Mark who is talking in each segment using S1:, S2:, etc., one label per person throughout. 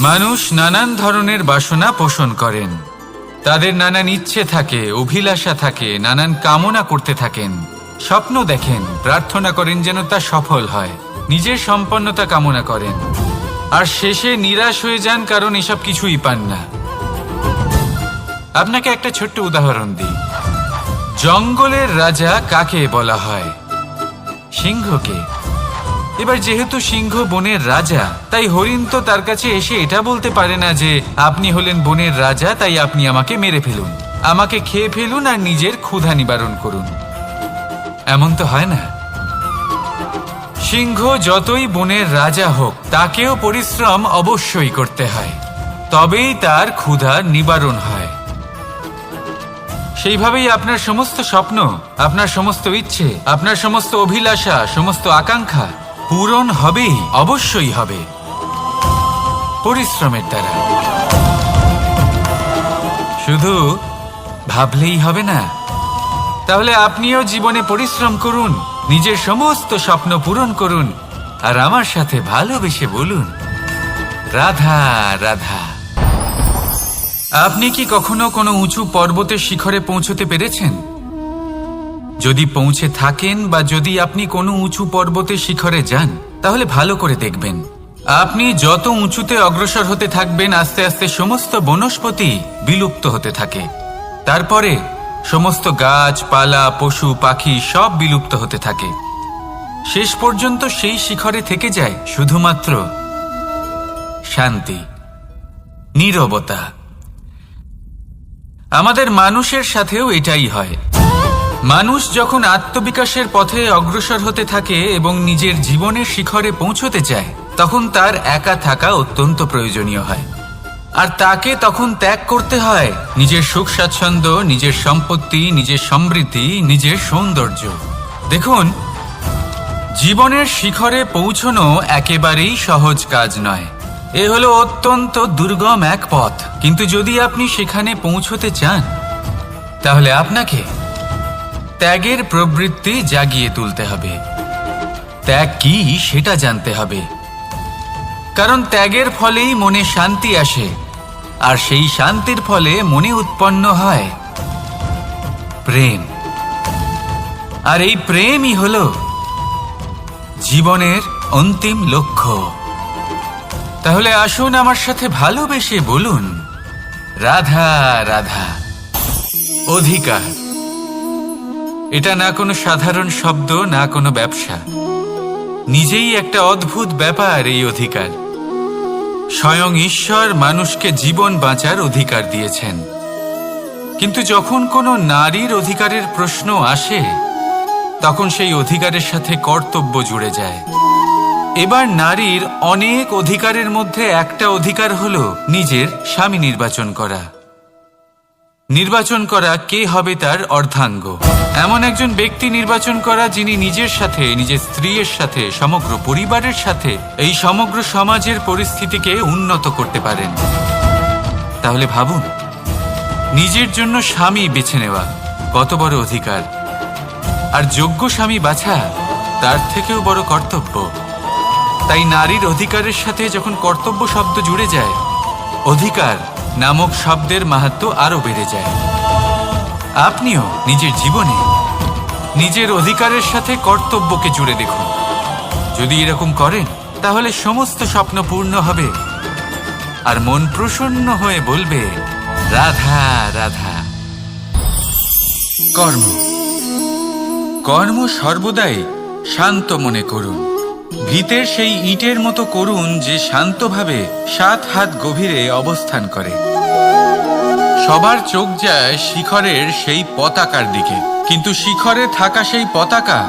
S1: মানুষ নানান ধরনের বাসনা পোষণ করেন। তাদের নানান ইচ্ছে থাকে, অভিলাষা থাকে, নানান কামনা করতে থাকেন, স্বপ্ন দেখেন, প্রার্থনা করেন যেন তা সফল হয়, নিজের সম্পন্নতা কামনা করেন, আর শেষে নিরাশ হয়ে যান কারণ এসব কিছুই পান না। আপনাকে একটা ছোট্ট উদাহরণ দিই। জঙ্গলের রাজা কাকে বলা হয়? সিংহকে। এবার যেহেতু সিংহ বনের রাজা, তাই হরিণ তো তার কাছে এসে এটা বলতে পারে না যে আপনি হলেন বনের রাজা, তাই আপনি আমাকে মেরে ফেলুন, আমাকে খেয়ে ফেলুন আর নিজের ক্ষুধা নিবারণ করুন। এমন তো হয় না। সিংহ যতই বনের রাজা হোক, তাকেও পরিশ্রম অবশ্যই করতে হয়, তবেই তার ক্ষুধা নিবারণ হয়। সেইভাবেই আপনার সমস্ত স্বপ্ন, আপনার সমস্ত ইচ্ছে, আপনার সমস্ত অভিলাষা, সমস্ত আকাঙ্ক্ষা পূরণ হবেই, অবশ্যই হবে, পরিশ্রমের দ্বারা। শুধু ভাবলেই হবে না। তাহলে আপনিও জীবনে পরিশ্রম করুন, নিজের সমস্ত স্বপ্ন পূরণ করুন, আর আমার সাথে ভালোবেসে বলুন, রাধা রাধা। আপনি কি কখনো কোনো উঁচু পর্বতের শিখরে পৌঁছতে পেরেছেন? যদি পৌঁছে থাকেন বা যদি আপনি কোনো উঁচু পর্বতের শিখরে যান, তাহলে ভালো করে দেখবেন, আপনি যত উঁচুতে অগ্রসর হতে থাকবেন, আস্তে আস্তে সমস্ত বনস্পতি বিলুপ্ত হতে থাকে। তারপরে সমস্ত গাছপালা, পশু পাখি সব বিলুপ্ত হতে থাকে। শেষ পর্যন্ত সেই শিখরে থেকে যায় শুধুমাত্র শান্তি, নীরবতা। আমাদের মানুষের সাথেও এটাই হয়। মানুষ যখন আত্মবিকাশের পথে অগ্রসর হতে থাকে এবং নিজের জীবনের শিখরে পৌঁছতে চায়, তখন তার একা থাকা অত্যন্ত প্রয়োজনীয় হয়। আর তাকে তখন ত্যাগ করতে হয় নিজের সুখ স্বাচ্ছন্দ্য, নিজের সম্পত্তি, নিজের সমৃদ্ধি, নিজের সৌন্দর্য। দেখুন, জীবনের শিখরে পৌঁছনো একেবারেই সহজ কাজ নয়। এ হলো অত্যন্ত দুর্গম এক পথ। কিন্তু যদি আপনি সেখানে পৌঁছতে চান, তাহলে আপনাকে ত্যাগের প্রবৃত্তি জাগিয়ে তুলতে হবে। ত্যাগ কি সেটা জানতে হবে, কারণ ত্যাগের ফলেই মনে শান্তি আসে, আর সেই শান্তির ফলে মনে উৎপন্ন হয় প্রেম। আর এই প্রেমই হলো জীবনের অন্তিম লক্ষ্য। তাহলে আসুন আমার সাথে ভালোবেসে বলুন, রাধা রাধা। অধিকার, এটা না কোনো সাধারণ শব্দ, না কোনো ব্যবসা, নিজেই একটা অদ্ভুত ব্যাপার এই অধিকার। স্বয়ং ঈশ্বর মানুষকে জীবন বাঁচার অধিকার দিয়েছেন। কিন্তু যখন কোনো নারীর অধিকারের প্রশ্ন আসে, তখন সেই অধিকারের সাথে কর্তব্য জুড়ে যায়। এবার নারীর অনেক অধিকারের মধ্যে একটা অধিকার হলো নিজের স্বামী নির্বাচন করা। নির্বাচন করা কে হবে তার অর্ধাঙ্গ, এমন একজন ব্যক্তি নির্বাচন করা যিনি নিজের সাথে, নিজের স্ত্রীর সাথে, সমগ্র পরিবারের সাথে এই সমগ্র সমাজের পরিস্থিতিকে উন্নত করতে পারেন। তাহলে ভাবুন, নিজের জন্য স্বামী বেছে নেওয়া কত বড় অধিকার, আর যোগ্য স্বামী বাছা তার থেকেও বড় কর্তব্য। তাই নারীর অধিকারের সাথে যখন কর্তব্য শব্দ জুড়ে যায়, অধিকার নামক শব্দের মাহাত্ম্য আরো বেড়ে যায়। আপনিও নিজের জীবনে নিজের অধিকারের সাথে কর্তব্যকে জুড়ে দেখুন। যদি এরকম করেন, তাহলে সমস্ত স্বপ্ন পূর্ণ হবে, আর মন প্রসন্ন হয়ে বলবে, রাধা রাধা। কর্ম, কর্ম সর্বদাই শান্ত মনে করুন। ভিতের সেই ইটের মতো করুন যে শান্তভাবে 7 হাত গভীরে অবস্থান করে। সবার চোখ যায় শিখরের সেই পতাকার দিকে, কিন্তু শিখরে থাকা সেই পতাকা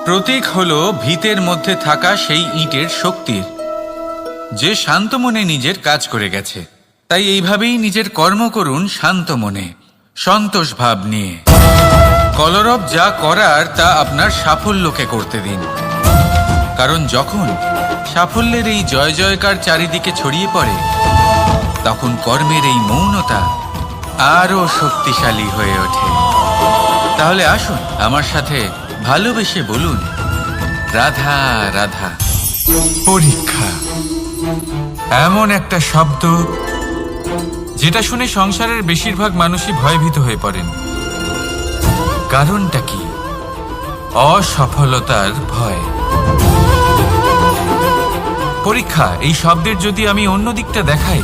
S1: প্রতীক হলো ভিতের মধ্যে থাকা সেই ইটের শক্তির, যে শান্ত মনে নিজের কাজ করে গেছে। তাই এইভাবেই নিজের কর্ম করুন শান্ত মনে, সন্তোষ ভাব নিয়ে। কলরব যা করার তা আপনার সাফল্যকে করতে দিন, কারণ যখন সাফল্যের এই জয় জয়কার চারিদিকে ছড়িয়ে পড়ে, তখন কর্মের এই মৌনতা আরো শক্তিশালী হয়ে ওঠে। তাহলে আসুন আমার সাথে ভালোবেসে বলুন, রাধা রাধা। পরীক্ষা, এমন একটা শব্দ যেটা শুনে সংসারের বেশিরভাগ মানুষই ভয়ভীত হয়ে পড়েন। কারণটা কি? অসফলতার ভয়। পরীক্ষা এই শব্দের যদি আমি অন্য দিকটা দেখাই,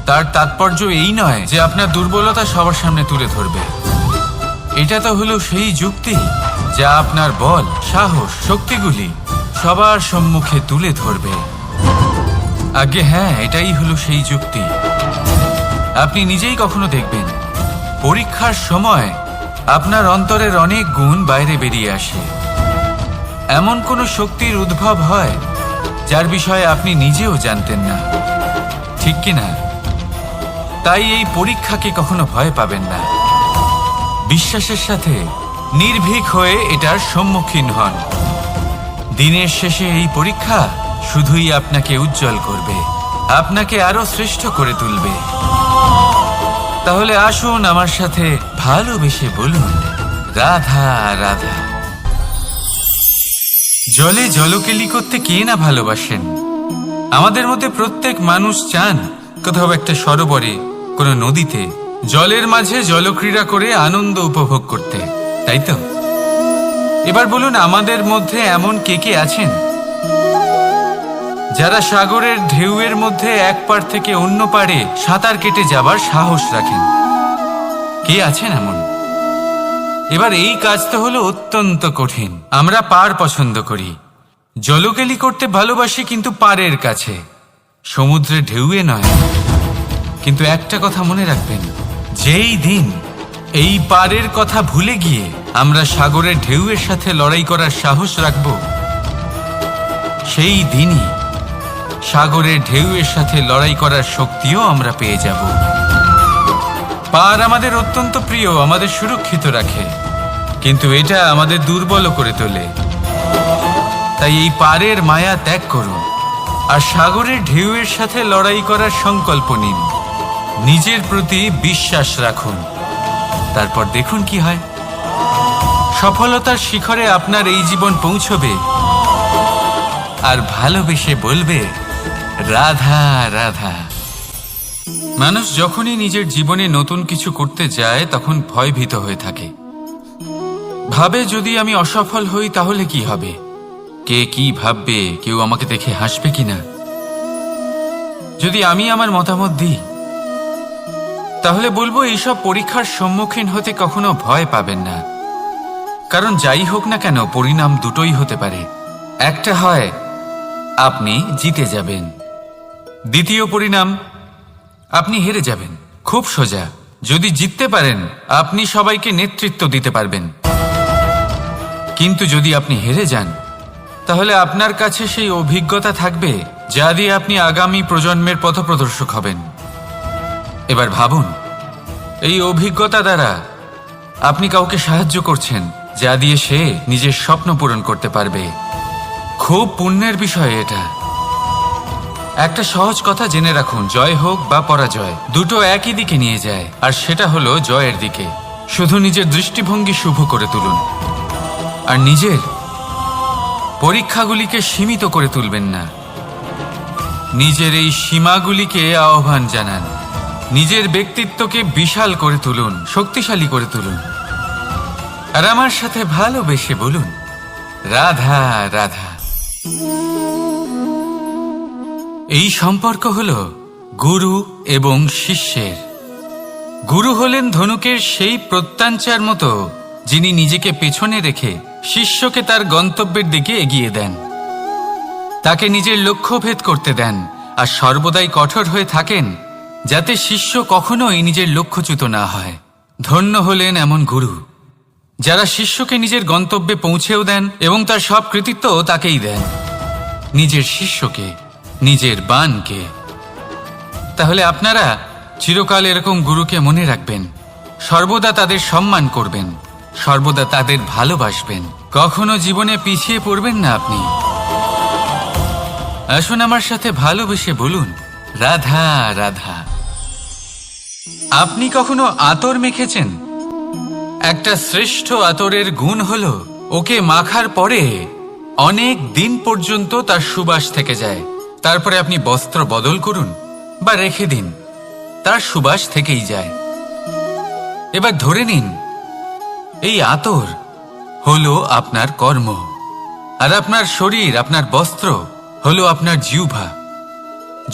S1: তার তাৎপর্য এই নয় যে আপনার দুর্বলতা সবার সামনে তুলে ধরবে। এটা তো হলো সেই যুক্তি যা আপনার বল, সাহস, শক্তিগুলি সবার সম্মুখে তুলে ধরবে। আগে হ্যাঁ, এটাই হলো সেই যুক্তি। আপনি নিজেই কখনো দেখবেন পরীক্ষার সময় আপনার অন্তরের অনেক গুণ বাইরে বেরিয়ে আসে। এমন কোনো শক্তির উদ্ভব হয় যার বিষয়ে আপনি নিজেও জানতেন না, ঠিক কিনা? তাই এই পরীক্ষাকে কখনো ভয় পাবেন না। বিশ্বাসের সাথে নির্ভীক হয়ে এটার সম্মুখীন হন। দিনের শেষে এই পরীক্ষা শুধুই আপনাকে উজ্জ্বল করবে, আপনাকে আরো শ্রেষ্ঠ করে তুলবে। তাহলে আসুন আমার সাথে ভালোবেসে বলুন, রাধা রাধা। জলে জলকেলি করতে কে না ভালোবাসেন? আমাদের মধ্যে প্রত্যেক মানুষ চান কোথাও একটা সরোবরে, কোনো নদীতে, জলের মাঝে জলক্রীড়া করে আনন্দ উপভোগ করতে, তাই তো? এবার বলুন, আমাদের মধ্যে এমন কে কে আছেন যারা সাগরের ঢেউয়ের মধ্যে এক পাড় থেকে অন্য পাড়ে সাঁতার কেটে যাবার সাহস রাখেন? কে আছেন এমন? এবার এই কাজ তো হলো অত্যন্ত কঠিন। আমরা পার পছন্দ করি, জলকেলি করতে ভালোবাসি, কিন্তু পাড়ের কাছে, সমুদ্রের ঢেউয়ে নয়। কিন্তু একটা কথা মনে রাখবেন, যেই দিন এই পাড়ের কথা ভুলে গিয়ে আমরা সাগরের ঢেউয়ের সাথে লড়াই করার সাহস রাখব, সেই দিনই সাগরের ঢেউয়ের সাথে লড়াই করার শক্তিও আমরা পেয়ে যাব। পার আমাদের অত্যন্ত প্রিয়, আমাদের সুরক্ষিত রাখে, কিন্তু এটা আমাদের দুর্বল করে তোলে। তাই এই পারের মায়া ত্যাগ করুন আর সাগরের ঢেউয়ের সাথে লড়াই করার সংকল্প নিন। নিজের প্রতি বিশ্বাস রাখুন, তারপর দেখুন কি হয়। সফলতার শিখরে আপনার এই জীবন পৌঁছবে আর ভালোবেসে বলবে, রাধা রাধা। মানুষ যখনই নিজের জীবনে নতুন কিছু করতে যায় তখন ভয়ভীত হয়ে থাকে। ভাবে, যদি আমি অসফল হই তাহলে কি হবে? কে কি ভাববে? কেউ আমাকে দেখে হাসবে কিনা? যদি আমি আমার মতামত দিই তাহলে বলবো, এইসব পরীক্ষার সম্মুখীন হতে কখনো ভয় পাবেন না। কারণ যাই হোক না কেন, পরিণাম দুটোই হতে পারে। একটা হয় আপনি জিতে যাবেন, দ্বিতীয় পরিণাম আপনি হেরে যাবেন। খুব সোজা। যদি জিততে পারেন আপনি সবাইকে নেতৃত্ব দিতে পারবেন, কিন্তু যদি আপনি হেরে যান তাহলে আপনার কাছে সেই অভিজ্ঞতা থাকবে যা দিয়ে আপনি আগামী প্রজন্মের পথপ্রদর্শক হবেন। এবার ভাবুন, এই অভিজ্ঞতা দ্বারা আপনি কাউকে সাহায্য করছেন যা দিয়ে সে নিজের স্বপ্ন পূরণ করতে পারবে। খুব পুণ্যের বিষয় এটা। একটা সহজ কথা জেনে রাখুন, জয় হোক বা পরাজয়, দুটো একই দিকে নিয়ে যায়, আর সেটা হলো জয়ের দিকে। শুধু নিজের দৃষ্টিভঙ্গি শুভ করে তুলুন আর নিজের পরীক্ষাগুলিকে সীমিত করে তুলবেন না। নিজের এই সীমাগুলিকে আহ্বান জানান। নিজের ব্যক্তিত্বকে বিশাল করে তুলুন, শক্তিশালী করে তুলুন। আর আমার সাথে ভালোবেসে বলুন, রাধা রাধা। এই সম্পর্ক হলো গুরু এবং শিষ্যের। গুরু হলেন ধনুকের সেই প্রত্যঞ্চার মতো যিনি নিজেকে পেছনে রেখে শিষ্যকে তার গন্তব্যের দিকে এগিয়ে দেন, তাকে নিজের লক্ষ্য ভেদ করতে দেন আর সর্বদাই কঠোর হয়ে থাকেন যাতে শিষ্য কখনোই নিজের লক্ষ্যচ্যুত না হয়। ধন্য হলেন এমন গুরু যারা শিষ্যকে নিজের গন্তব্যে পৌঁছেও দেন এবং তার সব কৃতিত্ব তাকেই দেন, নিজের শিষ্যকে, নিজের বাণকে। তাহলে আপনারা চিরকাল এরকম গুরুকে মনে রাখবেন, সর্বদা তাদের সম্মান করবেন, সর্বদা তাদের ভালোবাসবেন, কখনো জীবনে পিছিয়ে পড়বেন না আপনি। আসুন আমার সাথে ভালোবেসে বলুন, রাধা রাধা। আপনি কখনো আতর মেখেছেন? একটা শ্রেষ্ঠ আতরের গুণ হলো ওকে মাখার পরে অনেক দিন পর্যন্ত তার সুবাস থেকে যায়। তারপরে আপনি বস্ত্র বদল করুন বা রেখে দিন, তার সুবাস থেকেই যায়। এবার ধরে নিন এই আতর হলো আপনার কর্ম, আর আপনার শরীর, আপনার বস্ত্র হলো আপনার জিহ্বা।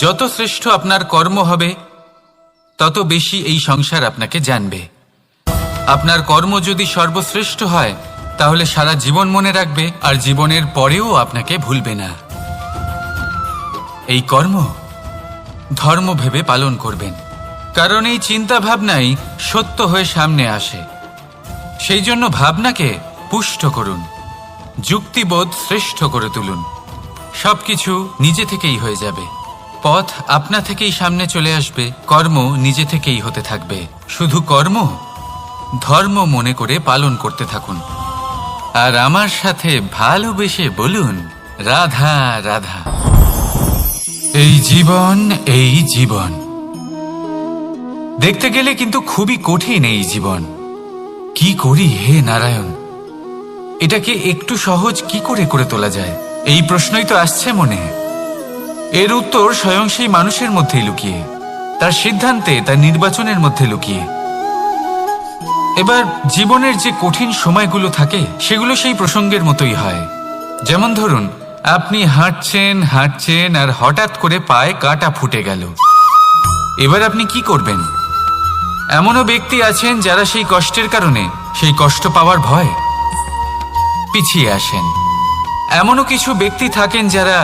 S1: যত শ্রেষ্ঠ আপনার কর্ম হবে তত বেশি এই সংসার আপনাকে জানবে। আপনার কর্ম যদি সর্বশ্রেষ্ঠ হয় তাহলে সারা জীবন মনে রাখবে, আর জীবনের পরেও আপনাকে ভুলবে না। এই কর্ম ধর্ম ভেবে পালন করবেন, কারণ এই চিন্তা ভাবনাই সত্য হয়ে সামনে আসে। সেই জন্য ভাবনাকে পুষ্ট করুন, যুক্তিবোধ শ্রেষ্ঠ করে তুলুন। সবকিছু নিজে থেকেই হয়ে যাবে, পথ আপনা থেকেই সামনে চলে আসবে, কর্ম নিজে থেকেই হতে থাকবে। শুধু কর্ম ধর্ম মনে করে পালন করতে থাকুন, আর আমার সাথে ভালোবেসে বলুন, রাধা রাধা। এই জীবন, এই জীবন দেখতে গেলে কিন্তু খুবই কঠিন। এই জীবন কি করি হে নারায়ণ, এটাকে একটু সহজ কি করে করে তোলা যায়, এই প্রশ্নই তো আসছে মনে। এর উত্তর স্বয়ং সেই মানুষের মধ্যেই লুকিয়ে, তার সিদ্ধান্তে, তার নির্বাচনের মধ্যে লুকিয়ে। এবার জীবনের যে কঠিন সময়গুলো থাকে সেগুলো সেই প্রসঙ্গের মতোই হয়। যেমন ধরুন, আপনি হাঁটছেন হাঁটছেন আর হঠাৎ করে পায়ে কাঁটা ফুটে গেল। এবার আপনি কি করবেন? এমনও ব্যক্তি আছেন যারা সেই কষ্টের কারণে, সেই কষ্ট পাওয়ার ভয় পিছিয়ে আসেন। এমনও কিছু ব্যক্তি থাকেন যারা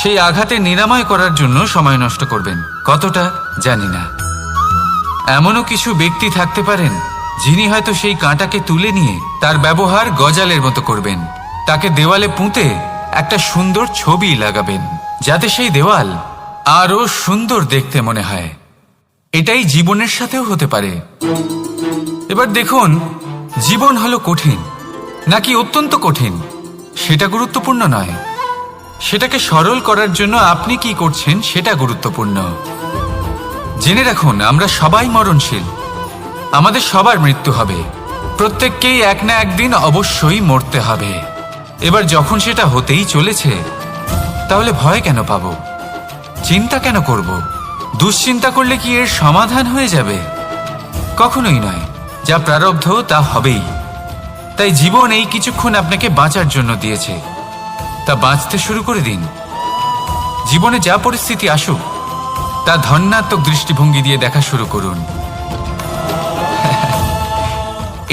S1: সেই আঘাতে নিরাময় করার জন্য সময় নষ্ট করবেন, কতটা জানি না। এমনও কিছু ব্যক্তি থাকতে পারেন যিনি হয়তো সেই কাঁটাকে তুলে নিয়ে তার ব্যবহার গজালের মতো করবেন, তাকে দেওয়ালে পুঁতে একটা সুন্দর ছবি লাগাবেন, যাতে সেই দেওয়াল আরো সুন্দর দেখতে মনে হয়। এটাই জীবনের সাথেও হতে পারে। এবার দেখুন, জীবন হলো কঠিন নাকি অত্যন্ত কঠিন সেটা গুরুত্বপূর্ণ নয়, সেটাকে সরল করার জন্য আপনি কি করছেন সেটা গুরুত্বপূর্ণ। জেনে রাখুন, আমরা সবাই মরণশীল, আমাদের সবার মৃত্যু হবে, প্রত্যেককেই এক না একদিন অবশ্যই মরতে হবে। এবার যখন সেটা হতেই চলেছে, তাহলে ভয় কেন পাব, চিন্তা কেন করব? দুশ্চিন্তা করলে কি এর সমাধান হয়ে যাবে? কখনোই নয়। যা প্রারব্ধ তা হবেই। তাই জীবন এই কিছুক্ষণ আপনাকে বাঁচার জন্য দিয়েছে, তা বাঁচতে শুরু করে দিন। জীবনে যা পরিস্থিতি আসুক তা ধন্যাত্মক দৃষ্টিভঙ্গি দিয়ে দেখা শুরু করুন।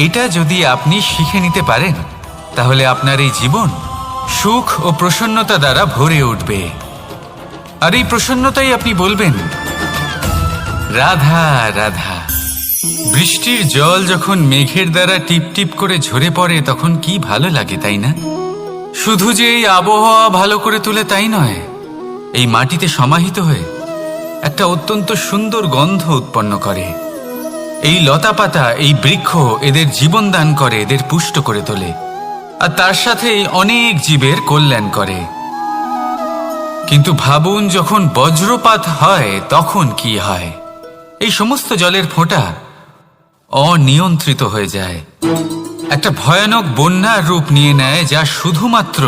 S1: এটা যদি আপনি শিখে নিতে পারেন তাহলে আপনার এই জীবন সুখ ও প্রসন্নতা দ্বারা ভরে উঠবে। আর এই প্রসন্নতাই আপনি বলবেন, রাধা রাধা। বৃষ্টির জল যখন মেঘের দ্বারা টিপ টিপ করে ঝরে পড়ে তখন কি ভালো লাগে, তাই না? শুধু যে এই আবহাওয়া ভালো করে তোলে তাই নয়, এই মাটিতে সমাহিত হয়ে একটা অত্যন্ত সুন্দর গন্ধ উৎপন্ন করে। এই লতা পাতা, এই বৃক্ষ এদের জীবন দান করে, এদের পুষ্ট করে তোলে, আর তার সাথেই অনেক জীবের কল্যাণ করে। কিন্তু ভাবুন, যখন বজ্রপাত হয় তখন কি হয়? এই সমস্ত জলের ফোঁটা অনিয়ন্ত্রিত হয়ে যায়, একটা ভয়ানক বন্যার রূপ নিয়ে নেয়, যা শুধুমাত্র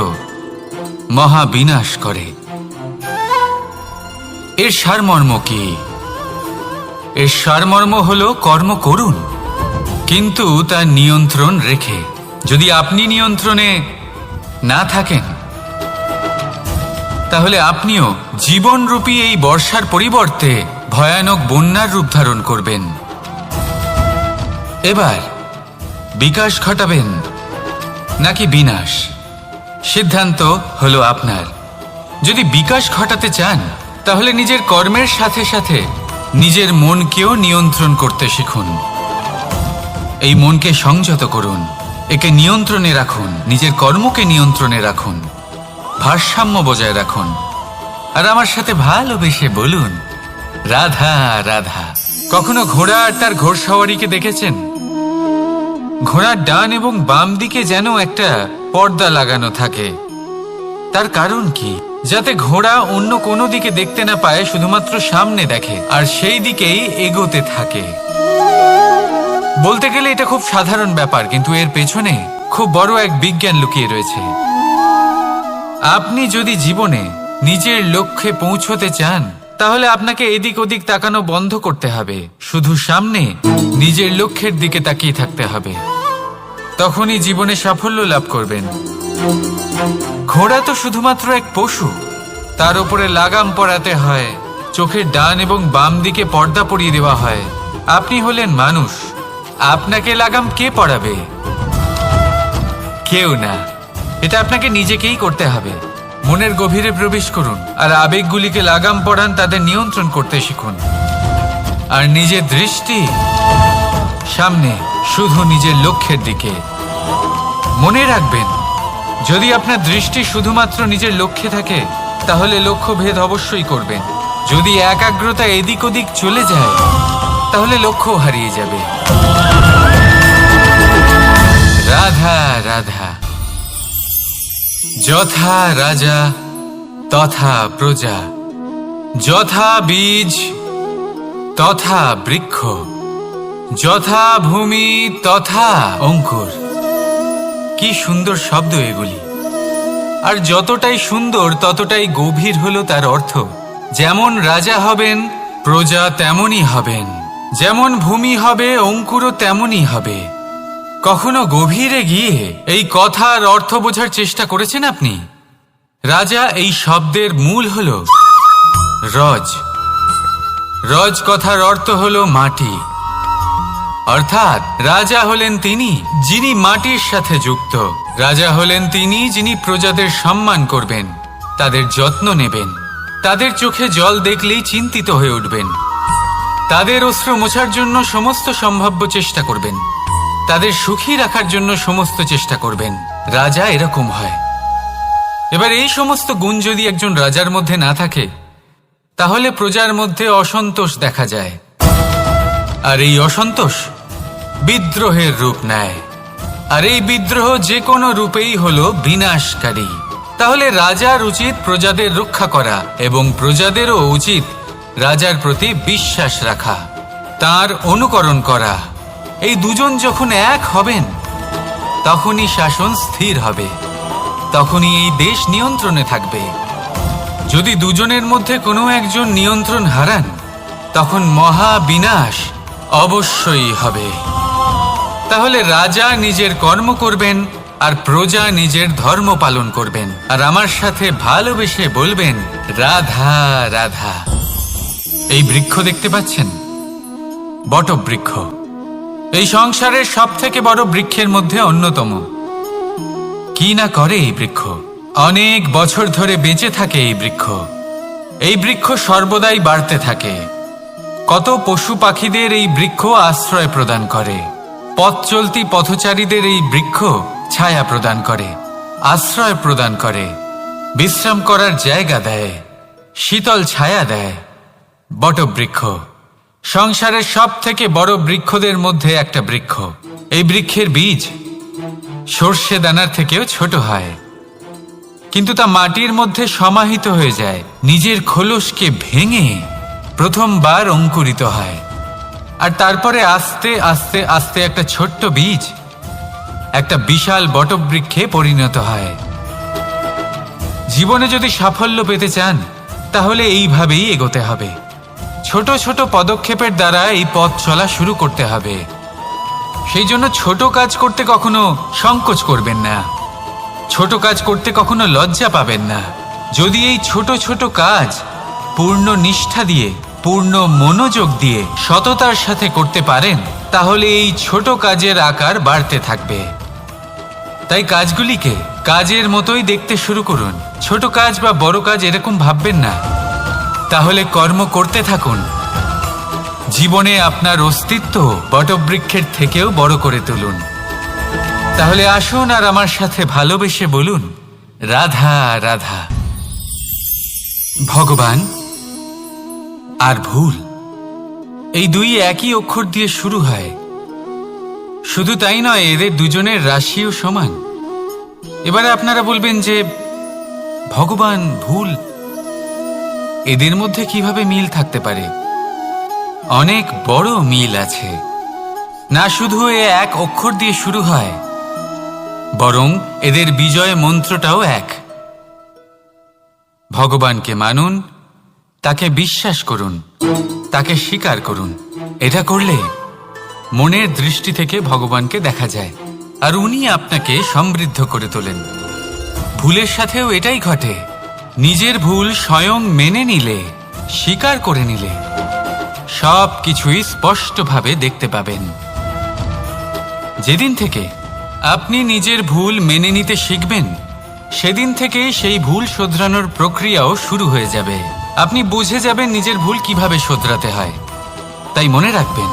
S1: মহাবিনাশ করে। এর সারমর্ম কি? এর সারমর্ম হলো কর্ম করুন, কিন্তু তার নিয়ন্ত্রণ রেখে। যদি আপনি নিয়ন্ত্রণে না থাকেন তাহলে আপনিও জীবনরূপী এই বর্ষার পরিবর্তে ভয়ানক বন্যার রূপ ধারণ করবেন। এবার বিকাশ ঘটাবেন নাকি বিনাশ, সিদ্ধান্ত হলো আপনার। যদি বিকাশ ঘটাতে চান তাহলে নিজের কর্মের সাথে সাথে নিজের মনকেও নিয়ন্ত্রণ করতে শিখুন। এই মনকে সংযত করুন, একে নিয়ন্ত্রণে রাখুন, নিজের কর্মকে নিয়ন্ত্রণে রাখুন, ভারসাম্য বজায় রাখুন। আর আমার সাথে ভালোবেসে বলুন, রাধা রাধা। কখনো ঘোড়া আর তার ঘোড়সওয়ারিকে দেখেছেন? ঘোড়ার ডান এবং বাম দিকে যেন একটা পর্দা লাগানো থাকে। তার কারণ কি? যাতে ঘোড়া অন্য কোনো দিকে দেখতে না পায়, শুধুমাত্র সামনে দেখে আর সেই দিকেই এগোতে থাকে। বলতে গেলে এটা খুব সাধারণ ব্যাপার, কিন্তু এর পেছনে খুব বড় এক বিজ্ঞান লুকিয়ে রয়েছে। আপনি যদি জীবনে নিজের লক্ষ্যে পৌঁছতে চান, তাহলে আপনাকে এদিক ওদিক তাকানো বন্ধ করতে হবে। শুধু সামনে নিজের লক্ষ্যের দিকে তাকিয়ে থাকতে হবে। তখনই জীবনে সাফল্য লাভ করবেন। ঘোড়া তো শুধুমাত্র এক পশু, তার উপরে লাগাম পরাতে হয়, চোখের ডান এবং বাম দিকে পর্দা পরিয়ে দেওয়া হয়। আপনি হলেন মানুষ, আপনাকে লাগাম কে পরাবে? কেউ না। এটা আপনাকে নিজেকেই করতে হবে। মনের গভীরে প্রবেশ করুন আর আবেগগুলিকে লাগাম পরান, তাদের নিয়ন্ত্রণ করতে শিখুন। আর নিজের দৃষ্টি সামনে, শুধু নিজের লক্ষ্যের দিকে। মনে রাখবেন, যদি আপনার দৃষ্টি শুধুমাত্র নিজের লক্ষ্যে থাকে, তাহলে লক্ষ্যভেদ অবশ্যই করবেন। যদি একাগ্রতা এদিক ওদিক চলে যায়, তাহলে লক্ষ্য হারিয়ে যাবে। রাধা রাধা। যথা রাজা তথা প্রজা, যথা বীজ তথা বৃক্ষ, যথা ভূমি তথা অঙ্কুর। কি সুন্দর শব্দ এগুলি! আর যতটাই সুন্দর ততটাই গভীর হলো তার অর্থ। যেমন রাজা হবেন, প্রজা তেমনই হবেন। যেমন ভূমি হবে, অঙ্কুরও তেমনই হবে। কখনো গভীরে গিয়ে এই কথার অর্থ বোঝার চেষ্টা করেছেন আপনি? রাজা এই শব্দের মূল হল রজ। রজ কথার অর্থ হল মাটি। অর্থাৎ রাজা হলেন তিনি যিনি মাটির সাথে যুক্ত। রাজা হলেন তিনি যিনি প্রজাদের সম্মান করবেন, তাদের যত্ন নেবেন, তাদের চোখে জল দেখলেই চিন্তিত হয়ে উঠবেন, তাদের অশ্রু মোছার জন্য সমস্ত সম্ভাব্য চেষ্টা করবেন, তাদের সুখী রাখার জন্য সমস্ত চেষ্টা করবেন। রাজা এরকম হয়। এবার এই সমস্ত গুণ যদি একজন রাজার মধ্যে না থাকে, তাহলে প্রজার মধ্যে অসন্তোষ দেখা যায়। আর এই অসন্তোষ বিদ্রোহের রূপ নেয়। আর এই বিদ্রোহ যে কোনো রূপেই হলো বিনাশকারী। তাহলে রাজার উচিত প্রজাদের রক্ষা করা, এবং প্রজাদেরও উচিত রাজার প্রতি বিশ্বাস রাখা, তার অনুকরণ করা। এই দুজন যখন এক হবেন, তখনই শাসন স্থির হবে, তখনই এই দেশ নিয়ন্ত্রণে থাকবে। যদি দুজনের মধ্যে কোনো একজন নিয়ন্ত্রণ হারান, তখন মহা বিনাশ অবশ্যই হবে। তাহলে রাজা নিজের কর্ম করবেন আর প্রজা নিজের ধর্ম পালন করবেন, আর আমার সাথে ভালোবেসে বলবেন রাধা রাধা। এই বৃক্ষ দেখতে পাচ্ছেন? বটবৃক্ষ। এই সংসারের সব থেকে বড় বৃক্ষের মধ্যে অন্যতম। কি না করে এই বৃক্ষ! অনেক বছর ধরে বেঁচে থাকে এই বৃক্ষ। এই বৃক্ষ সর্বদাই বাড়তে থাকে। কত পশু পাখিদের এই বৃক্ষ আশ্রয় প্রদান করে। পথ চলতি পথচারীদের এই বৃক্ষ ছায়া প্রদান করে, আশ্রয় প্রদান করে, বিশ্রাম করার জায়গা দেয়, শীতল ছায়া দেয়। বটবৃক্ষ সংসারের সব থেকে বড় বৃক্ষদের মধ্যে একটা বৃক্ষ। এই বৃক্ষের বীজ সর্ষে দানার থেকেও ছোট হয়, কিন্তু তা মাটির মধ্যে সমাহিত হয়ে যায়, নিজের খোলসকে ভেঙে প্রথমবার অঙ্কুরিত হয়। আর তারপরে আস্তে আস্তে আস্তে একটা ছোট্ট বীজ একটা বিশাল বটবৃক্ষে পরিণত হয়। জীবনে যদি সাফল্য পেতে চান, তাহলে এইভাবেই এগোতে হবে। ছোট ছোট পদক্ষেপের দ্বারা এই পথ চলা শুরু করতে হবে। সেই জন্য ছোট কাজ করতে কখনো সংকোচ করবেন না, ছোট কাজ করতে কখনো লজ্জা পাবেন না। যদি এই ছোট ছোট কাজ পূর্ণ নিষ্ঠা দিয়ে, পূর্ণ মনোযোগ দিয়ে, সততার সাথে করতে পারেন, তাহলে এই ছোট কাজের আকার বাড়তে থাকবে। তাই কাজগুলিকে কাজের মতোই দেখতে শুরু করুন। ছোট কাজ বা বড় কাজ এরকম ভাববেন না। তাহলে কর্ম করতে থাকুন। জীবনে আপনার অস্তিত্ব বটবৃক্ষের থেকেও বড় করে তুলুন। তাহলে আসুন আর আমার সাথে ভালোবেসে বলুন রাধা রাধা। ভগবান আর ভুল, এই দুই একই অক্ষর দিয়ে শুরু হয়। শুধু তাই নয়, এদের দুজনের রাশিও সমান। এবারে আপনারা বলবেন যে ভগবান, ভুল, এদের মধ্যে কিভাবে মিল থাকতে পারে? অনেক বড় মিল আছে। না শুধু এ এক অক্ষর দিয়ে শুরু হয়, বরং এদের বিজয় মন্ত্রটাও এক। ভগবানকে মানুন, তাকে বিশ্বাস করুন, তাকে স্বীকার করুন। এটা করলে মনের দৃষ্টি থেকে ভগবানকে দেখা যায়, আর উনি আপনাকে সমৃদ্ধ করে তোলেন। ভুলের সাথেও এটাই ঘটে। নিজের ভুল স্বয়ং মেনে নিলে, স্বীকার করে নিলে সব কিছুই স্পষ্টভাবে দেখতে পাবেন। যেদিন থেকে আপনি নিজের ভুল মেনে নিতে শিখবেন, সেদিন থেকে সেই ভুল শোধরানোর প্রক্রিয়াও শুরু হয়ে যাবে। আপনি বুঝে যাবেন নিজের ভুল কিভাবে শোধরাতে হয়। তাই মনে রাখবেন,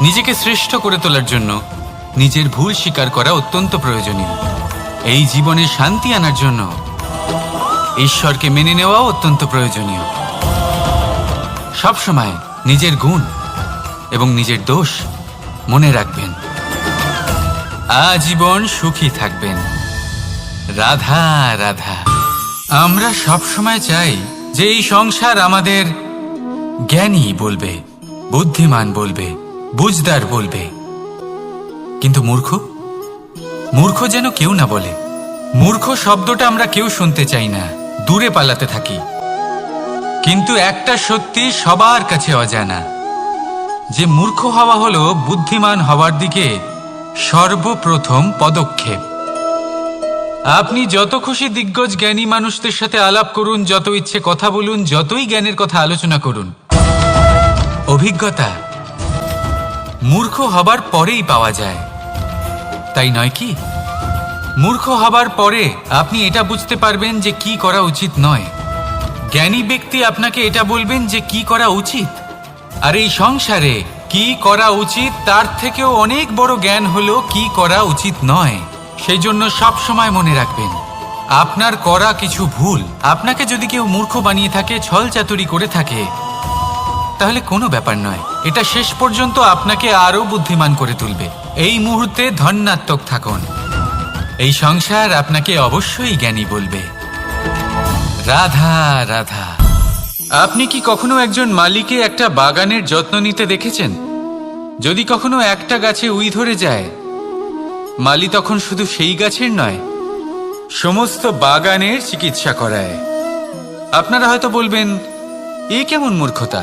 S1: নিজেকে শ্রেষ্ঠ করে তোলার জন্য নিজের ভুল স্বীকার করা অত্যন্ত প্রয়োজনীয়। এই জীবনে শান্তি আনার জন্য ঈশ্বরকে মেনে নেওয়াও অত্যন্ত প্রয়োজনীয়। সবসময় নিজের গুণ এবং নিজের দোষ মনে রাখবেন। আজীবন সুখী থাকবেন। রাধা রাধা। আমরা সবসময় চাই যে এই সংসার আমাদের জ্ঞানী বলবে, বুদ্ধিমান বলবে, বুঝদার বলবে, কিন্তু মূর্খ যেন কেউ না বলে। মূর্খ শব্দটা আমরা কেউ শুনতে চাই না, দূরে পালাতে থাকি। কিন্তু একটা সত্যি সবার কাছে অজানা, যে মূর্খ হওয়া হলো বুদ্ধিমান হওয়ার দিকে সর্বপ্রথম পদক্ষেপ। আপনি যত খুশি দিগ্গজ জ্ঞানী মানুষদের সাথে আলাপ করুন, যত ইচ্ছে কথা বলুন, যতই জ্ঞানের কথা আলোচনা করুন, অভিজ্ঞতা মূর্খ হবার পরেই পাওয়া যায়, তাই নয় কি? মূর্খ হবার পরে আপনি এটা বুঝতে পারবেন যে কি করা উচিত নয়। জ্ঞানী ব্যক্তি আপনাকে এটা বলবেন যে কি করা উচিত। আর এই সংসারে কি করা উচিত তার থেকেও অনেক বড় জ্ঞান হলো কি করা উচিত নয়। সেই জন্য সব সময় মনে রাখবেন, আপনার করা কিছু ভুল আপনাকে যদি কেউ মূর্খ বানিয়ে থাকে, ছল চাতুরি করে থাকে, তাহলে কোনো ব্যাপার নয়। এটা শেষ পর্যন্ত আপনাকে আরো বুদ্ধিমান করে তুলবে। এই মুহূর্তে ধন্যাত্মক থাকুন। এই সংসার আপনাকে অবশ্যই জ্ঞানী বলবে। রাধা রাধা। আপনি কি কখনো একজন মালিকে একটা বাগানের যত্ন নিতে দেখেছেন? যদি কখনো একটা গাছে উই ধরে যায়, মালি তখন শুধু সেই গাছের নয়, সমস্ত বাগানের চিকিৎসা করায়। আপনারা হয়তো বলবেন, এ কেমন মূর্খতা?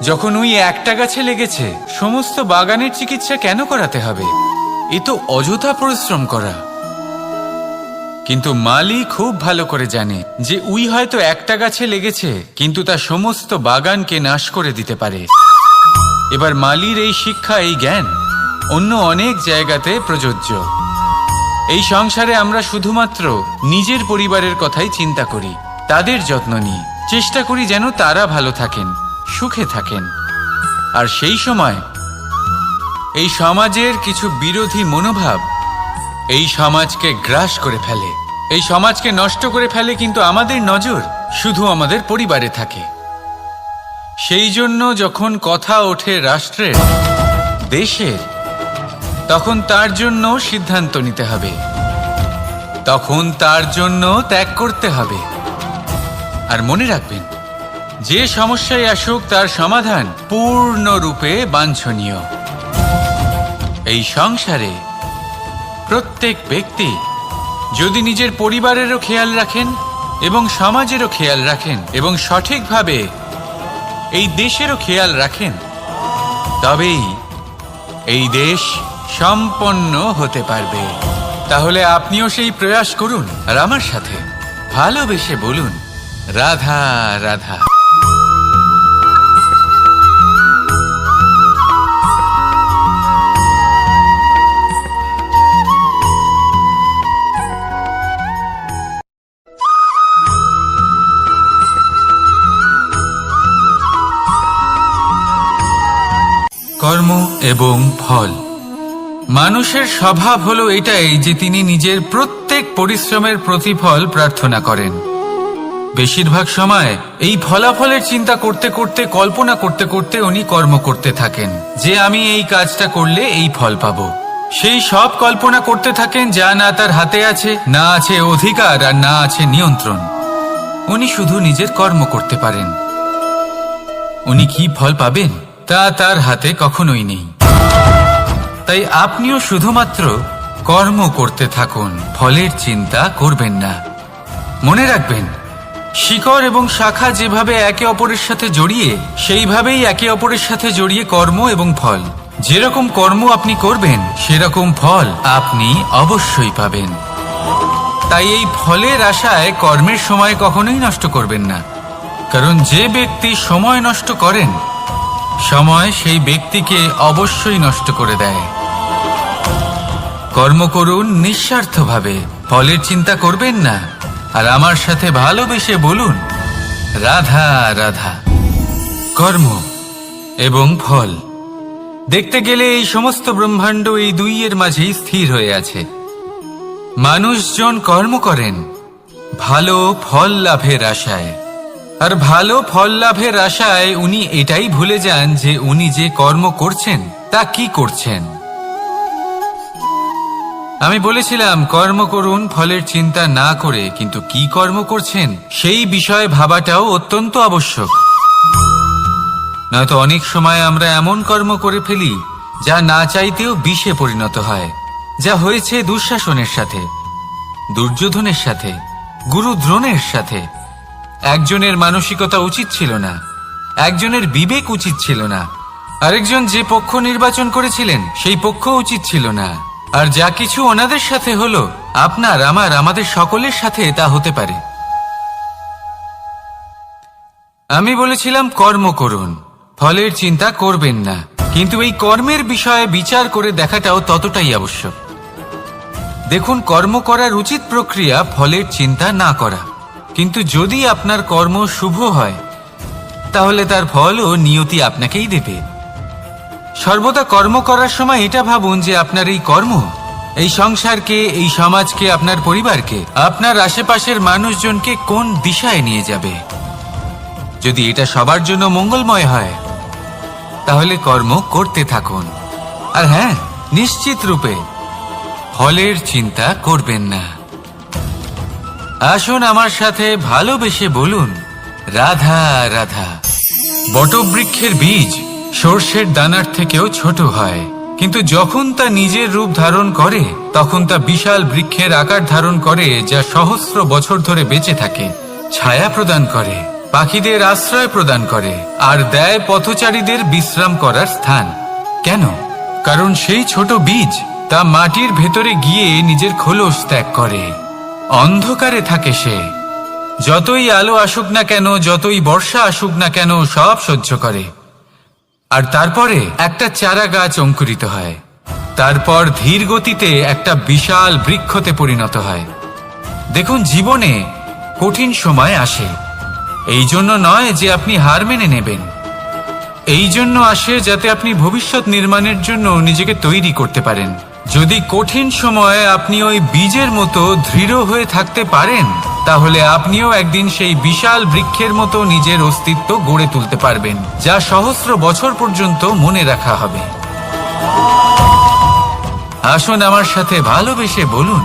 S1: যখন উই একটা গাছে লেগেছে, সমস্ত বাগানের চিকিৎসা কেন করাতে হবে? এ তো অযথা পরিশ্রম করা। কিন্তু মালি খুব ভালো করে জানে যে উই হয়তো একটা গাছে লেগেছে, কিন্তু তা সমস্ত বাগানকে নাশ করে দিতে পারে। এবার মালির এই শিক্ষা, এই জ্ঞান অন্য অনেক জায়গাতে প্রযোজ্য। এই সংসারে আমরা শুধুমাত্র নিজের পরিবারের কথাই চিন্তা করি, তাদের যত্ন নিই, চেষ্টা করি যেন তারা ভালো থাকেন, সুখে থাকেন। আর সেই সময় এই সমাজের কিছু বিরোধী মনোভাব এই সমাজকে গ্রাস করে ফেলে, এই সমাজকে নষ্ট করে ফেলে। কিন্তু আমাদের নজর শুধু আমাদের পরিবারে থাকে। সেই জন্য যখন কথা ওঠে রাষ্ট্রের, দেশের, তখন তার জন্য সিদ্ধান্ত নিতে হবে, তখন তার জন্য ত্যাগ করতে হবে। আর মনে রাখবেন, যে সমস্যায় আসুক তার সমাধান পূর্ণরূপে বাঞ্ছনীয়। এই সংসারে প্রত্যেক ব্যক্তি যদি নিজের পরিবারেরও খেয়াল রাখেন এবং সমাজেরও খেয়াল রাখেন এবং সঠিকভাবে এই দেশেরও খেয়াল রাখেন, তবেই এই দেশ সম্পন্ন হতে পারবে। তাহলে আপনিও সেই প্রয়াস করুন আর আমার সাথে ভালোবেসে বলুন, রাধা রাধা। কর্ম এবং ফল। মানুষের স্বভাব হলো এটাই যে তিনি নিজের প্রত্যেক পরিশ্রমের প্রতিফল প্রার্থনা করেন। বেশিরভাগ সময় এই ফলাফলের চিন্তা করতে করতে, কল্পনা করতে করতে উনি কর্ম করতে থাকেন, যে আমি এই কাজটা করলে এই ফল পাবো। সেই সব কল্পনা করতে থাকেন যা না তার হাতে আছে, না আছে অধিকার আর না আছে নিয়ন্ত্রণ। উনি শুধু নিজের কর্ম করতে পারেন। উনি কি ফল পাবেন তা তার হাতে কখনোই নেই। তাই আপনিও শুধুমাত্র কর্ম করতে থাকুন, ফলের চিন্তা করবেন না। মনে রাখবেন, শিকড় এবং শাখা যেভাবে একে অপরের সাথে জড়িয়ে, সেইভাবেই একে অপরের সাথে জড়িয়ে কর্ম এবং ফল। যেরকম কর্ম আপনি করবেন সেরকম ফল আপনি অবশ্যই পাবেন। তাই এই ফলের আশায় কর্মের সময় কখনোই নষ্ট করবেন না, কারণ যে ব্যক্তি সময় নষ্ট করেন, সময় সেই ব্যক্তিকে অবশ্যই নষ্ট করে দেয়। কর্ম করুন নিঃস্বার্থভাবে, ফলের চিন্তা করবেন না, আর আমার সাথে ভালোবেসে বলুন রাধা রাধা। কর্ম এবং ফল, দেখতে গেলে এই সমস্ত ব্রহ্মাণ্ড এই দুইয়ের মাঝেই স্থির হয়ে আছে। মানুষজন কর্ম করেন ভালো ফল লাভের আশায়, আর ভালো ফল লাভের আশায় উনি এটাই ভুলে যান যে উনি যে কর্ম করছেন তা কি করছেন। আমি বলেছিলাম কর্ম করুন ফলের চিন্তা না করে, কিন্তু কি কর্ম করছেন সেই বিষয়ে ভাবাটাও অত্যন্ত আবশ্যক। নয়তো অনেক সময় আমরা এমন কর্ম করে ফেলি যা না চাইতেও বিষে পরিণত হয়, যা হয়েছে দুঃশাসনের সাথে, দুর্যোধনের সাথে, গুরু দ্রোণের সাথে। একজনের মানসিকতা উচিত ছিল না, একজনের বিবেক উচিত ছিল না, আরেকজন যে পক্ষ নির্বাচন করেছিলেন সেই পক্ষ উচিত ছিল না। আর যা কিছু ওনাদের সাথে হলো, আপনার আমার আমাদের সকলের সাথে তা হতে পারে। আমি বলেছিলাম কর্ম করুন, ফলের চিন্তা করবেন না, কিন্তু এই কর্মের বিষয়ে বিচার করে দেখাটাও ততটাই আবশ্যক। দেখুন, কর্ম করার উচিত প্রক্রিয়া ফলের চিন্তা না করা, কিন্তু যদি আপনার কর্ম শুভ হয় তাহলে তার ফলও নিয়তি আপনাকেই দেবে। সর্বদা কর্ম করার সময় এটা ভাবুন যে আপনার এই কর্ম এই সংসারকে, এই সমাজকে, আপনার পরিবারকে, আপনার আশেপাশের মানুষজনকে কোন দিশায় নিয়ে যাবে। যদি এটা সবার জন্য মঙ্গলময় হয় তাহলে কর্ম করতে থাকুন। আর হ্যাঁ, নিশ্চিত রূপে ফলের চিন্তা করবেন না। আসুন আমার সাথে ভালোবেসে বলুন রাধা রাধা। বটবৃক্ষের বীজ সর্ষের দানার থেকেও ছোট হয়, কিন্তু যখন তা নিজের রূপ ধারণ করে তখন তা বিশাল বৃক্ষের আকার ধারণ করে, যা সহস্র বছর ধরে বেঁচে থাকে, ছায়া প্রদান করে, পাখিদের আশ্রয় প্রদান করে, আর দেয় পথচারীদের বিশ্রাম করার স্থান। কেন? কারণ সেই ছোট বীজ তা মাটির ভেতরে গিয়ে নিজের খোলস ত্যাগ করে। অন্ধকারে থাকে সে, যতই আলো আসুক না কেন, যতই বর্ষা আসুক না কেন, সব সহ্য করে। আর তারপরে একটা চারা গাছ অঙ্কুরিত হয়, তারপর ধীর গতিতে একটা বিশাল বৃক্ষতে পরিণত হয়। দেখুন, জীবনে কঠিন সময় আসে, এই জন্য নয় যে আপনি হার মেনে নেবেন, এই জন্য আসে যাতে আপনি ভবিষ্যৎ নির্মাণের জন্য নিজেকে তৈরি করতে পারেন। যদি কঠিন সময়ে আপনি ওই বীজের মতো দৃঢ় হয়ে থাকতে পারেন, তাহলে আপনিও একদিন সেই বিশাল বৃক্ষের মতো নিজের অস্তিত্ব গড়ে তুলতে পারবেন, যা সহস্র বছর পর্যন্ত মনে রাখা হবে। আসুন আমার সাথে ভালোবেসে বলুন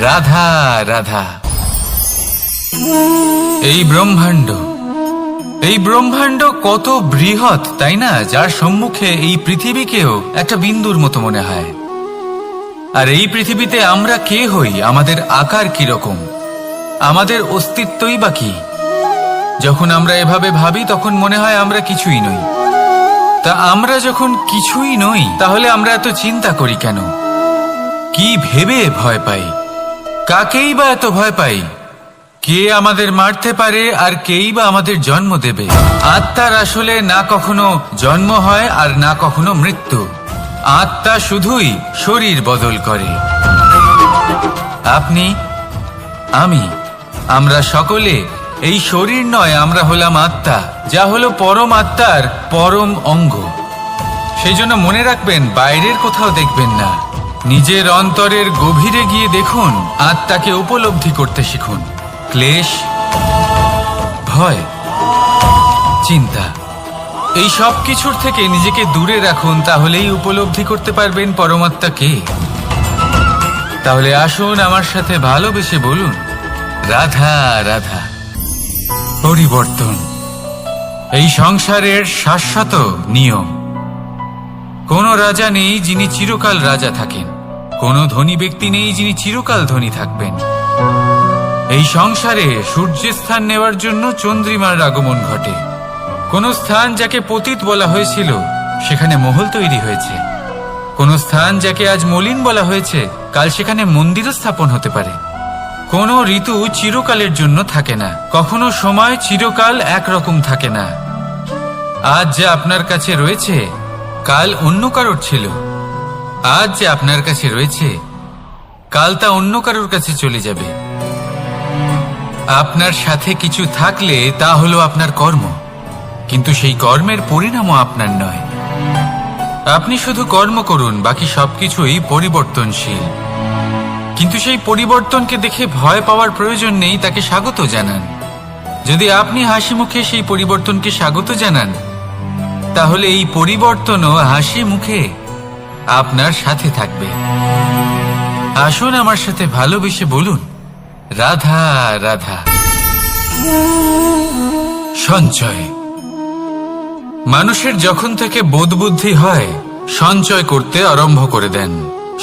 S1: রাধা রাধা। এই ব্রহ্মাণ্ড কত বৃহৎ, তাই না? যার সম্মুখে এই পৃথিবীকেও একটা বিন্দুর মতো মনে হয়। আর এই পৃথিবীতে আমরা কে হই, আমাদের আকার কিরকম, আমাদের অস্তিত্বই বা কি? যখন আমরা এভাবে ভাবি তখন মনে হয় আমরা কিছুই নই। তা আমরা যখন কিছুই নই, তাহলে আমরা এত চিন্তা করি কেন? কি ভেবে ভয় পাই? কাকেই বা এত ভয় পাই? কে আমাদের মারতে পারে আর কেই বা আমাদের জন্ম দেবে? আত্মার আসলে না কখনো জন্ম হয় আর না কখনো মৃত্যু। আত্মা শুধুই শরীর বদল করে। আপনি, আমি, আমরা সকলে এই শরীর নয়, আমরা হলাম আত্মা, যা হলো পরম আত্মার পরম অঙ্গ। সেই জন্য মনে রাখবেন, বাইরের কোথাও দেখবেন না, নিজের অন্তরের গভীরে গিয়ে দেখুন, আত্মাকে উপলব্ধি করতে শিখুন। ক্লেশ, ভয়, চিন্তা, এই সব কিছুর থেকে নিজেকে দূরে রাখুন, তাহলেই উপলব্ধি করতে পারবেন পরমাত্মাকে। তাহলে আসুন আমার সাথে ভালোবেসে বলুন রাধা রাধা। পরিবর্তন এই সংসারের শাশ্বত নিয়ম। কোনো রাজা নেই যিনি চিরকাল রাজা থাকেন, কোনো ধনী ব্যক্তি নেই যিনি চিরকাল ধনী থাকবেন। এই সংসারে সূর্যের স্থান নেওয়ার জন্য চন্দ্রিমার আগমন ঘটে। কোন স্থান যাকে পতিত বলা হয়েছিল সেখানে মহল তৈরি হয়েছে। কোন স্থান যাকে আজ মলিন বলা হয়েছে কাল সেখানে মন্দিরও স্থাপন হতে পারে। কোন ঋতু চিরকালের জন্য থাকে না, কখনো সময় চিরকাল একরকম থাকে না। আজ যা আপনার কাছে রয়েছে কাল অন্য কারোর ছিল, আজ যে আপনার কাছে রয়েছে কাল তা অন্য কারোর কাছে চলে যাবে। আপনার সাথে কিছু থাকলে তা হলো আপনার কর্ম, কিন্তু সেই কর্মের পরিণামও আপনার নয়। আপনি শুধু কর্ম করুন, বাকি সবকিছুই পরিবর্তনশীল। কিন্তু সেই পরিবর্তনকে দেখে ভয় পাওয়ার প্রয়োজন নেই, তাকে স্বাগত জানান। যদি আপনি হাসি মুখে সেই পরিবর্তনকে স্বাগত জানান, তাহলে এই পরিবর্তনও হাসি মুখে আপনার সাথে থাকবে। আসুন আমার সাথে ভালোবেসে বলুন, রাধা রাধা। সঞ্চয়। মানুষের যখন থেকে বোধবুদ্ধি হয় সঞ্চয় করতে আরম্ভ করে দেন।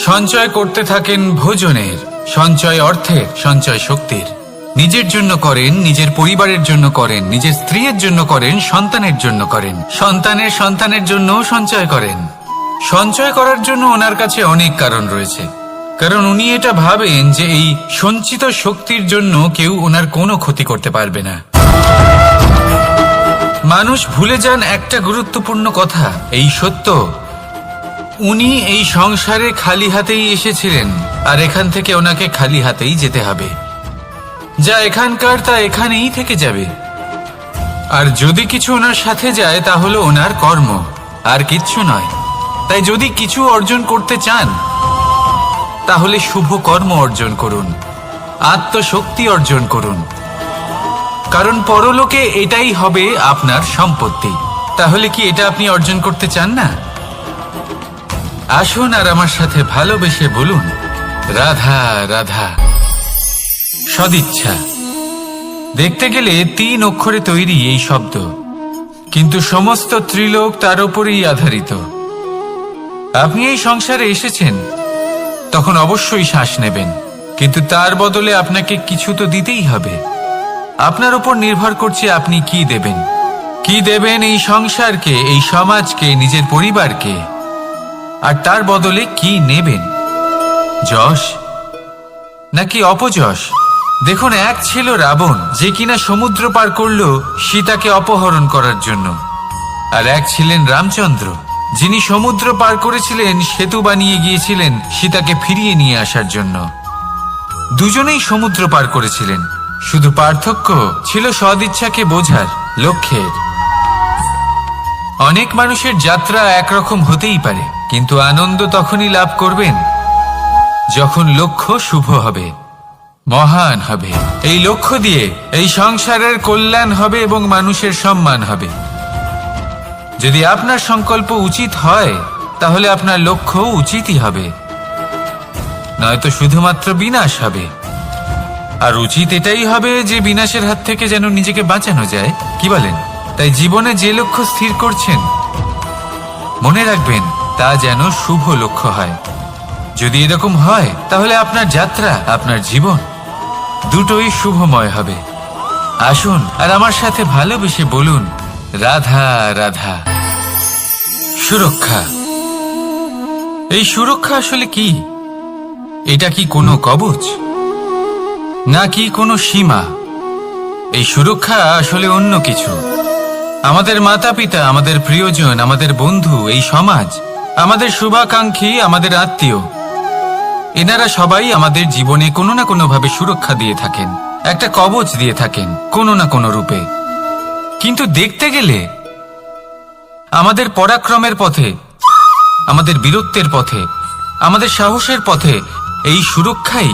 S1: সঞ্চয় করতে থাকেন ভোজনের, সঞ্চয় অর্থের, সঞ্চয় শক্তির। নিজের জন্য করেন, নিজের পরিবারের জন্য করেন, নিজের স্ত্রীর জন্য করেন, সন্তানের জন্য করেন, সন্তানের সন্তানের জন্যও সঞ্চয় করেন। সঞ্চয় করার জন্য ওনার কাছে অনেক কারণ রয়েছে, কারণ উনি এটা ভাবেন যে এই সঞ্চিত শক্তির জন্য কেউ ওনার কোনো ক্ষতি করতে পারবে না। মানুষ ভুলে যান একটা গুরুত্বপূর্ণ কথা, এই সত্য, উনি এই সংসারে খালি হাতেই এসেছিলেন আর এখান থেকে ওনাকে খালি হাতেই যেতে হবে। যা এখানকার তা এখানেই থেকে যাবে। আর যদি কিছু ওনার সাথে যায় তা হলো ওনার কর্ম, আর কিচ্ছু নয়। তাই যদি কিছু অর্জন করতে চান তাহলে শুভ কর্ম অর্জন করুন, আত্মশক্তি অর্জন করুন, কারণ পরলোকে এটাই হবে আপনার সম্পত্তি। তাহলে কি এটা আপনি অর্জন করতে চান না? আসুন আর আমার সাথে ভালোবেসে বলুন, রাধা রাধা। সদিচ্ছা। দেখতে গেলে 3 অক্ষরে তৈরি এই শব্দ, কিন্তু সমস্ত ত্রিলোক তার উপরেই আধারিত। আপনি এই সংসারে এসেছেন, তখন অবশ্যই শ্বাস নেবেন, কিন্তু তার বদলে আপনাকে কিছু তো দিতেই হবে। আপনার উপর নির্ভর করছে আপনি কি দেবেন। কি দেবেন এই সংসারকে, এই সমাজকে, নিজের পরিবারকে, আর তার বদলে কি নেবেন? যশ নাকি অপযশ? দেখুন, এক ছিল রাবণ, যে কিনা সমুদ্র পার করল সীতাকে অপহরণ করার জন্য, আর এক ছিলেন রামচন্দ্র, যিনি সমুদ্র পার করেছিলেন, সেতু বানিয়ে গিয়েছিলেন সীতাকে ফিরিয়ে নিয়ে আসার জন্য। দুজনেই সমুদ্র পার করেছিলেন, শুধু পার্থক্য ছিল সদিচ্ছাকে বোঝার, লক্ষ্যের। অনেক মানুষের যাত্রা একরকম হতেই পারে, কিন্তু আনন্দ তখনই লাভ করবেন যখন লক্ষ্য শুভ হবে, মহান হবে। এই লক্ষ্য দিয়ে এই সংসারের কল্যাণ হবে এবং মানুষের সম্মান হবে। যদি আপনার সংকল্প উচিত হয় তাহলে আপনার লক্ষ্য উচিতই হবে, নয়তো শুধুমাত্র বিনাশ হবে। আর উচিত এটাই হবে যে বিনাশের হাত থেকে যেন নিজেকে বাঁচানো যায়, কি বলেন? তাই জীবনে যে লক্ষ্য স্থির করছেন মনে রাখবেন তা যেন শুভ লক্ষ্য হয়। যদি এরকম হয় তাহলে আপনার যাত্রা, আপনার জীবন দুটোই শুভময় হবে। আসুন আর আমার সাথে ভালোবেসে বলুন, রাধা রাধা। সুরক্ষা। এই সুরক্ষা আসলে কি? এটা কি কোনো কবচ নাকি কোনো সীমা? এই সুরক্ষা আসলে অন্য কিছু। আমাদের মাতা পিতা, আমাদের প্রিয়জন, আমাদের বন্ধু, এই সমাজ, আমাদের শুভাকাঙ্ক্ষী, আমাদের আত্মীয়, এনারা সবাই আমাদের জীবনে কোনো না কোনো ভাবে সুরক্ষা দিয়ে থাকেন, একটা কবচ দিয়ে থাকেন কোনো না কোনো রূপে। কিন্তু দেখতে গেলে আমাদের পরাক্রমের পথে, আমাদের বীরত্বের পথে, আমাদের সাহসের পথে এই সুরক্ষাই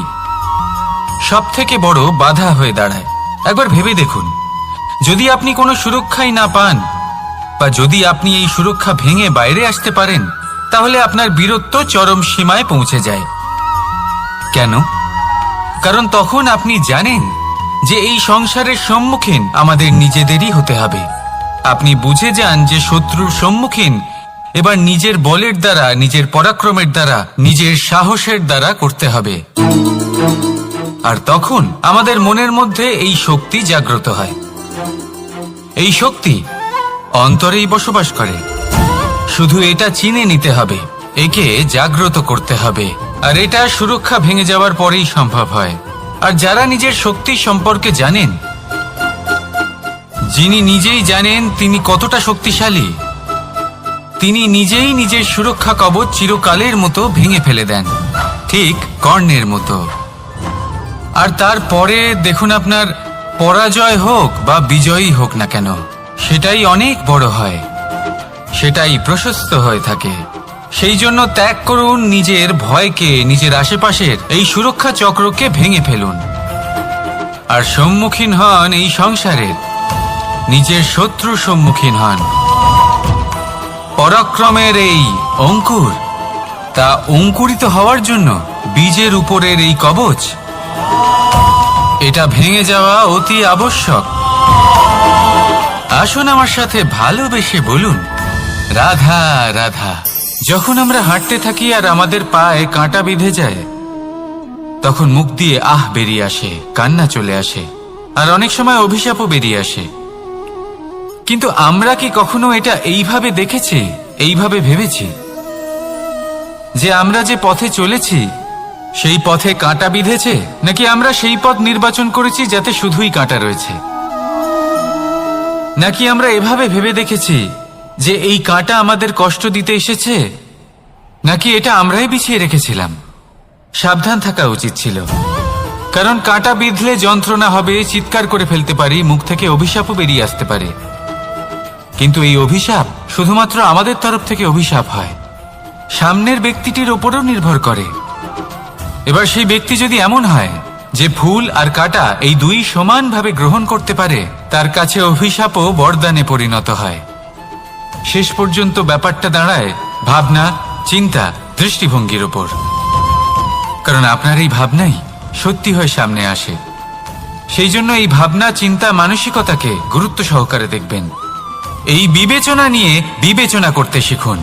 S1: সব থেকে বড় বাধা হয়ে দাঁড়ায়। একবার ভেবে দেখুন, যদি আপনি কোনো সুরক্ষাই না পান, বা যদি আপনি এই সুরক্ষা ভেঙে বাইরে আসতে পারেন, তাহলে আপনার বীরত্ব চরম সীমায় পৌঁছে যায়। কেন? কারণ তখন আপনি জানেন যে এই সংসারের সম্মুখীন আমাদের নিজেদেরই হতে হবে। আপনি বুঝে যান যে শত্রুর সম্মুখীন এবার নিজের বলের দ্বারা, নিজের পরাক্রমের দ্বারা, নিজের সাহসের দ্বারা করতে হবে। আর তখন আমাদের মনের মধ্যে এই শক্তি জাগ্রত হয়। এই শক্তি অন্তরেই বসবাস করে। শুধু এটা চিনে নিতে হবে, একে জাগ্রত করতে হবে, আর এটা সুরক্ষা ভেঙে যাওয়ার পরেই সম্ভব হয়। আর যারা নিজের শক্তি সম্পর্কে জানেন, যিনি নিজেই জানেন তিনি কতটা শক্তিশালী, তিনি নিজেই নিজের সুরক্ষা কবচ চিরকালের মতো ভেঙে ফেলে দেন, ঠিক কর্ণের মতো। আর তারপরে দেখুন, আপনার পরাজয় হোক বা বিজয়ী হোক না কেন, সেটাই অনেক বড় হয়, সেটাই প্রশস্ত হয়ে থাকে। সেই জন্য ত্যাগ করুন নিজের ভয়কে, নিজের আশেপাশের এই সুরক্ষা চক্রকে ভেঙে ফেলুন, আর সম্মুখীন হন এই সংসারের নিজের শত্রু সম্মুখীন হন। পরাক্রমের এই অঙ্কুর, তা অঙ্কুরিত হওয়ার জন্য বীজের উপরের এই কবচ, এটা ভেঙে যাওয়া অতি আবশ্যক। আসুন আমার সাথে ভালোবেসে বলুন, রাধা রাধা। যখন আমরা হাঁটতে থাকি আর আমাদের পায়ে কাঁটা বিঁধে যায়, তখন মুখ দিয়ে আহ বেরিয়ে আসে, কান্না চলে আসে, আর অনেক সময় অভিশাপও বেরিয়ে আসে। কিন্তু আমরা কি কখনো এটা এইভাবে দেখেছি, এইভাবে ভেবেছি যে আমরা যে পথে চলেছি সেই পথে কাঁটা বিঁধেছে, নাকি আমরা সেই পথ নির্বাচন করেছি যাতে শুধুই কাঁটা রয়েছে? নাকি আমরা এভাবে ভেবে দেখেছি যে এই কাঁটা আমাদের কষ্ট দিতে এসেছে, নাকি এটা আমরাই বিছিয়ে রেখেছিলাম? সাবধান থাকা উচিত ছিল, কারণ কাঁটা বিঁধলে যন্ত্রণা হবে, চিৎকার করে ফেলতে পারি, মুখ থেকে অভিশাপও বেরিয়ে আসতে পারে। কিন্তু এই অভিশাপ শুধুমাত্র আমাদের তরফ থেকে অভিশাপ হয়, সামনের ব্যক্তিটির ওপরও নির্ভর করে। এবার সেই ব্যক্তি যদি এমন হয় যে ফুল আর কাঁটা এই দুই সমানভাবে গ্রহণ করতে পারে, তার কাছে অভিশাপও বরদানে পরিণত হয়। শেষ পর্যন্ত ব্যাপারটা দাঁড়ায় ভাবনা, চিন্তা, দৃষ্টিভঙ্গির ওপর। কারণ আপনার এই ভাবনাই সত্যি হয়ে সামনে আসে। সেই জন্য এই ভাবনা, চিন্তা, মানসিকতাকে গুরুত্ব সহকারে দেখবেন। এই বিবেচনা নিয়ে বিবেচনা করতে শিখুন।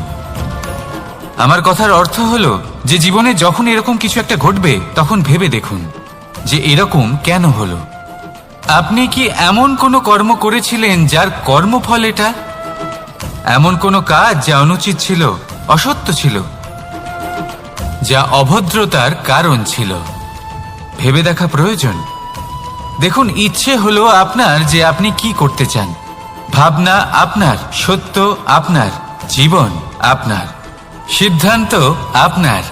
S1: আমার কথার অর্থ হলো যে জীবনে যখন এরকম কিছু একটা ঘটবে, তখন ভেবে দেখুন যে এরকম কেন হলো। আপনি কি এমন কোনো কর্ম করেছিলেন যার কর্মফল এটা? এমন কোনো কাজ যা অনুচিত ছিল, অসত্য ছিল, যা অভদ্রতার কারণ ছিল? ভেবে দেখা প্রয়োজন। দেখুন, ইচ্ছে হলো আপনার যে আপনি কি করতে চান, ভাবনা আপনার, সত্য আপনার, জীবন আপনার, সিদ্ধান্ত আপনার।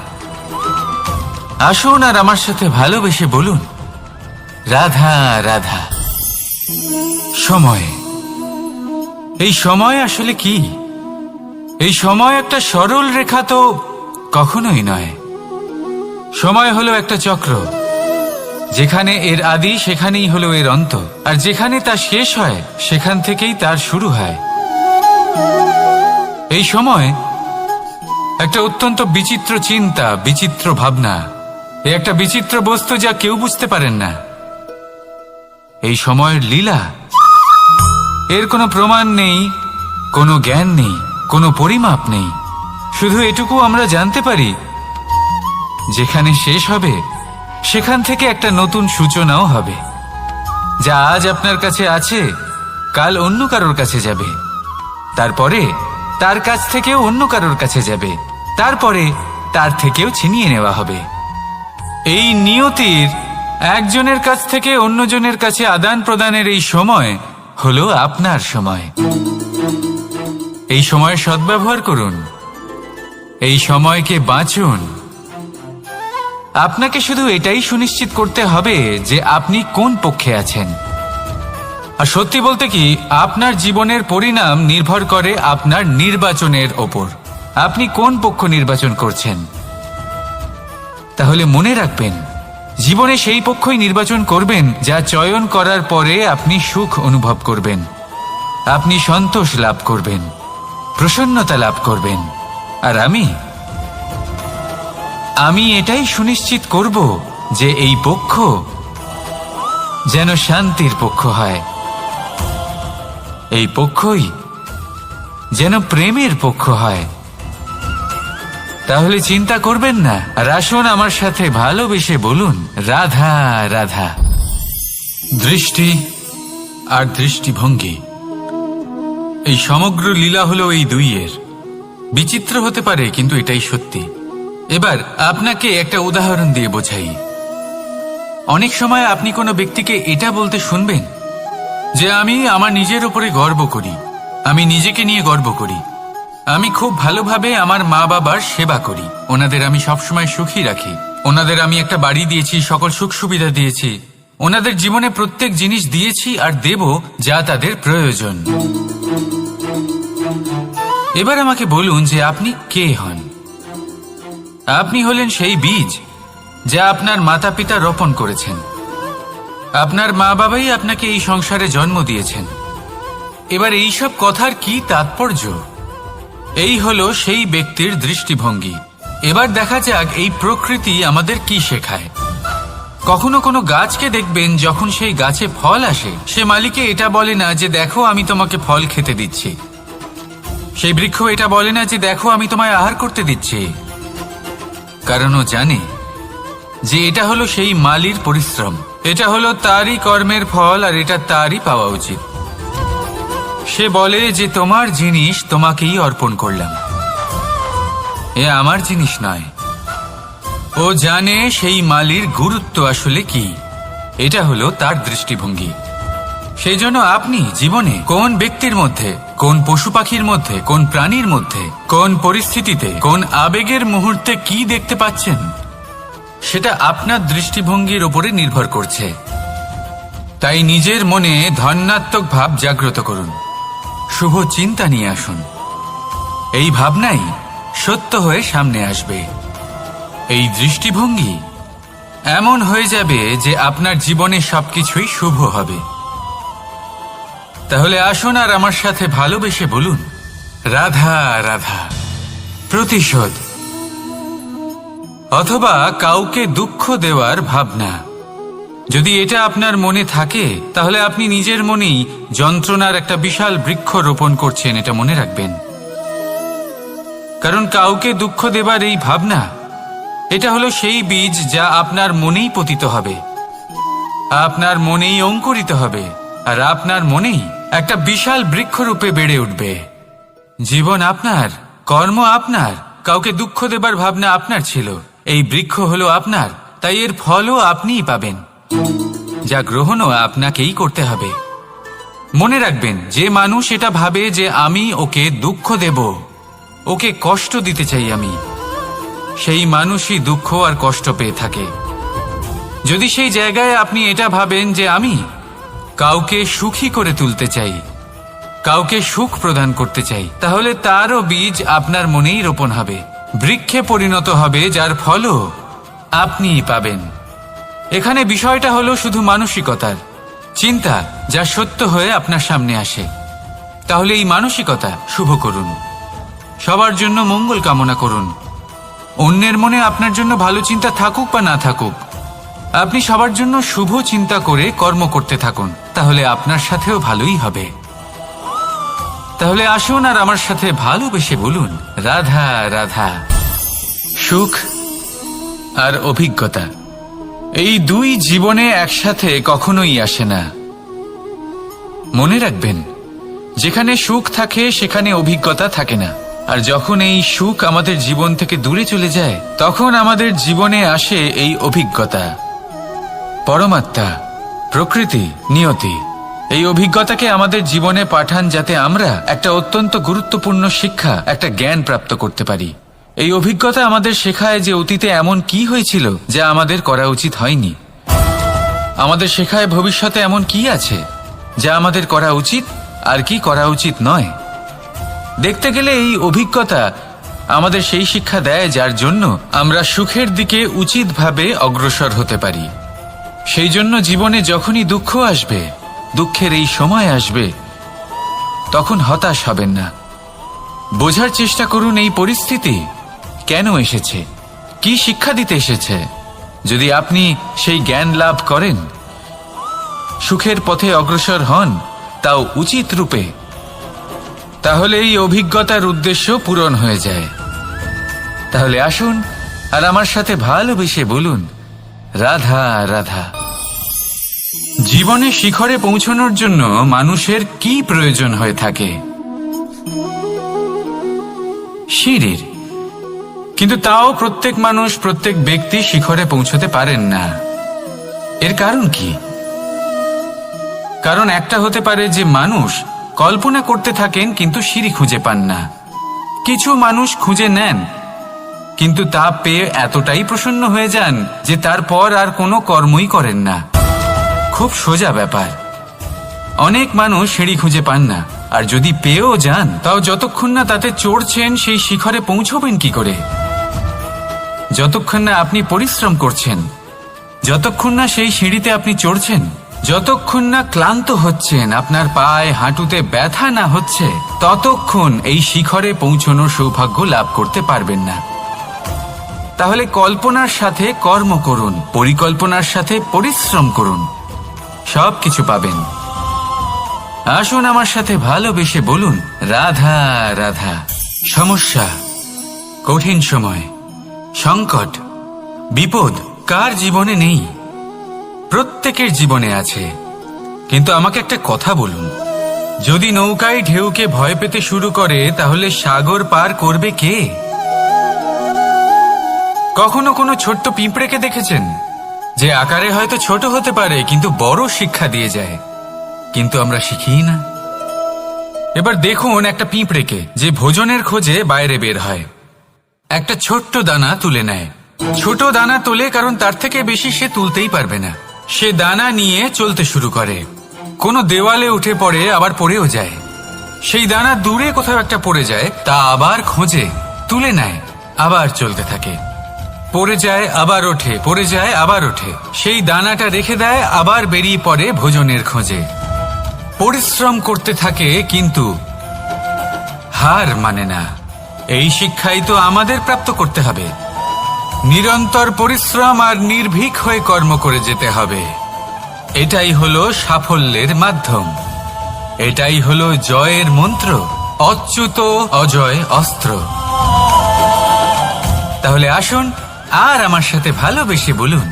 S1: আসুন আর আমার সাথে ভালোবেসে বলুন, রাধা রাধা। সময়, এই সময় আসলে কি? এই সময় একটা সরল রেখা তো কখনোই নয়। সময় হলো একটা চক্র, যেখানে এর আদি সেখানেই হলো এর অন্ত, আর যেখানে তা শেষ হয় সেখান থেকেই তার শুরু হয়। এই সময় একটা অত্যন্ত বিচিত্র চিন্তা, বিচিত্র ভাবনা, একটা বিচিত্র বস্তু যা কেউ বুঝতে পারেন না। এই সময়ের লীলা, এর কোনো প্রমাণ নেই, কোনো জ্ঞান নেই, কোনো পরিমাপ নেই। শুধু এটুকু আমরা জানতে পারি, যেখানে শেষ হবে সেখান থেকে একটা নতুন সূচনাও হবে। যা আজ আপনার কাছে আছে, কাল অন্য কারোর কাছে যাবে, তারপরে তার কাছ থেকেও অন্য কারোর কাছে যাবে, তারপরে তার থেকেও ছিনিয়ে নেওয়া হবে। এই নিয়তির একজনের কাছ থেকে অন্যজনের কাছে আদান প্রদানের এই সময় হলো আপনার সময়। এই সময়ের সদ্ব্যবহার করুন, এই সময়কে বাঁচুন। আপনাকে শুধু এটাই সুনিশ্চিত করতে হবে যে আপনি কোন পক্ষে আছেন। আর সত্যি বলতে কি, আপনার জীবনের পরিণাম নির্ভর করে আপনার নির্বাচনের ওপর। আপনি কোন পক্ষ নির্বাচন করছেন। তাহলে মনে রাখবেন, জীবনে সেই পক্ষই নির্বাচন করবেন যা চয়ন করার পরে আপনি সুখ অনুভব করবেন, আপনি সন্তোষ লাভ করবেন, প্রসন্নতা লাভ করবেন। আর আমি এটাই সুনিশ্চিত করব যে এই পক্ষ যেন শান্তির পক্ষ হয়, এই পক্ষই যেন প্রেমের পক্ষ হয়। তাহলে চিন্তা করবেন না, আর আসুন আমার সাথে ভালোবেসে বলুন রাধা রাধা। দৃষ্টি আর দৃষ্টিভঙ্গি, এই সমগ্র লীলা হলো এই দুইয়ের। বিচিত্র হতে পারে, কিন্তু এটাই সত্যি। এবার আপনাকে একটা উদাহরণ দিয়ে বোঝাই। অনেক সময় আপনি কোনো ব্যক্তিকে এটা বলতে শুনবেন যে আমি আমার নিজের উপরে গর্ব করি, আমি নিজেকে নিয়ে গর্ব করি, আমি খুব ভালোভাবে আমার মা বাবার সেবা করি, ওনাদের আমি সবসময় সুখী রাখি, ওনাদের আমি একটা বাড়ি দিয়েছি, সকল সুখ সুবিধা দিয়েছি, ওনাদের জীবনে প্রত্যেক জিনিস দিয়েছি আর দেব যা তাদের প্রয়োজন। এবার আমাকে বলুন যে আপনি কে হন? আপনি হলেন সেই বীজ যা আপনার মাতা পিতা রোপণ করেছেন। আপনার মা বাবাই আপনাকে এই সংসারে জন্ম দিয়েছেন। এবার এইসব কথার কি তাৎপর্য? এই হলো সেই ব্যক্তির দৃষ্টিভঙ্গি। এবার দেখা যাক এই প্রকৃতি আমাদের কি শেখায়। কখনো কোনো গাছকে দেখবেন, যখন সেই গাছে ফল আসে, সে মালিকে এটা বলে না যে দেখো আমি তোমাকে ফল খেতে দিচ্ছি। সেই বৃক্ষ এটা বলে না যে দেখো আমি তোমায় আহার করতে দিচ্ছি, কারণ ও জানে যে এটা হলো সেই মালির পরিশ্রম, এটা হলো তারই কর্মের ফল, আর এটা তারই পাওয়া উচিত। সে বলে যে তোমার জিনিস তোমাকেই অর্পণ করলাম, এ আমার জিনিস নয়। ও জানে সেই মালির গুরুত্ব আসলে কি, এটা হলো তার দৃষ্টিভঙ্গি। সেই জন্য আপনি জীবনে কোন ব্যক্তির মধ্যে, কোন পশু পাখির মধ্যে, কোন প্রাণীর মধ্যে, কোন পরিস্থিতিতে, কোন আবেগের মুহূর্তে কি দেখতে পাচ্ছেন, সেটা আপনার দৃষ্টিভঙ্গির উপরে নির্ভর করছে। তাই নিজের মনে ধনাত্মক ভাব জাগ্রত করুন, শুভ চিন্তা নিয়ে আসুন। এই ভাবনাই সত্য হয়ে সামনে আসবে। এই দৃষ্টিভঙ্গি এমন হয়ে যাবে যে আপনার জীবনে সবকিছুই শুভ হবে। তাহলে আসুন আর আমার সাথে ভালোবেসে বলুন রাধা রাধা। প্রতিশোধ অথবা কাউকে দুঃখ দেওয়ার ভাবনা, যদি এটা আপনার মনে থাকে, তাহলে আপনি নিজের মনেই যন্ত্রণার একটা বিশাল বৃক্ষ রোপণ করছেন, এটা মনে রাখবেন। কারণ কাউকে দুঃখ দেবার এই ভাবনা, এটা হলো সেই বীজ যা আপনার মনেই পতিত হবে, আপনার মনেই অঙ্কুরিত হবে, আর আপনার মনেই একটা বিশাল বৃক্ষরূপে বেড়ে উঠবে। জীবন আপনার, কর্ম আপনার, কাউকে দুঃখ দেবার ভাবনা আপনার ছিল, এই বৃক্ষ হলো আপনার, তাই এর ফলও আপনিই পাবেন, যা গ্রহণও আপনাকেই করতে হবে। মনে রাখবেন, যে মানুষ এটা ভাবে যে আমি ওকে দুঃখ দেব, ওকে কষ্ট দিতে চাই আমি, সেই মানুষই দুঃখ আর কষ্ট পেয়ে থাকে। যদি সেই জায়গায় আপনি এটা ভাবেন যে আমি কাউকে সুখী করে তুলতে চাই, কাউকে সুখ প্রদান করতে চাই, তাহলে তারও বীজ আপনার মনেই রোপণ হবে, বৃক্ষে পরিণত হবে, যার ফলও আপনিই পাবেন। এখানে বিষয়টা হলো শুধু মানসিকতার চিন্তা, যা সত্য হয়ে আপনার সামনে আসে। তাহলে এই মানসিকতা শুভ করুন, সবার জন্য মঙ্গল কামনা করুন। অন্যের মনে আপনার জন্য ভালো চিন্তা থাকুক বা না থাকুক, আপনি সবার জন্য শুভ চিন্তা করে কর্ম করতে থাকুন, তাহলে আপনার সাথেও ভালোই হবে। তাহলে আসুন আর আমার সাথে ভালোবেসে বলুন রাধা রাধা। সুখ আর অভিজ্ঞতা, এই দুই জীবনে একসাথে কখনোই আসে না। মনে রাখবেন, যেখানে সুখ থাকে সেখানে অভিজ্ঞতা থাকে না, আর যখন এই সুখ আমাদের জীবন থেকে দূরে চলে যায়, তখন আমাদের জীবনে আসে এই অভিজ্ঞতা। পরমাত্মা, প্রকৃতি, নিয়তি এই অভিজ্ঞতাকে আমাদের জীবনে পাঠান, যাতে আমরা একটা অত্যন্ত গুরুত্বপূর্ণ শিক্ষা, একটা জ্ঞান প্রাপ্ত করতে পারি। এই অভিজ্ঞতা আমাদের শেখায় যে অতীতে এমন কি হয়েছিল যা আমাদের করা উচিত হয়নি। আমাদের শেখায় ভবিষ্যতে এমন কি আছে যা আমাদের করা উচিত আর কি করা উচিত নয়। দেখতে গেলে এই অভিজ্ঞতা আমাদের সেই শিক্ষা দেয় যার জন্য আমরা সুখের দিকে উচিতভাবে অগ্রসর হতে পারি। সেই জন্য জীবনে যখনই দুঃখ আসবে, দুঃখের এই সময় আসবে, তখন হতাশ হবেন না। বোঝার চেষ্টা করুন এই পরিস্থিতি কেন এসেছে, কি শিক্ষা দিতে এসেছে। যদি আপনি সেই জ্ঞান লাভ করেন, সুখের পথে অগ্রসর হন, তাও উচিত রূপে, তাহলে এই অভিজ্ঞতার উদ্দেশ্য পূরণ হয়ে যায়। তাহলে আসুন আর আমার সাথে ভালোবেসে বলুন, রাধা রাধা। জীবনে শিখরে পৌঁছানোর জন্য মানুষের কি প্রয়োজন হয়ে থাকে? সিঁড়ির। কিন্তু তাও প্রত্যেক মানুষ, প্রত্যেক ব্যক্তি শিখরে পৌঁছতে পারেন না। এর কারণ কি? কারণ একটা হতে পারে যে মানুষ কল্পনা করতে থাকেন কিন্তু সিঁড়ি খুঁজে পান না। কিছু মানুষ খুঁজে নেন কিন্তু তা পেয়ে এতটাই প্রসন্ন হয়ে যান যে তারপর আর কোনো কর্মই করেন না। খুব সোজা ব্যাপার। অনেক মানুষ সিঁড়ি খুঁজে পান না, আর যদি পেয়েও যান তাও যতক্ষণ না তাতে চড়ছেন সেই শিখরে পৌঁছবেন কি করে? যতক্ষণ না আপনি পরিশ্রম করছেন, যতক্ষণ না সেই সিঁড়িতে আপনি চড়ছেন, যতক্ষণ না ক্লান্ত হচ্ছেন, আপনার পায়ে হাঁটুতে ব্যথা না হচ্ছে, ততক্ষণ এই শিখরে পৌঁছানোর সৌভাগ্য লাভ করতে পারবেন না। তাহলে কল্পনার সাথে কর্ম করুন, পরিকল্পনার সাথে পরিশ্রম করুন, সব কিছু পাবেন। আসুন আমার সাথে ভালোবেসে বলুন, রাধা রাধা। সমস্যা, কঠিন সময়, সংকট, বিপদ কার জীবনে নেই? প্রত্যেকের জীবনে আছে। কিন্তু আমাকে একটা কথা বলুন, যদি নৌকায় ঢেউকে ভয় পেতে শুরু করে তাহলে সাগর পার করবে কে? কখনো কোনো ছোট্ট পিঁপড়েকে দেখেছেন যে আকারে হয়তো ছোট হতে পারে কিন্তু বড় শিক্ষা দিয়ে যায়? কিন্তু আমরা শিখি না। এবার দেখুন একটা পিঁপড়েকে যে ভোজনের খোঁজে বাইরে বের হয়, একটা ছোট্ট দানা তুলে নেয়। ছোট দানা তোলে কারণ তার থেকে বেশি সে তুলতেই পারবে না। সে দানা নিয়ে চলতে শুরু করে, কোনো দেওয়ালে উঠে পড়ে, আবার পড়েও যায়। সেই দানা দূরে কোথাও একটা পড়ে যায়, তা আবার খোঁজে, তুলে নেয়, আবার চলতে থাকে। পড়ে যায় আবার ওঠে, পড়ে যায় আবার ওঠে। সেই দানাটা রেখে দেয়, আবার বেরিয়ে পড়ে ভোজনের খোঁজে। পরিশ্রম করতে থাকে কিন্তু হার মানে না। এই শিক্ষাই তো আমাদের প্রাপ্ত করতে হবে। নিরন্তর পরিশ্রম আর নির্ভীক হয়ে কর্ম করে যেতে হবে। এটাই হলো সাফল্যের মাধ্যম, এটাই হলো জয়ের মন্ত্র, অচ্যুত অজয় অস্ত্র। তাহলে আসুন আর আমার সাথে ভালোবেসে বলুন,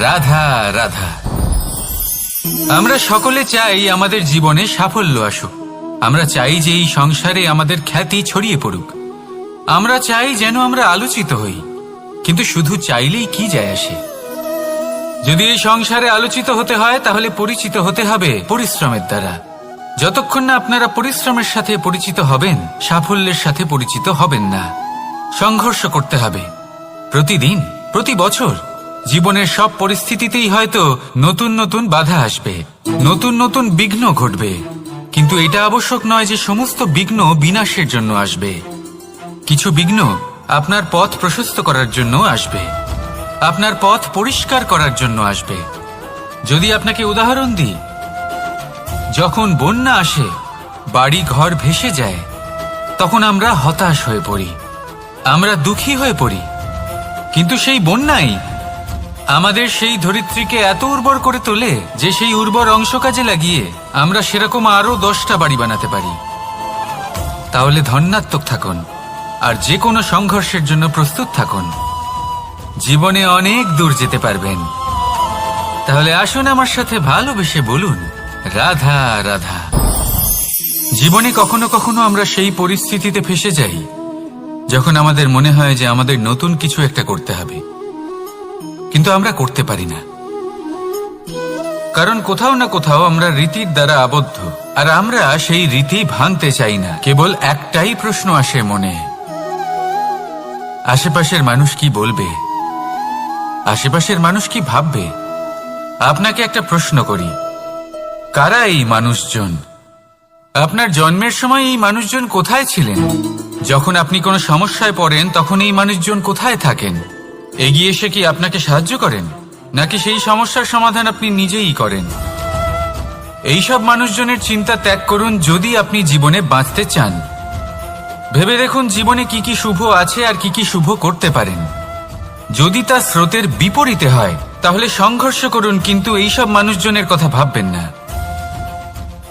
S1: রাধা রাধা। আমরা সকলে চাই আমাদের জীবনে সাফল্য আসুক। আমরা চাই যে এই সংসারে আমাদের খ্যাতি ছড়িয়ে পড়ুক। আমরা চাই যেন আমরা আলোচিত হই। কিন্তু শুধু চাইলেই কি যায় আসে? যদি এই সংসারে আলোচিত হতে হয় তাহলে পরিচিত হতে হবে পরিশ্রমের দ্বারা। যতক্ষণ না আপনারা পরিশ্রমের সাথে পরিচিত হবেন, সাফল্যের সাথে পরিচিত হবেন না। সংঘর্ষ করতে হবে প্রতিদিন, প্রতি বছর। জীবনের সব পরিস্থিতিতেই হয়তো নতুন নতুন বাধা আসবে, নতুন নতুন বিঘ্ন ঘটবে। কিন্তু এটা আবশ্যক নয় যে সমস্ত বিঘ্ন বিনাশের জন্য আসবে। কিছু বিঘ্ন আপনার পথ প্রশস্ত করার জন্য আসবে, আপনার পথ পরিষ্কার করার জন্য আসবে। যদি আপনাকে উদাহরণ দিই, যখন বন্যা আসে, বাড়ি ঘর ভেসে যায়, তখন আমরা হতাশ হয়ে পড়ি, আমরা দুঃখী হয়ে পড়ি। কিন্তু সেই বন্যাই আমাদের সেই ধরিত্রীকে এত উর্বর করে তোলে যে সেই উর্বর অংশ কাজে লাগিয়ে আমরা সেরকম আরো 10টা বাড়ি বানাতে পারি। তাহলে ধন্যাত্মক থাকুন আর যে কোনো সংঘর্ষের জন্য প্রস্তুত থাকুন। জীবনে অনেক দূর যেতে পারবেন। তাহলে আসুন আমার সাথে ভালোবেসে বলুন, রাধা রাধা। জীবনে কখনো কখনো আমরা সেই পরিস্থিতিতে ফেসে যাই যখন আমাদের মনে হয় যে আমাদের নতুন কিছু একটা করতে হবে, কিন্তু আমরা করতে পারি না। কারণ কোথাও না কোথাও আমরা রীতির দ্বারা আবদ্ধ, আর আমরা সেই রীতি ভাঙতে চাই না। কেবল একটাই প্রশ্ন আসে মনে, আশেপাশের মানুষ কি বলবে, আশেপাশের মানুষ কি ভাববে। আপনাকে একটা প্রশ্ন করি, কারা এই মানুষজন? আপনার জন্মের সময় এই মানুষজন কোথায় ছিলেন? যখন আপনি কোনো সমস্যায় পড়েন তখন এই মানুষজন কোথায় থাকেন? এগিয়ে এসে কি আপনাকে সাহায্য করেন, নাকি সেই সমস্যার সমাধান আপনি নিজেই করেন? এইসব মানুষজনের চিন্তা ত্যাগ করুন যদি আপনি জীবনে বাঁচতে চান। ভেবে দেখুন জীবনে কি কি শুভ আছে আর কি কি শুভ করতে পারেন। যদি তা স্রোতের বিপরীতে হয় তাহলে সংঘর্ষ করুন, কিন্তু এইসব মানুষজনের কথা ভাববেন না।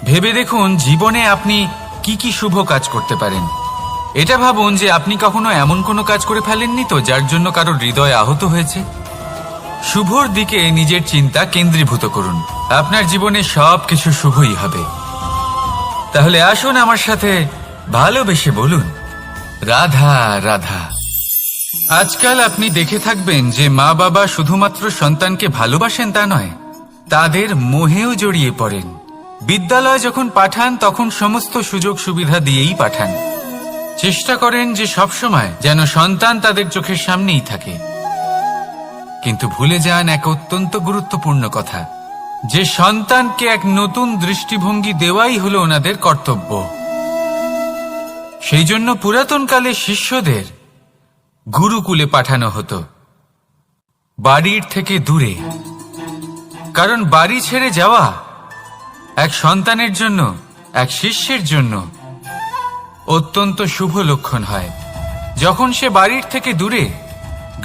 S1: ভেবে দেখুন জীবনে আপনি কি কি শুভ কাজ করতে পারেন। এটা ভাবুন যে আপনি কখনো এমন কোনো কাজ করে ফেলেননি তো যার জন্য কারো হৃদয় আহত হয়েছে। শুভর দিকে নিজের চিন্তা কেন্দ্রীভূত করুন, আপনার জীবনে সবকিছু শুভই হবে। তাহলে আসুন আমার সাথে ভালোবেসে বলুন, রাধা রাধা। আজকাল আপনি দেখে থাকবেন যে মা বাবা শুধুমাত্র সন্তানকে ভালোবাসেন তা নয়, তাদের মোহেও জড়িয়ে পড়েন। বিদ্যালয়ে যখন পাঠান তখন সমস্ত সুযোগ সুবিধা দিয়েই পাঠান, চেষ্টা করেন যে সবসময় যেন সন্তান তাদের চোখের সামনেই থাকে। কিন্তু ভুলে যান এক অত্যন্ত গুরুত্বপূর্ণ কথা, যে সন্তানকে এক নতুন দৃষ্টিভঙ্গি দেওয়াই হলো ওনাদের কর্তব্য। সেই জন্য পুরাতনকালে শিষ্যদের গুরুকুলে পাঠানো হতো, বাড়ির থেকে দূরে। কারণ বাড়ি ছেড়ে যাওয়া এক সন্তানের জন্য, এক শিষ্যের জন্য অত্যন্ত শুভ লক্ষণ হয়। যখন সে বাড়ির থেকে দূরে,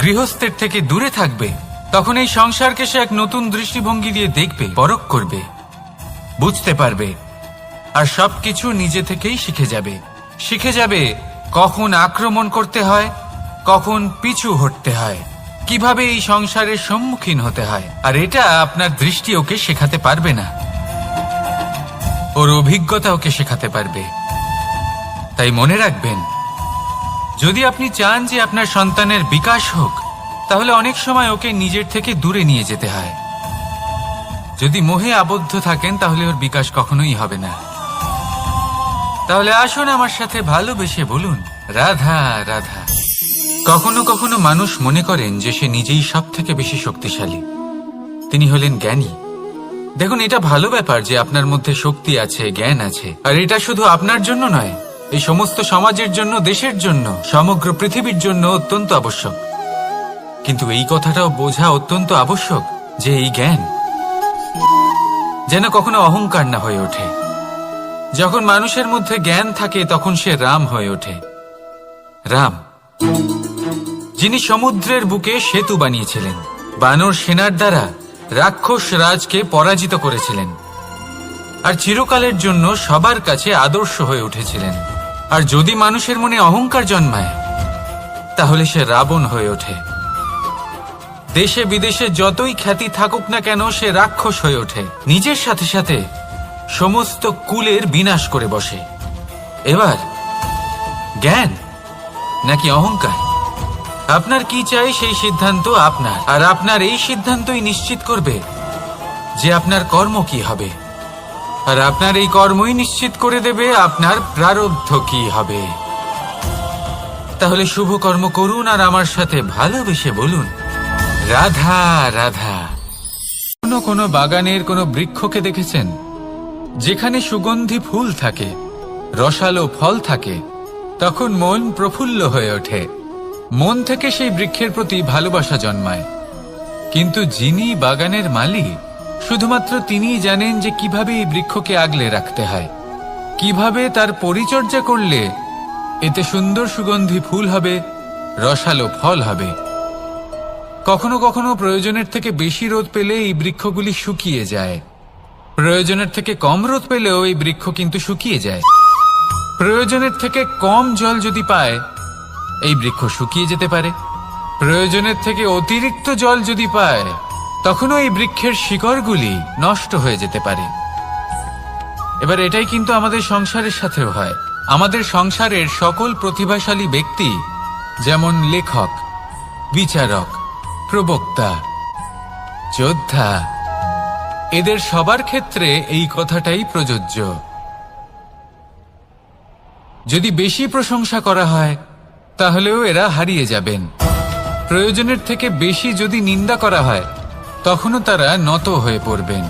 S1: গৃহস্থের থেকে দূরে থাকবে, তখন এই সংসারকে সে এক নতুন দৃষ্টিভঙ্গি দিয়ে দেখবে, পরখ করবে, বুঝতে পারবে, আর সবকিছু নিজে থেকেই শিখে যাবে কখন আক্রমণ করতে হয়, কখন পিছু হটতে হয়, কিভাবে এই সংসারের সম্মুখীন হতে হয়। আর এটা আপনার দৃষ্টি ওকে শেখাতে পারবে না, ওর অভিজ্ঞতা ওকে শেখাতে পারবে। তাই মনে রাখবেন, যদি আপনি চান যে আপনার সন্তানের বিকাশ হোক, তাহলে অনেক সময় ওকে নিজের থেকে দূরে নিয়ে যেতে হয়। যদি মোহে আবদ্ধ থাকেন তাহলে ওর বিকাশ কখনোই হবে না। তাহলে আসুন আমার সাথে ভালোবেসে বলুন, রাধা রাধা। কখনো কখনো মানুষ মনে করেন যে সে নিজেই সব থেকে বেশি শক্তিশালী, তিনি হলেন জ্ঞানী। দেখুন, এটা ভালো ব্যাপার যে আপনার মধ্যে শক্তি আছে, জ্ঞান আছে, আর এটা শুধু আপনার জন্য নয়, এই সমস্ত সমাজের জন্য, দেশের জন্য, সমগ্র পৃথিবীর জন্য অত্যন্ত আবশ্যক। কিন্তু এই কথাটাও বোঝা অত্যন্ত আবশ্যক যে এই জ্ঞান যেন কখনো অহংকার না হয়ে ওঠে। যখন মানুষের মধ্যে জ্ঞান থাকে তখন সে রাম হয়ে ওঠে। রাম, যিনি সমুদ্রের বুকে সেতু বানিয়েছিলেন, বানর সেনার দ্বারা রাক্ষস রাজকে পরাজিত করেছিলেন, আর চিরকালের জন্য সবার কাছে আদর্শ হয়ে উঠেছিলেন। আর যদি মানুষের মনে অহংকার জন্মায়, তাহলে সে রাবণ হয়ে ওঠে। দেশে বিদেশে যতই খ্যাতি থাকুক না কেন, সে রাক্ষস হয়ে ওঠে, নিজের সাথে সাথে সমস্ত কুলের বিনাশ করে বসে। এবার জ্ঞান নাকি অহংকার, আপনার কি চাই সেই সিদ্ধান্ত আপনার, আর আপনার এই সিদ্ধান্তই নিশ্চিত করবে যে আপনার কর্ম কি হবে, আর আপনার এই কর্মই নিশ্চিত করে দেবে আপনার প্রারব্ধ কি হবে। তাহলে শুভ কর্ম করুন আর আমার সাথে ভালোবেসে বলুন, রাধা রাধা। কোনো বাগানের কোনো বৃক্ষকে দেখেছেন যেখানে সুগন্ধি ফুল থাকে, রসালো ফল থাকে, তখন মন প্রফুল্ল হয়ে ওঠে, মন থেকে সেই বৃক্ষের প্রতি ভালোবাসা জন্মায়। কিন্তু যিনি বাগানের মালিক, শুধুমাত্র তিনিই জানেন যে কিভাবে এই বৃক্ষকে আগলে রাখতে হয়, কিভাবে তার পরিচর্যা করলে এতে সুন্দর সুগন্ধি ফুল হবে, রসালো ফল হবে। কখনো কখনো প্রয়োজনের থেকে বেশি রোদ পেলে এই বৃক্ষগুলি শুকিয়ে যায়, প্রয়োজনের থেকে কম রোদ পেলেও এই বৃক্ষ কিন্তু শুকিয়ে যায়। প্রয়োজনের থেকে কম জল যদি পায়, এই বৃক্ষ শুকিয়ে যেতে পারে। প্রয়োজনের থেকে অতিরিক্ত জল যদি পায়, তখনও এই বৃক্ষের শিকড়গুলি নষ্ট হয়ে যেতে পারে। এবার এটাই কিন্তু আমাদের সংসারের সাথেও হয়। আমাদের সংসারের সকল প্রতিভাশালী ব্যক্তি, যেমন লেখক, বিচারক, প্রবক্তা, যোদ্ধা, এদের সবার ক্ষেত্রে এই কথাটাই প্রযোজ্য। যদি বেশি প্রশংসা করা হয়, তাহলেও এরা হারিয়ে যাবেন। প্রয়োজনের থেকে বেশি যদি নিন্দা করা হয়, তখনও তারা নত হয়ে পড়বেন।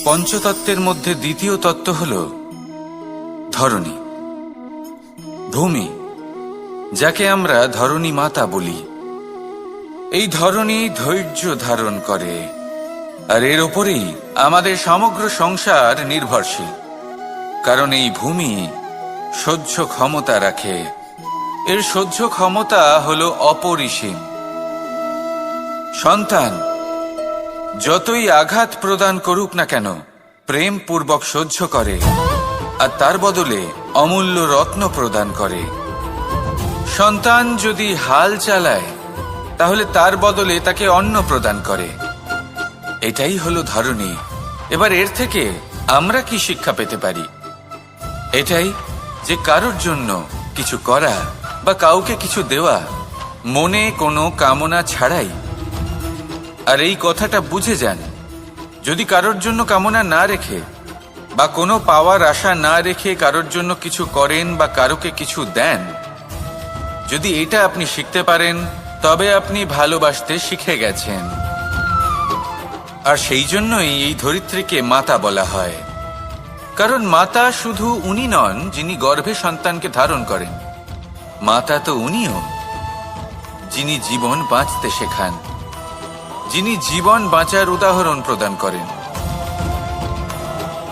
S1: পঞ্চতত্ত্বের মধ্যে দ্বিতীয় তত্ত্ব হল ধরণী, ভূমি, যাকে আমরা ধরণী মাতা বলি। এই ধরণী ধৈর্য ধারণ করে, আর এর ওপরেই আমাদের সমগ্র সংসার নির্ভরশীল। কারণ এই ভূমি সহ্য ক্ষমতা রাখে, এর সহ্য ক্ষমতা হল অপরিসীম। সন্তান যতই আঘাত প্রদান করুক না কেন প্রেম পূর্বক সহ্য করে আর তার বদলে অমূল্য রত্ন প্রদান করে। সন্তান যদি হাল চালায় তাহলে তার বদলে তাকে অন্ন প্রদান করে। এটাই হলো ধরনী। এবার এর থেকে আমরা কি শিক্ষা পেতে পারি? এটাই যে কারোর জন্য কিছু করা বা কাউকে কিছু দেওয়া মনে কোনো কামনা ছাড়াই। আর এই কথাটা বুঝে যান, যদি কারোর জন্য কামনা না রেখে বা কোনো পাওয়ার আশা না রেখে কারোর জন্য কিছু করেন বা কারোকে কিছু দেন, যদি এটা আপনি শিখতে পারেন তবে আপনি ভালোবাসতে শিখে গেছেন। আর সেই জন্যই এই ধরিত্রীকে মাতা বলা হয়। কারণ মাতা শুধু উনি নন যিনি গর্ভে সন্তানকে ধারণ করেন, মাতা তো উনিও যিনি জীবন বাঁচতে শেখান, যিনি জীবন বাঁচার উদাহরণ প্রদান করেন।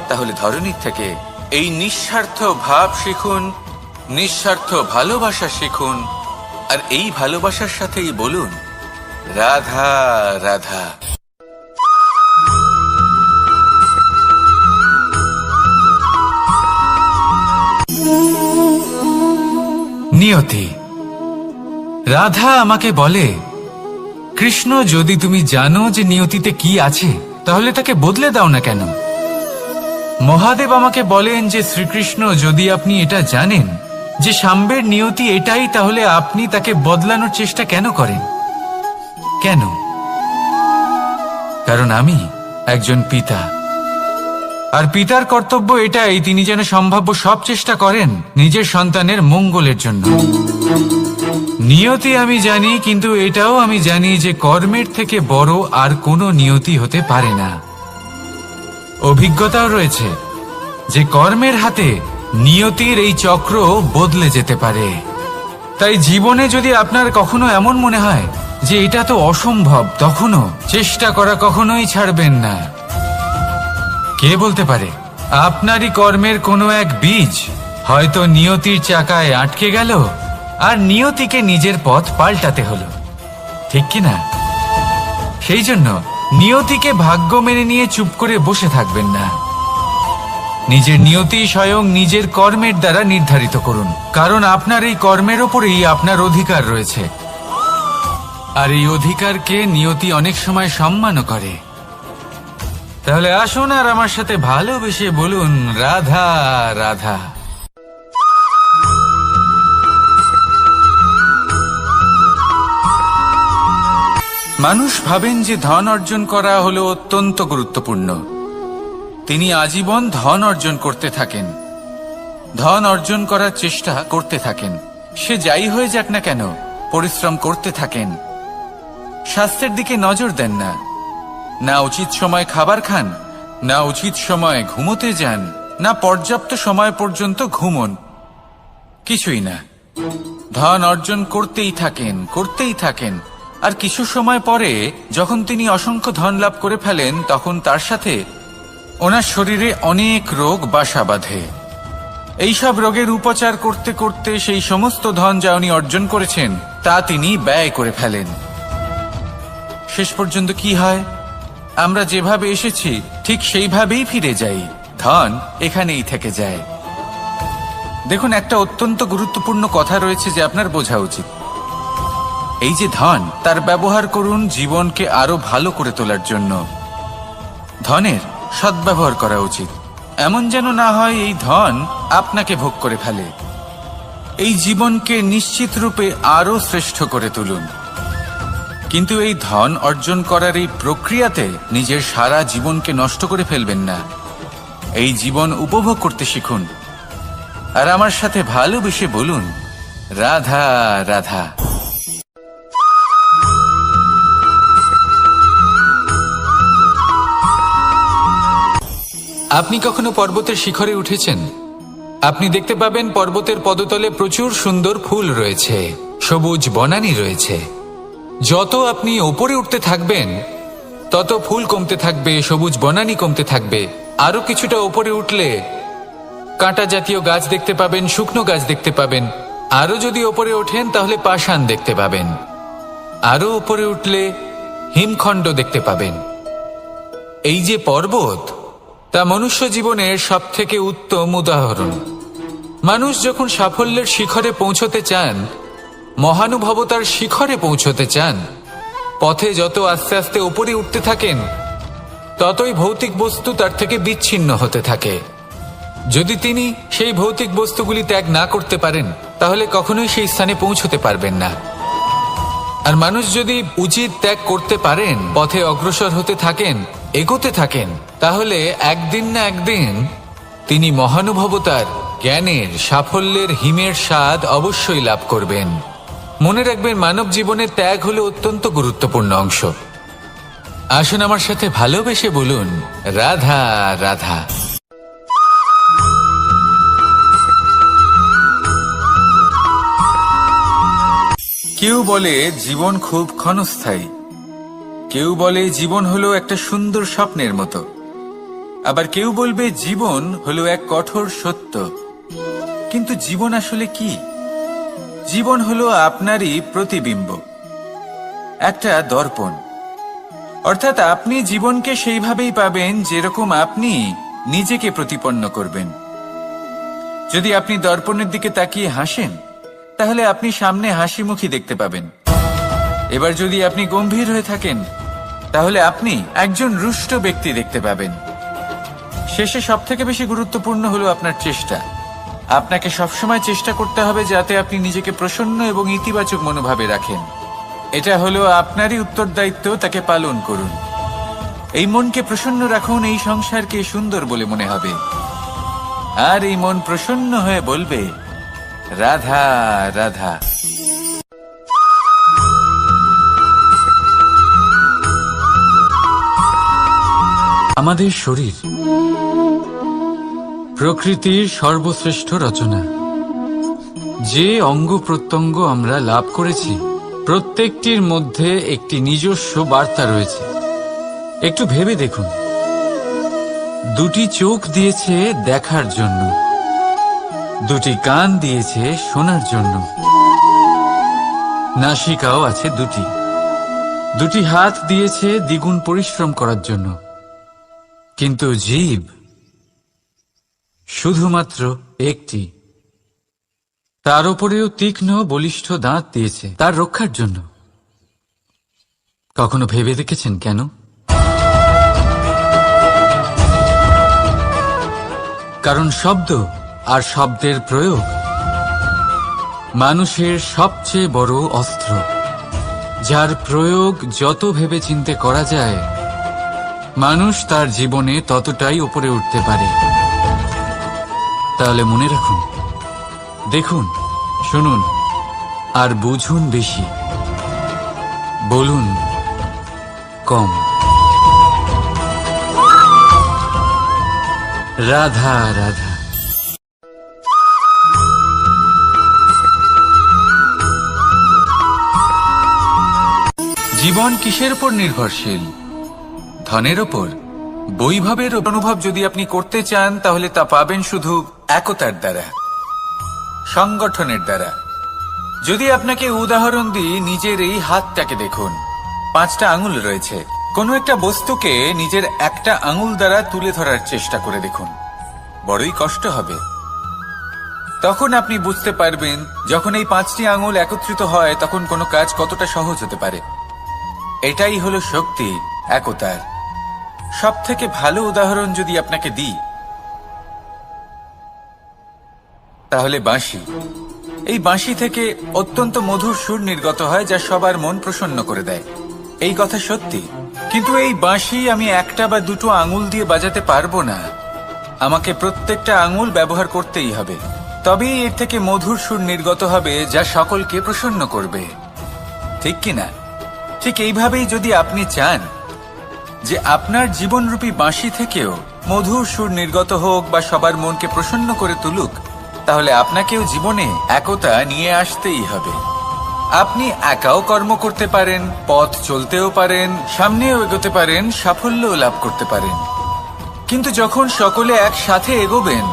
S1: তাহলে ধরনীর থেকে এই নিঃস্বার্থ ভাব শিখুন, নিঃস্বার্থ ভালোবাসা শিখুন, আর এই ভালোবাসার সাথেই বলুন রাধা রাধা। নিয়তি। রাধা আমাকে বলে, কৃষ্ণ, যদি তুমি জানো যে নিয়তিতে কি আছে তাহলে তাকে বদলে দাও না কেন? মহাদেব আমাকে বলেন যে শ্রীকৃষ্ণ, যদি আপনি এটা জানেন যে সাম্বের নিয়তি এটাই, তাহলে আপনি তাকে বদলানোর চেষ্টা কেন করেন? কেন? কারণ আমি একজন পিতা, আর পিতার কর্তব্য এটাই তিনি যেন সম্ভাব্য সব চেষ্টা করেন নিজের সন্তানের মঙ্গলের জন্য। নিয়তি আমি জানি, কিন্তু এটাও আমি জানি যে কর্মের থেকে বড় আর কোনো নিয়তি হতে পারে না। অভিজ্ঞতাও রয়েছে যে কর্মের হাতে নিয়তির এই চক্র বদলে যেতে পারে। তাই জীবনে যদি আপনার কখনো এমন মনে হয় যে এটা তো অসম্ভব, তখনও চেষ্টা করা কখনোই ছাড়বেন না। কে বলতে পারে আপনারই কর্মের কোনো এক বীজ হয়তো নিয়তির চাকায় আটকে গেল আর নিয়তিকে নিজের পথ পাল্টাতে হলো, ঠিক কি না? সেই জন্য নিয়তিকে ভাগ্য মেনে নিয়ে চুপ করে বসে থাকবেন না। নিজের নিয়তি স্বয়ং নিজের কর্মের দ্বারা নির্ধারিত করুন, কারণ আপনার এই কর্মের ওপরেই আপনার অধিকার রয়েছে। আর এই অধিকারকে নিয়তি অনেক সময় সম্মানও করে। তাহলে আসুন আর আমার সাথে ভালোবেসে বলুন রাধা রাধা। মানুষ ভাবেন যে ধন অর্জন করা হলো অত্যন্ত গুরুত্বপূর্ণ। তিনি আজীবন ধন অর্জন করতে থাকেন, ধন অর্জন করার চেষ্টা করতে থাকেন। সে যাই হয়ে যাক না কেন পরিশ্রম করতে থাকেন। স্বাস্থ্যের দিকে নজর দেন না, না উচিত সময় খাবার খান, না উচিত সময় ঘুমোতে যান, না পর্যাপ্ত সময় পর্যন্ত ঘুমন, কিছুই না। ধন অর্জন করতেই থাকেন, করতেই থাকেন। আর কিছু সময় পরে যখন তিনি অসংখ্য ধন লাভ করে ফেলেন, তখন তার সাথে ওনার শরীরে অনেক রোগ বাসা বাঁধে। এইসব রোগের উপচার করতে করতে সেই সমস্ত ধন যা উনি অর্জন করেছেন তা তিনি ব্যয় করে ফেলেন। শেষ পর্যন্ত কি হয়? আমরা যেভাবে এসেছি ঠিক সেইভাবেই ফিরে যাই, ধন এখানেই থেকে যায়। দেখুন, একটা অত্যন্ত গুরুত্বপূর্ণ কথা রয়েছে যে আপনার বোঝা উচিত। এই যে ধন, তার ব্যবহার করুন জীবনকে আরো ভালো করে তোলার জন্য। ধনের সদ্ব্যবহার করা উচিত, এমন যেন না হয় এই ধন আপনাকে ভোগ করে ফেলে। এই জীবনকে নিশ্চিত রূপে আরো শ্রেষ্ঠ করে তুলুন। কিন্তু এই ধন অর্জন করার এই প্রক্রিয়াতে নিজের সারা জীবনকে নষ্ট করে ফেলবেন না। এই জীবন উপভোগ করতে শিখুন, আর আমার সাথে ভালোবেসে বলুন রাধা রাধা। আপনি কখনো পর্বতের শিখরে উঠেছেন? আপনি দেখতে পাবেন পর্বতের পদতলে প্রচুর সুন্দর ফুল রয়েছে, সবুজ বনানী রয়েছে। যত আপনি ওপরে উঠতে থাকবেন তত ফুল কমতে থাকবে, সবুজ বনানী কমতে থাকবে। আরো কিছুটা ওপরে উঠলে কাঁটা জাতীয় গাছ দেখতে পাবেন, শুকনো গাছ দেখতে পাবেন। আরো যদি ওপরে ওঠেন তাহলে পাষাণ দেখতে পাবেন। আরো ওপরে উঠলে হিমখণ্ড দেখতে পাবেন। এই যে পর্বত, তা মনুষ্য জীবনের সবথেকে উত্তম উদাহরণ। মানুষ যখন সাফল্যের শিখরে পৌঁছতে চান, মহানুভবতার শিখরে পৌঁছতে চান, পথে যত আস্তে আস্তে উপরে উঠতে থাকেন, ততই ভৌতিক বস্তু তার থেকে বিচ্ছিন্ন হতে থাকে। যদি তিনি সেই ভৌতিক বস্তুগুলি ত্যাগ না করতে পারেন, তাহলে কখনোই সেই স্থানে পৌঁছতে পারবেন না। আর মানুষ যদি উচিত ত্যাগ করতে পারেন, পথে অগ্রসর হতে থাকেন, এগোতে থাকেন, তাহলে একদিন না একদিন তিনি মহানুভবতার, জ্ঞানের, সাফল্যের হিমের স্বাদ অবশ্যই লাভ করবেন। মনে রাখবেন, মানব জীবনে ত্যাগ হলো অত্যন্ত গুরুত্বপূর্ণ অংশ। আসুন আমার সাথে ভালোবেসে বলুন, রাধা রাধা। কেউ বলে জীবন খুব ক্ষণস্থায়ী, কেউ বলে জীবন হলো একটা সুন্দর স্বপ্নের মতো, আবার কেউ বলবে জীবন হলো এক কঠোর সত্য। কিন্তু জীবন আসলে কি? জীবন হলো আপনারই প্রতিবিম্ব, একটা দর্পণ। অর্থাৎ আপনি জীবনকে সেইভাবেই পাবেন যেরকম আপনি নিজেকে প্রতিপন্ন করবেন। যদি আপনি দর্পণের দিকে তাকিয়ে হাসেন, তাহলে আপনি সামনে হাসি মুখী দেখতে পাবেন। এবার যদি আপনি গম্ভীর হয়ে থাকেন, তাহলে আপনি একজন রুষ্ট ব্যক্তি দেখতে পাবেন। শেষে সবথেকে বেশি গুরুত্বপূর্ণ হলো আপনার চেষ্টা। আপনাকে সবসময় চেষ্টা করতে হবে যাতে আপনি নিজেকে প্রসন্ন এবং ইতিবাচক মনোভাবে রাখেন। এটা হলো আপনারই উত্তরদায়িত্ব, তাকে পালন করুন। এই মনকে প্রসন্ন রাখুন, এই সংসারকে সুন্দর বলে মনে হবে। আর এই মন প্রসন্ন হয়ে বলবে, রাধা রাধা। আমাদের শরীর প্রকৃতির সর্বশ্রেষ্ঠ রচনা। যে অঙ্গ প্রত্যঙ্গ আমরা লাভ করেছি, প্রত্যেকটির মধ্যে একটি নিজস্ব বার্তা রয়েছে। একটু ভেবে দেখুন, দুটি চোখ দিয়েছে দেখার জন্য, দুটি কান দিয়েছে শোনার জন্য, নাসিকাও আছে দুটি, দুটি হাত দিয়েছে দ্বিগুণ পরিশ্রম করার জন্য। কিন্তু জীব শুধুমাত্র একটি, তার উপরেও তীক্ষ্ণ বলিষ্ঠ দাঁত দিয়েছে তার রক্ষার জন্য। কখনো ভেবে দেখেছেন কেন? কারণ শব্দ আর শব্দের প্রয়োগ মানুষের সবচেয়ে বড় অস্ত্র, যার প্রয়োগ যত ভেবে চিন্তে করা যায়, মানুষ তার জীবনে ততটাই উপরে উঠতে পারে। তাহলে মনে রাখুন, দেখুন, শুনুন আর বুঝুন বেশি, বলুন কম। রাধা রাধা। জীবন কিসের উপর নির্ভরশীল? ধনের ওপর? বৈভবের অনুভব যদি আপনি করতে চান, তাহলে তা পাবেন শুধু একতার দ্বারা, সংগঠনের দ্বারা। যদি আপনাকে উদাহরণ দিই, নিজের এই হাতটাকে দেখুন, 5টা আঙুল রয়েছে। কোনো একটা বস্তুকে নিজের একটা আঙুল দ্বারা তুলে ধরার চেষ্টা করে দেখুন, বড়ই কষ্ট হবে। তখন আপনি বুঝতে পারবেন, যখন এই 5টি আঙুল একত্রিত হয়, তখন কোনো কাজ কতটা সহজ হতে পারে। এটাই হলো শক্তি, একতার। সব থেকে ভালো উদাহরণ যদি আপনাকে দিই, তাহলে বাঁশি। এই বাঁশি থেকে অত্যন্ত মধুর সুর নির্গত হয়, যা সবার মন প্রসন্ন করে দেয়। এই কথা সত্যি। কিন্তু এই বাঁশি আমি একটা বা দুটো আঙুল দিয়ে বাজাতে পারবো না। আমাকে প্রত্যেকটা আঙুল ব্যবহার করতেই হবে, তবেই এর থেকে মধুর সুর নির্গত হবে, যা সকলকে প্রসন্ন করবে। ঠিক কিনা? ঠিক এইভাবেই যদি আপনি চান যে আপনার জীবনরূপী বাঁশি থেকেও মধুর সুর নির্গত হোক বা সবার মনকে প্রসন্ন করে তুলুক, তাহলে আপনাকেও জীবনে একতা নিয়ে আসতেই হবে। আপনি একাও কর্ম করতে পারেন, পথ চলতেও পারেন, সামনেও এগোতে পারেন, সাফল্যও লাভ করতে পারেন। কিন্তু যখন সকলে একসাথে এগোবেন,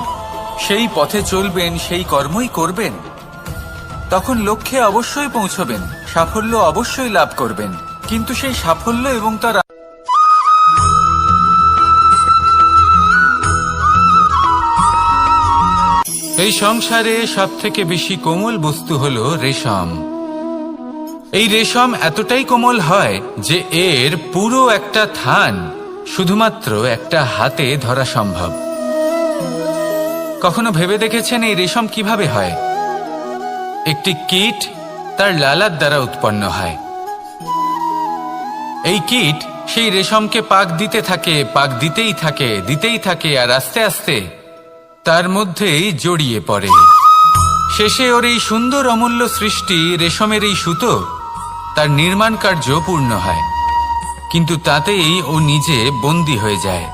S1: সেই পথে চলবেন, সেই কর্মই করবেন, তখন লক্ষ্যে অবশ্যই পৌঁছবেন, সাফল্য অবশ্যই লাভ করবেন। কিন্তু সেই সাফল্য এবং তার এই সংসারে সব থেকে বেশি কোমল বস্তু হলো রেশম। এই রেশম এতটাই কোমল হয় যে এর পুরো একটা থান শুধুমাত্র একটা হাতে ধরা সম্ভব। কখনো ভেবে দেখেছেন এই রেশম কিভাবে হয়? একটি কীট তার লালার দ্বারা উৎপন্ন হয়। এই কীট সেই রেশমকে পাক দিতে থাকে, পাক দিতেই থাকে আর আস্তে আস্তে তার মধ্যেই জড়িয়ে পড়ে। শেষে ওর এই সুন্দর অমূল্য সৃষ্টি রেশমের এই সুতো তার নির্মাণ কার্য পূর্ণ হয়, কিন্তু তাতেই ও নিজে বন্দী হয়ে যায়।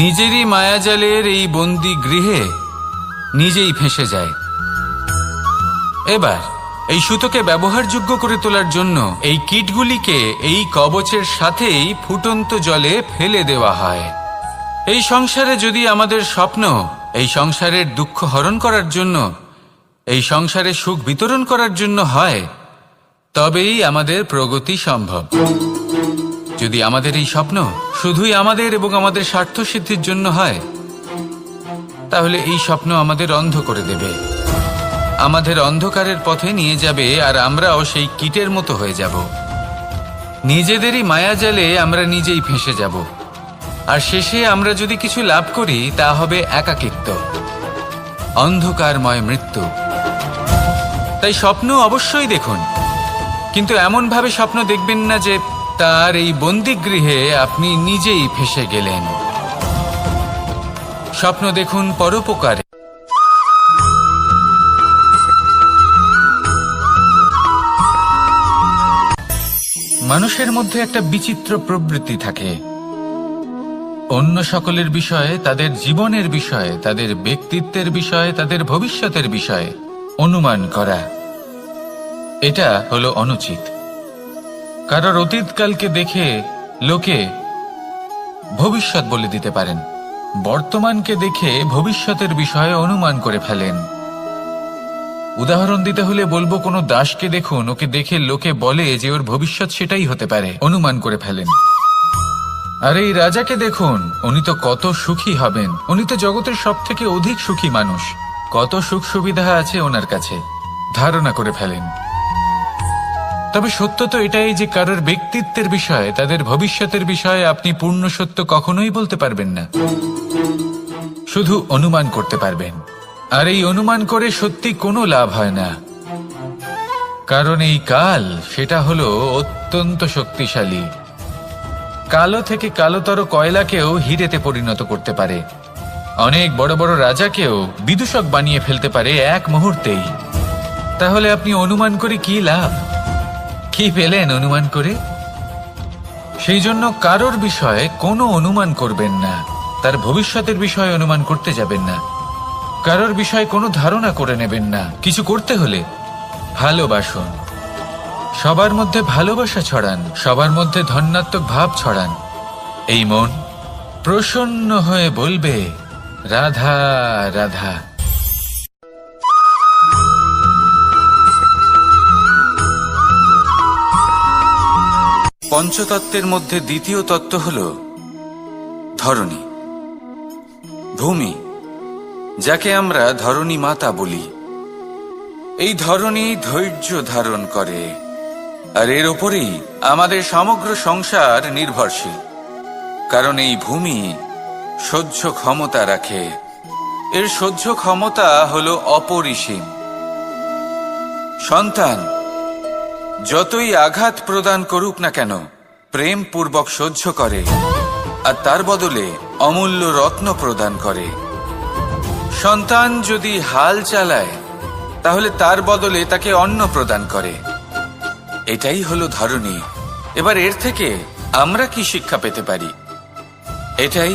S1: নিজেরই মায়াজালের এই বন্দী গৃহে নিজেই ফেঁসে যায়। এবার এই সুতোকে ব্যবহারযোগ্য করে তোলার জন্য এই কীটগুলিকে এই কবচের সাথেই ফুটন্ত জলে ফেলে দেওয়া হয়। এই সংসারে যদি আমাদের স্বপ্ন এই সংসারের দুঃখ হরণ করার জন্য, এই সংসারে সুখ বিতরণ করার জন্য হয়, তবেই আমাদের প্রগতি সম্ভব। যদি আমাদের এই স্বপ্ন শুধুই আমাদের এবং আমাদের স্বার্থ সিদ্ধির জন্য হয়, তাহলে এই স্বপ্ন আমাদের অন্ধ করে দেবে, আমাদের অন্ধকারের পথে নিয়ে যাবে, আর আমরাও সেই কীটের মতো হয়ে যাব। নিজেদেরই মায়াজালে আমরা নিজেই ফেঁসে যাব, আর শেষে আমরা যদি কিছু লাভ করি তা হবে একাকিত্ব, অন্ধকারময় মৃত্যু। তাই স্বপ্ন অবশ্যই দেখুন, কিন্তু এমনভাবে স্বপ্ন দেখবেন না যে তার এই বন্দিগৃহে আপনি নিজেই ফেঁসে গেলেন। স্বপ্ন দেখুন পরোপকারে। মানুষের মধ্যে একটা বিচিত্র প্রবৃত্তি থাকে, অন্য সকলের বিষয়ে, তাদের জীবনের বিষয়ে, তাদের ব্যক্তিত্বের বিষয়ে, তাদের ভবিষ্যতের বিষয়ে অনুমান করা। এটা হলো অনুচিত। কারোর অতীতকালকে দেখে লোকে ভবিষ্যৎ বলে দিতে পারেন, বর্তমানকে দেখে ভবিষ্যতের বিষয়ে অনুমান করে ফেলেন। উদাহরণ দিতে হলে বলবো, কোনো দাসকে দেখুন, ওকে দেখে লোকে বলে যে ওর ভবিষ্যৎ সেটাই হতে পারে, অনুমান করে ফেলেন। আর এই রাজাকে দেখুন, উনি তো কত সুখী হবেন, উনি তো জগতের সব থেকে অধিক সুখী মানুষ, কত সুখ সুবিধা আছে ওনার কাছে, ধারণা করে ফেলেন। তবে সত্য তো এটাই যে কারোর ব্যক্তিত্বের বিষয়ে, তাদের ভবিষ্যতের বিষয়ে আপনি পূর্ণ সত্য কখনোই বলতে পারবেন না, শুধু অনুমান করতে পারবেন। আর এই অনুমান করে সত্যি কোনো লাভ হয় না, কারণ এই কাল সেটা হলো অত্যন্ত শক্তিশালী। কালো থেকে কালোতর কয়লাকেও হীরেতে পরিণত করতে পারে, অনেক বড় বড় রাজাকেও বিদূষক বানিয়ে ফেলতে পারে এক মুহূর্তেই। তাহলে আপনি অনুমান করে কি লাভ? কি পেলেন অনুমান করে? সেই জন্য কারোর বিষয়ে কোনো অনুমান করবেন না, তার ভবিষ্যতের বিষয়ে অনুমান করতে যাবেন না, কারোর বিষয়ে কোনো ধারণা করে নেবেন না। কিছু করতে হলে ভালোবাসুন, সবার মধ্যে ভালোবাসা ছড়ান, সবার মধ্যে ধন্যাত্মক ভাব ছড়ান। এই মন প্রসন্ন হয়ে বলবে, রাধা রাধা। পঞ্চতত্ত্বের মধ্যে দ্বিতীয় তত্ত্ব হল ধরণী, ভূমি, যাকে আমরা ধরণী মাতা বলি। এই ধরণী ধৈর্য ধারণ করে, আর এর ওপরেই আমাদের সমগ্র সংসার নির্ভরশীল। কারণ এই ভূমি সহ্য ক্ষমতা রাখে, এর সহ্য ক্ষমতা হলো অপরিসীম। সন্তান যতই আঘাত প্রদান করুক না কেন, প্রেম পূর্বক সহ্য করে, আর তার বদলে অমূল্য রত্ন প্রদান করে। সন্তান যদি হাল চালায়, তাহলে তার বদলে তাকে অন্ন প্রদান করে। এটাই হলো ধরণী। এবার এর থেকে আমরা কি শিক্ষা পেতে পারি? এটাই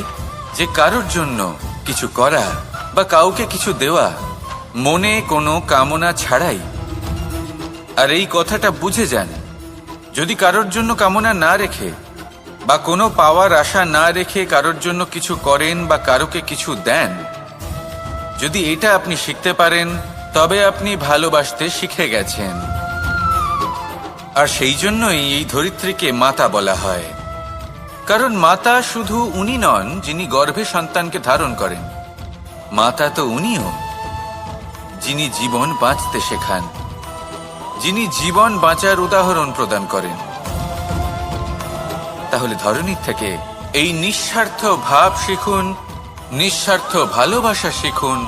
S1: যে কারোর জন্য কিছু করা বা কাউকে কিছু দেওয়া মনে কোনো কামনা ছাড়াই। আর এই কথাটা বুঝে যান, যদি কারোর জন্য কামনা না রেখে বা কোনো পাওয়ার আশা না রেখে কারোর জন্য কিছু করেন বা কারোকে কিছু দেন, যদি এটা আপনি শিখতে পারেন, তবে আপনি ভালোবাসতে শিখে গেছেন। আর সেই জন্যই এই ধরিত্রীকে মাতা বলা হয়। কারণ মাতা শুধু উনি নন যিনি গর্ভে সন্তানকে ধারণ করেন, মাতা তো উনিও যিনি জীবন বাঁচতে শেখান, যিনি জীবন বাঁচার উদাহরণ প্রদান করেন। তাহলে ধরনীর থেকে এই নিঃস্বার্থ ভাব শিখুন, নিঃস্বার্থ ভালোবাসা শিখুন,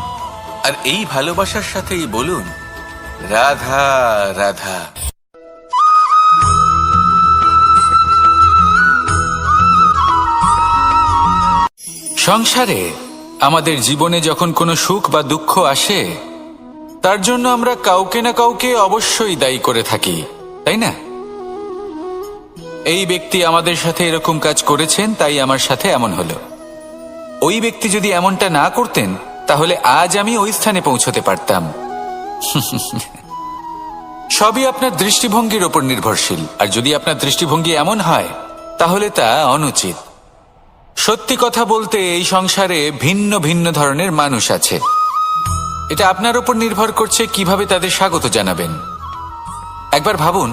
S1: আর এই ভালোবাসার সাথেই বলুন রাধা রাধা। সংসারে আমাদের জীবনে যখন কোনো সুখ বা দুঃখ আসে, তার জন্য আমরা কাউকে না কাউকে অবশ্যই দায়ী করে থাকি, তাই না? এই ব্যক্তি আমাদের সাথে এরকম কাজ করেছেন, তাই আমার সাথে এমন হলো। ওই ব্যক্তি যদি এমনটা না করতেন, তাহলে আজ আমি ওই স্থানে পৌঁছতে পারতাম। সবই আপনার দৃষ্টিভঙ্গির ওপর নির্ভরশীল, আর যদি আপনার দৃষ্টিভঙ্গি এমন হয়, তাহলে তা অনুচিত। সত্যি কথা বলতে এই সংসারে ভিন্ন ভিন্ন ধরনের মানুষ আছে। এটা আপনার উপর নির্ভর করছে কিভাবে তাদের স্বাগত জানাবেন। একবার ভাবুন,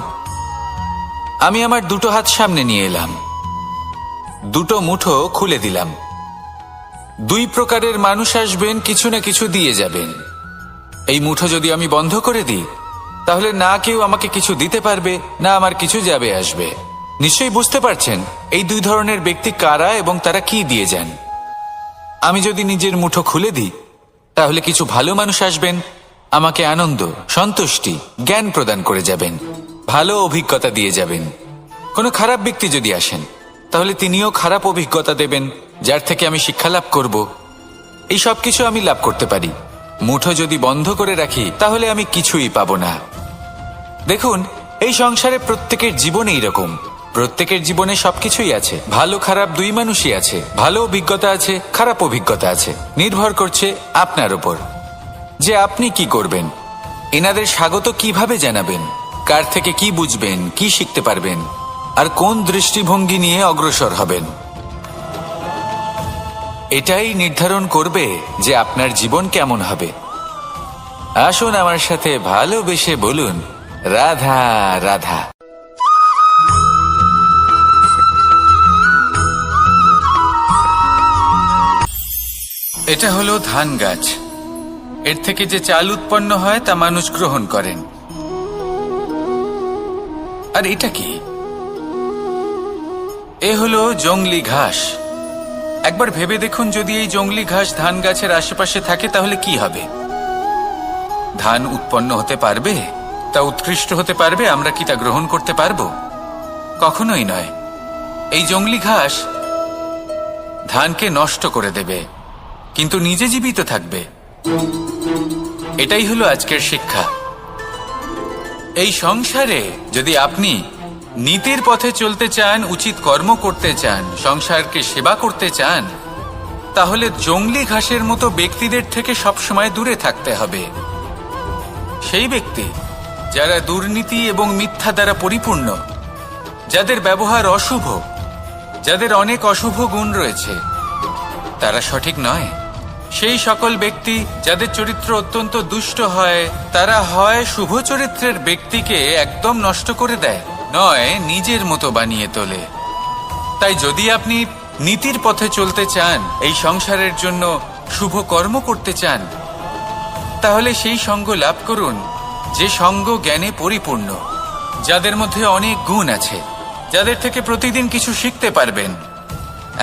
S1: আমি আমার দুটো হাত সামনে নিয়ে এলাম, দুটো মুঠো খুলে দিলাম। দুই প্রকারের মানুষ আসবেন, কিছু না কিছু দিয়ে যাবেন। এই মুঠো যদি আমি বন্ধ করে দিই, তাহলে না কেউ আমাকে কিছু দিতে পারবে, না আমার কিছু যাবে আসবে। নিশ্চয়ই বুঝতে পারছেন এই দুই ধরনের ব্যক্তি কারা এবং তারা কি দিয়ে যান। আমি যদি নিজের মুঠো খুলে দিই, তাহলে কিছু ভালো মানুষ আসবেন, আমাকে আনন্দ, সন্তুষ্টি, জ্ঞান প্রদান করে যাবেন, ভালো অভিজ্ঞতা দিয়ে যাবেন। কোনো খারাপ ব্যক্তি যদি আসেন, তাহলে তিনিও খারাপ অভিজ্ঞতা দেবেন, যার থেকে আমি শিক্ষা লাভ করব। এই সব কিছু আমি লাভ করতে পারি। মুঠো যদি বন্ধ করে রাখি, তাহলে আমি কিছুই পাবো না। দেখুন, এই সংসারে প্রত্যেকের জীবনে এইরকম। প্রত্যেকের জীবনে সবকিছুই আছে, ভালো খারাপ দুই মানুষই আছে। ভালো অভিজ্ঞতা আছে, খারাপ অভিজ্ঞতা আছে। নির্ভর করছে আপনার উপর যে আপনি কি করবেন। এনাদের স্বাগত কিভাবে জানাবেন, কার থেকে কি বুঝবেন, কি শিখতে পারবেন, আর কোন দৃষ্টিভঙ্গি নিয়ে অগ্রসর হবেন। এটাই নির্ধারণ করবে যে আপনার জীবন কেমন হবে। আসুন আমার সাথে ভালোবেসে বলুন রাধা রাধা। এটা হলো ধান গাছ। এর থেকে যে চাল উৎপন্ন হয় তা মানুষ গ্রহণ করেন। আর এটা কি? এ হলো জংলি ঘাস। একবার ভেবে দেখুন, যদি এই জংলি ঘাস ধান গাছের আশেপাশে থাকে, তাহলে কি হবে? ধান উৎপন্ন হতে পারবে? তা উৎকৃষ্ট হতে পারবে? আমরা কি তা গ্রহণ করতে পারবো? কখনোই নয়। এই জংলি ঘাস ধানকে নষ্ট করে দেবে, কিন্তু নিজে জীবিত থাকবে। এটাই হলো আজকের শিক্ষা। এই সংসারে যদি আপনি নীতির পথে চলতে চান, উচিত কর্ম করতে চান, সংসারকে সেবা করতে চান, তাহলে জংলি ঘাসের মতো ব্যক্তিদের থেকে সবসময় দূরে থাকতে হবে। সেই ব্যক্তি যারা দুর্নীতি এবং মিথ্যা দ্বারা পরিপূর্ণ, যাদের ব্যবহার অশুভ, যাদের অনেক অশুভ গুণ রয়েছে, তারা সঠিক নয়। সেই সকল ব্যক্তি যাদের চরিত্র অত্যন্ত দুষ্ট হয়, তারা হয় শুভ চরিত্রের ব্যক্তিকে একদম নষ্ট করে দেয়, নয় নিজের মতো বানিয়ে তোলে। তাই যদি আপনি নীতির পথে চলতে চান, এই সংসারের জন্য শুভ কর্ম করতে চান, তাহলে সেই সঙ্গ লাভ করুন যে সঙ্গ জ্ঞানে পরিপূর্ণ, যাদের মধ্যে অনেক গুণ আছে, যাদের থেকে প্রতিদিন কিছু শিখতে পারবেন।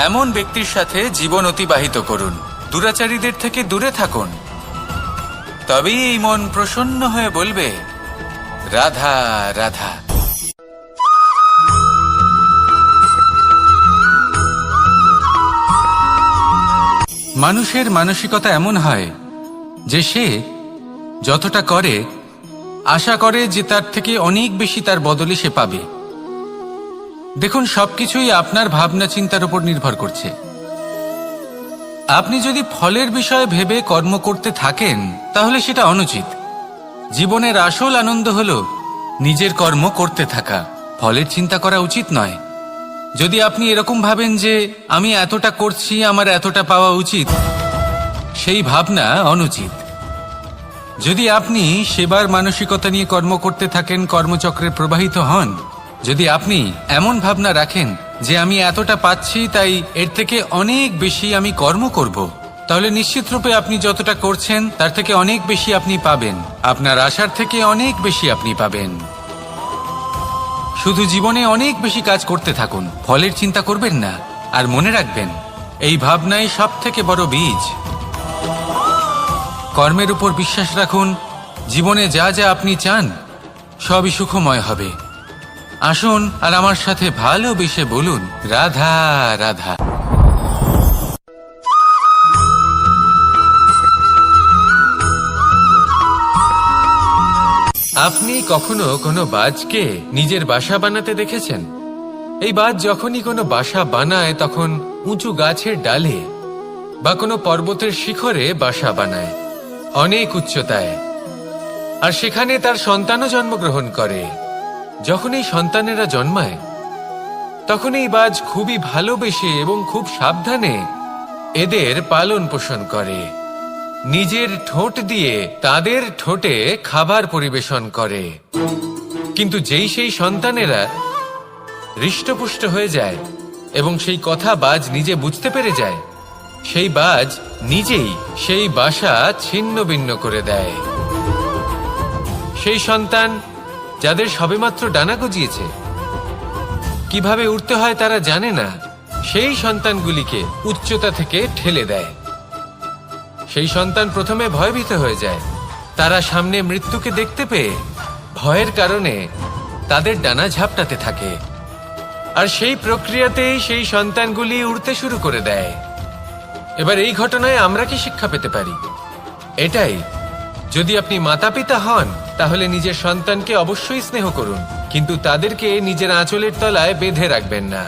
S1: এমন ব্যক্তির সাথে জীবন অতিবাহিত করুন। দুরাচারীদের থেকে দূরে থাকুন। তবেই এই মন প্রসন্ন হয়ে বলবে রাধা রাধা। মানুষের মানসিকতা এমন হয় যে সে যতটা করে আশা করে যে তার থেকে অনেক বেশি তার বদলে সে পাবে। দেখুন, সবকিছুই আপনার ভাবনা চিন্তার উপর নির্ভর করছে। আপনি যদি ফলের বিষয়ে ভেবে কর্ম করতে থাকেন, তাহলে সেটা অনুচিত। জীবনের আসল আনন্দ হলো নিজের কর্ম করতে থাকা, ফলের চিন্তা করা উচিত নয়। যদি আপনি এরকম ভাবেন যে আমি এতটা করছি, আমার এতটা পাওয়া উচিত, সেই ভাবনা অনুচিত। যদি আপনি সেবার মানসিকতা নিয়ে কর্ম করতে থাকেন, কর্মচক্রে প্রবাহিত হন, যদি আপনি এমন ভাবনা রাখেন যে আমি এতটা পাচ্ছি, তাই এর থেকে অনেক বেশি আমি কর্ম করব, তাহলে নিশ্চিত রূপে আপনি যতটা করছেন তার থেকে অনেক বেশি আপনি পাবেন। আপনার আশার থেকে অনেক বেশি আপনি পাবেন। শুধু জীবনে অনেক বেশি কাজ করতে থাকুন, ফলের চিন্তা করবেন না। আর মনে রাখবেন, এই ভাবনাই সব থেকে বড় বীজ। কর্মের উপর বিশ্বাস রাখুন। জীবনে যা যা আপনি চান সবই সুখময় হবে। আসুন আর আমার সাথে ভালোবেসে বলুন, রাধা রাধা। আপনি কখনো কোনো বাজকে নিজের বাসা বানাতে দেখেছেন? এই বাজ যখনই কোনো বাসা বানায় তখন উঁচু গাছের ডালে বা কোনো পর্বতের শিখরে বাসা বানায়, অনেক উচ্চতায়। আর সেখানে তার সন্তানও জন্মগ্রহণ করে। যখন এই সন্তানেরা জন্মায় তখন এই বাজ খুবই ভালোবেসে এবং খুব সাবধানে এদের পালন পোষণ করে। নিজের ঠোঁট দিয়ে তাদের ঠোঁটে খাবার পরিবেশন করে। কিন্তু যেই সেই সন্তানেরা হৃষ্টপুষ্ট হয়ে যায় এবং সেই কথা বাজ নিজে বুঝতে পেরে যায়, সেই বাজ নিজেই সেই বাসা ছিন্ন ভিন্ন করে দেয়। সেই সন্তান যাদের সবেমাত্র ডানা গজিয়েছে, কিভাবে উড়তে হয় তারা জানে না, সেই সন্তানগুলিকে উচ্চতা থেকে ঠেলে দেয়। সেই সন্তান প্রথমে ভয়ভীত হয়ে যায়। তারা সামনে মৃত্যুকে দেখতে পেয়ে ভয়ের কারণে তাদের ডানা ঝাপটাতে থাকে। আর সেই প্রক্রিয়াতেই সেই সন্তানগুলি উড়তে শুরু করে দেয়। এবার এই ঘটনায় আমরা কি শিক্ষা পেতে পারি? এটাই, যদি আপনি মাতা পিতা হন তাহলে নিজের সন্তানকে অবশ্যই স্নেহ করুন, কিন্তু তাদেরকে নিজের আঁচলের তলায় বেঁধে রাখবেন না।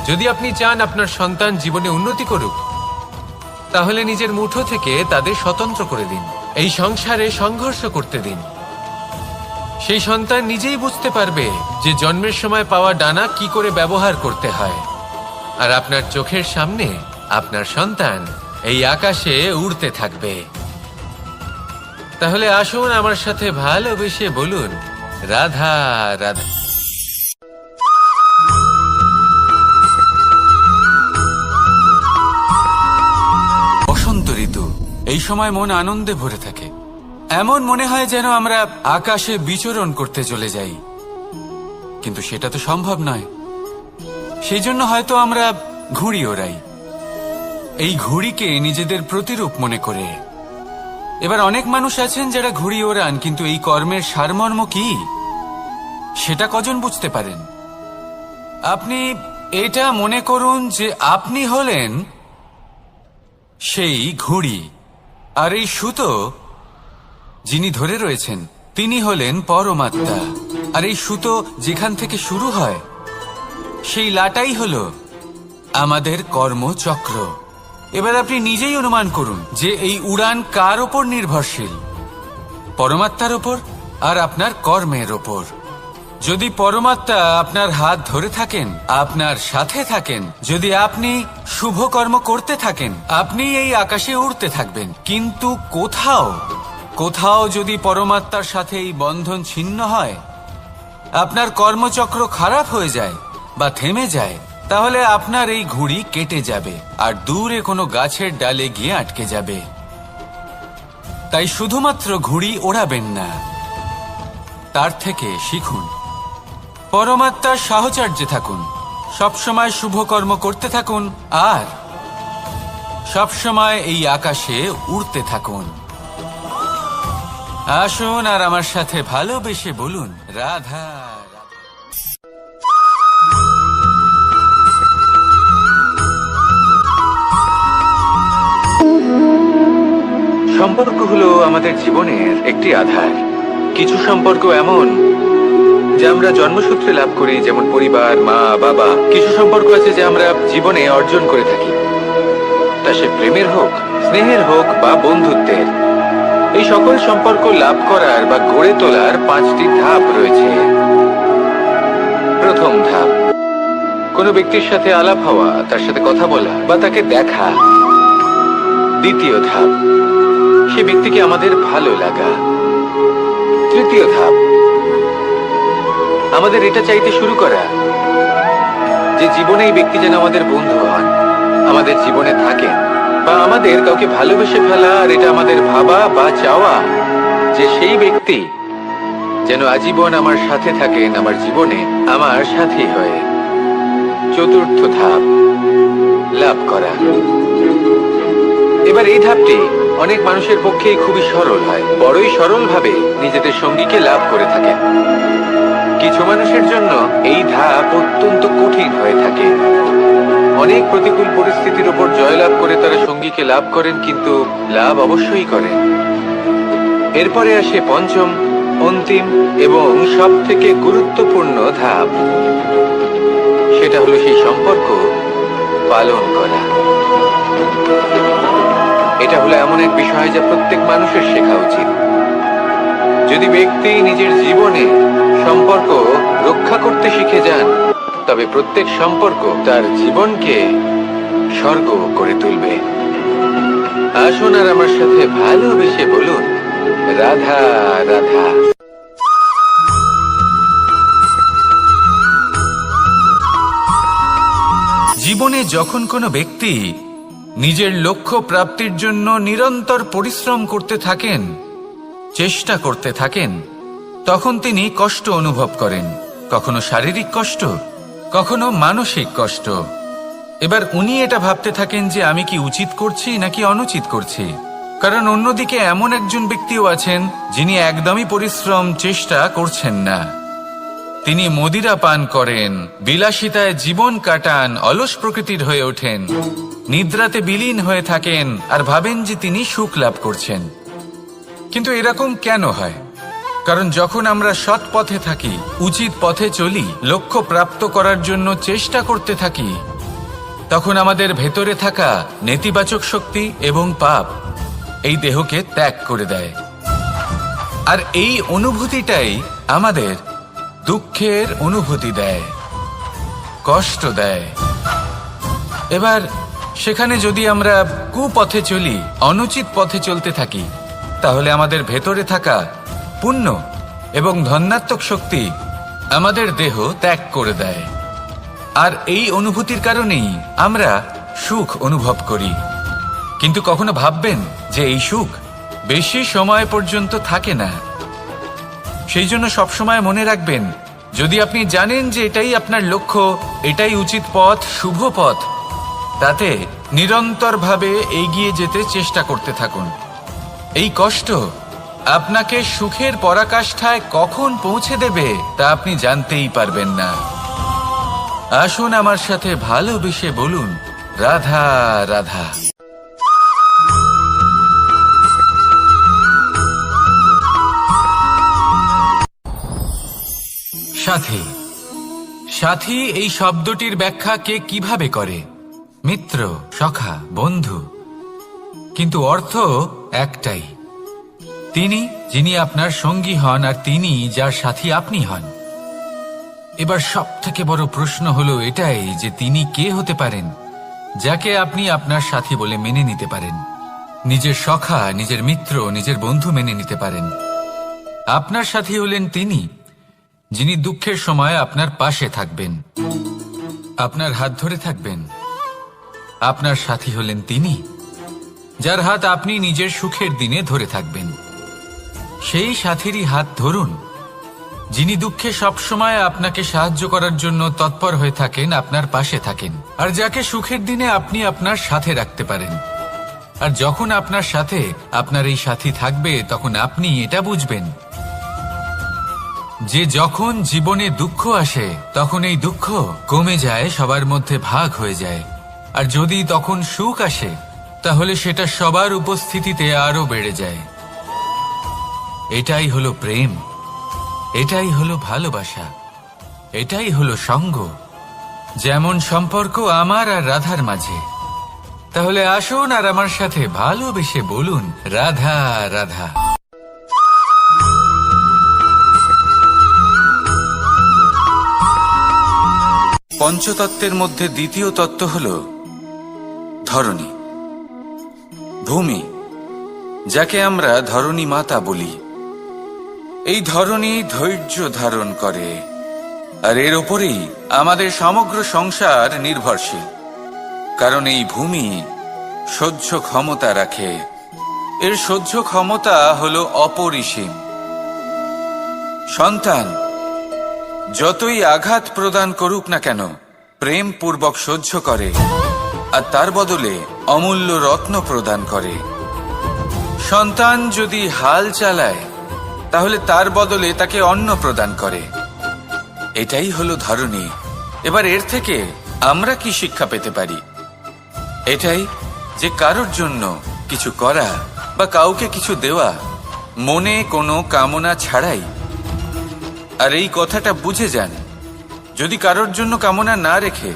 S1: যদি আপনি চান আপনার সন্তান জীবনে উন্নতি করুক, তাহলে নিজের মুঠো থেকে তাদের স্বতন্ত্র করে দিন। এই সংসারে সংঘর্ষ করতে দিন। সেই সন্তান নিজেই বুঝতে পারবে যে জন্মের সময় পাওয়া ডানা কি করে ব্যবহার করতে হয়। আর আপনার চোখের সামনে আপনার সন্তান এই আকাশে উড়তে থাকবে। তাহলে আসুন আমার সাথে ভালোবেসে বলুন, রাধা রাধা। বসন্ত ঋতু, এই সময় মন আনন্দে ভরে থাকে। এমন মনে হয় যেন আমরা আকাশে বিচরণ করতে চলে যাই, কিন্তু সেটা তো সম্ভব নয়। সেই জন্য হয়তো আমরা ঘুড়ি ওড়াই, এই ঘুড়িকে নিজেদের প্রতিরূপ মনে করে। এবার অনেক মানুষ আছেন যারা ঘুড়ি ওড়ান, কিন্তু এই কর্মের সারমর্ম কি সেটা কজন বুঝতে পারেন? আপনি এটা মনে করুন যে আপনি হলেন সেই ঘুড়ি, আর এই সুতো যিনি ধরে রয়েছেন তিনি হলেন পরমাত্মা। আর এই সুতো যেখান থেকে শুরু হয় সেই লাটাই হলো আমাদের কর্মচক্র। এবার আপনি নিজেই অনুমান করুন যে এই উড়ান কার ওপর নির্ভরশীল? পরমাত্মার ওপর আর আপনার কর্মের ওপর। যদি পরমাত্মা আপনার হাত ধরে থাকেন, আপনার সাথে থাকেন, যদি আপনি শুভ কর্ম করতে থাকেন, আপনি এই আকাশে উড়তে থাকবেন। কিন্তু কোথাও যদি পরমাত্মার সাথে এই বন্ধন ছিন্ন হয়, আপনার কর্মচক্র খারাপ হয়ে যায় বা থেমে যায়, তাহলে আপনার এই ঘুড়ি কেটে যাবে আর দূরে কোনো গাছের ডালে গিয়ে আটকে যাবে। তাই শুধুমাত্র ঘুড়ি ওড়াবেন না, তার থেকে শিখুন। পরমাত্মার সাহচর্যে থাকুন, সবসময় শুভ কর্ম করতে থাকুন আর সবসময় এই আকাশে উড়তে থাকুন। আসুন আর আমার সাথে ভালোবেসে বলুন, রাধা রাধা। সম্পর্ক হলো আমাদের জীবনের একটি আধার। কিছু সম্পর্ক এমন যা আমরা জন্মসূত্রে লাভ করি, যেমন পরিবার, মা, বাবা। কিছু সম্পর্ক আছে যা আমরা জীবনে অর্জন করে থাকি, তা সে প্রেমের হোক, স্নেহের হোক বা বন্ধুত্বের। এই সকল সম্পর্ক লাভ করার বা গড়ে তোলার 5টি ধাপ রয়েছে। প্রথম ধাপ, কোনো ব্যক্তির সাথে আলাপ হওয়া, তার সাথে কথা বলা বা তাকে দেখা। দ্বিতীয় ধাপ, সে ব্যক্তিকে আমাদের ভালো লাগা। তৃতীয় ধাপ, আমাদের এটা চাইতে শুরু করা যে জীবনে এই ব্যক্তি যেন আমাদের বন্ধু হন, আমাদের জীবনে থাকেন বা আমাদের কাউকে ভালোবেসে ফেলা, আর এটা আমাদের ভাবা বা চাওয়া যে সেই ব্যক্তি যেন আজীবন আমার সাথে থাকেন, আমার জীবনে আমার সাথী হয়ে। চতুর্থ ধাপ, লাভ করা। এবার এই ধাপটি অনেক মানুষের পক্ষেই খুবই সরল হয়, বড়ই সরল ভাবে নিজেদের সঙ্গীকে লাভ করে থাকেন। কিছু মানুষের জন্য এই ধাপ অত্যন্ত কঠিন হয়ে থাকে। অনেক প্রতিকূল পরিস্থিতির উপর জয়লাভ করে তারা সঙ্গীকে লাভ করেন, কিন্তু লাভ অবশ্যই করেন। এরপরে আসে পঞ্চম, অন্তিম এবং সব থেকে গুরুত্বপূর্ণ ধাপ। সেটা হলো সেই সম্পর্ক পালন করা। এটা হলো এমন এক বিষয় যা প্রত্যেক মানুষের শেখা উচিত। যদি ব্যক্তি নিজের জীবনে সম্পর্ক রক্ষা করতে শিখে যান, তবে প্রত্যেক সম্পর্ক তার জীবনকে স্বর্গ করে তুলবে। আসুন আর আমার সাথে ভালোবেসে বলুন, রাধা রাধা। জীবনে যখন কোনো ব্যক্তি নিজের লক্ষ্য প্রাপ্তির জন্য নিরন্তর পরিশ্রম করতে থাকেন, চেষ্টা করতে থাকেন, তখন তিনি কষ্ট অনুভব করেন। কখনো শারীরিক কষ্ট, কখনো মানসিক কষ্ট। এবার উনি এটা ভাবতে থাকেন যে আমি কি উচিত করছি নাকি অনুচিত করছি। কারণ অন্যদিকে এমন একজন ব্যক্তিও আছেন যিনি একদমই পরিশ্রম চেষ্টা করছেন না। তিনি মদিরা পান করেন, বিলাসিতায় জীবন কাটান, অলস প্রকৃতির হয়ে ওঠেন, নিদ্রাতে বিলীন হয়ে থাকেন আর ভাবেন যে তিনি সুখ লাভ করছেন। কিন্তু এরকম কেন হয়? কারণ যখন আমরা সৎ পথে থাকি, উচিত পথে চলি, লক্ষ্য প্রাপ্ত করার জন্য চেষ্টা করতে থাকি, তখন আমাদের ভেতরে থাকা নেতিবাচক শক্তি এবং পাপ এই দেহকে ত্যাগ করে দেয়। আর এই অনুভূতিটাই আমাদের দুঃখের অনুভূতি দেয়, কষ্ট দেয়। এবার সেখানে যদি আমরা কুপথে চলি, অনুচিত পথে চলতে থাকি, তাহলে আমাদের ভেতরে থাকা পুণ্য এবং ধনাত্মক শক্তি আমাদের দেহ ত্যাগ করে দেয়। আর এই অনুভূতির কারণেই আমরা সুখ অনুভব করি। কিন্তু কখনো ভাববেন যে এই সুখ বেশি সময় পর্যন্ত থাকে না। সেই জন্য সবসময় মনে রাখবেন, যদি আপনি জানেন যে এটাই আপনার লক্ষ্য, এটাই উচিত পথ, শুভ পথ, তাতে নিরন্তরভাবে এগিয়ে যেতে চেষ্টা করতে থাকুন। এই কষ্ট আপনাকে সুখের পরাকাষ্ঠায় কখন পৌঁছে দেবে তা আপনি জানতেই পারবেন না। আসুন আমার সাথে ভালোবেসে বলুন, রাধা রাধা। সাথী। সাথী এই শব্দটির ব্যাখ্যা কে কিভাবে করে? মিত্র, সখা, বন্ধু। কিন্তু অর্থ একটাই, তিনি যিনি আপনার সঙ্গী হন আর তিনি যার সাথী আপনি হন। এবার সব থেকে বড় প্রশ্ন হলো এটাই যে তিনি কে হতে পারেন যাকে আপনি আপনার সাথী বলে মেনে নিতে পারেন, নিজের সখা, নিজের মিত্র, নিজের বন্ধু মেনে নিতে পারেন। আপনার সাথী হলেন তিনি যিনি দুঃখের সময় আপনার পাশে থাকবেন, আপনার হাত ধরে থাকবেন। আপনার সাথী হলেন তিনি যার হাত আপনি নিজের সুখের দিনে ধরে থাকবেন। সেই সাথীরই হাত ধরুন যিনি দুঃখে সবসময় আপনাকে সাহায্য করার জন্য তৎপর হয়ে থাকেন, আপনার পাশে থাকেন, আর যাকে সুখের দিনে আপনি আপনার সাথে রাখতে পারেন। আর যখন আপনার সাথে আপনার এই সাথী থাকবে, তখন আপনি এটা বুঝবেন যে যখন জীবনে দুঃখ আসে, তখন এই দুঃখ কমে যায়, সবার মধ্যে ভাগ হয়ে যায়। আর যদি তখন সুখ আসে, তাহলে সেটা সবার উপস্থিতিতে আরো বেড়ে যায়। এটাই হলো প্রেম, এটাই হলো ভালোবাসা, এটাই হলো সঙ্গ। যেমন সম্পর্ক আমার আর রাধার মাঝে। তাহলে আসুন আর আমার সাথে ভালোবেসে বলুন, রাধা রাধা। পঞ্চতত্ত্বের মধ্যে দ্বিতীয় তত্ত্ব হল ধরণী, ভূমি, যাকে আমরা ধরণী মাতা বলি। এই ধরণী ধৈর্য ধারণ করে, আর এর ওপরেই আমাদের সমগ্র সংসার নির্ভরশীল। কারণ এই ভূমি সহ্য ক্ষমতা রাখে। এর সহ্য ক্ষমতা হলো অপরিসীম। সন্তান যতই আঘাত প্রদান করুক না কেন, প্রেম পূর্বক সহ্য করে আর তার বদলে অমূল্য রত্ন প্রদান করে। সন্তান যদি হাল চালায় তাহলে তার বদলে তাকে অন্ন প্রদান করে। এটাই হলো ধরনী। এবার এর থেকে আমরা কি শিক্ষা পেতে পারি? এটাই যে কারোর জন্য কিছু করা বা কাউকে কিছু দেওয়া মনে কোনো কামনা ছাড়াই। আর এই কথাটা বুঝে যান, যদি কারোর জন্য কামনা না রেখে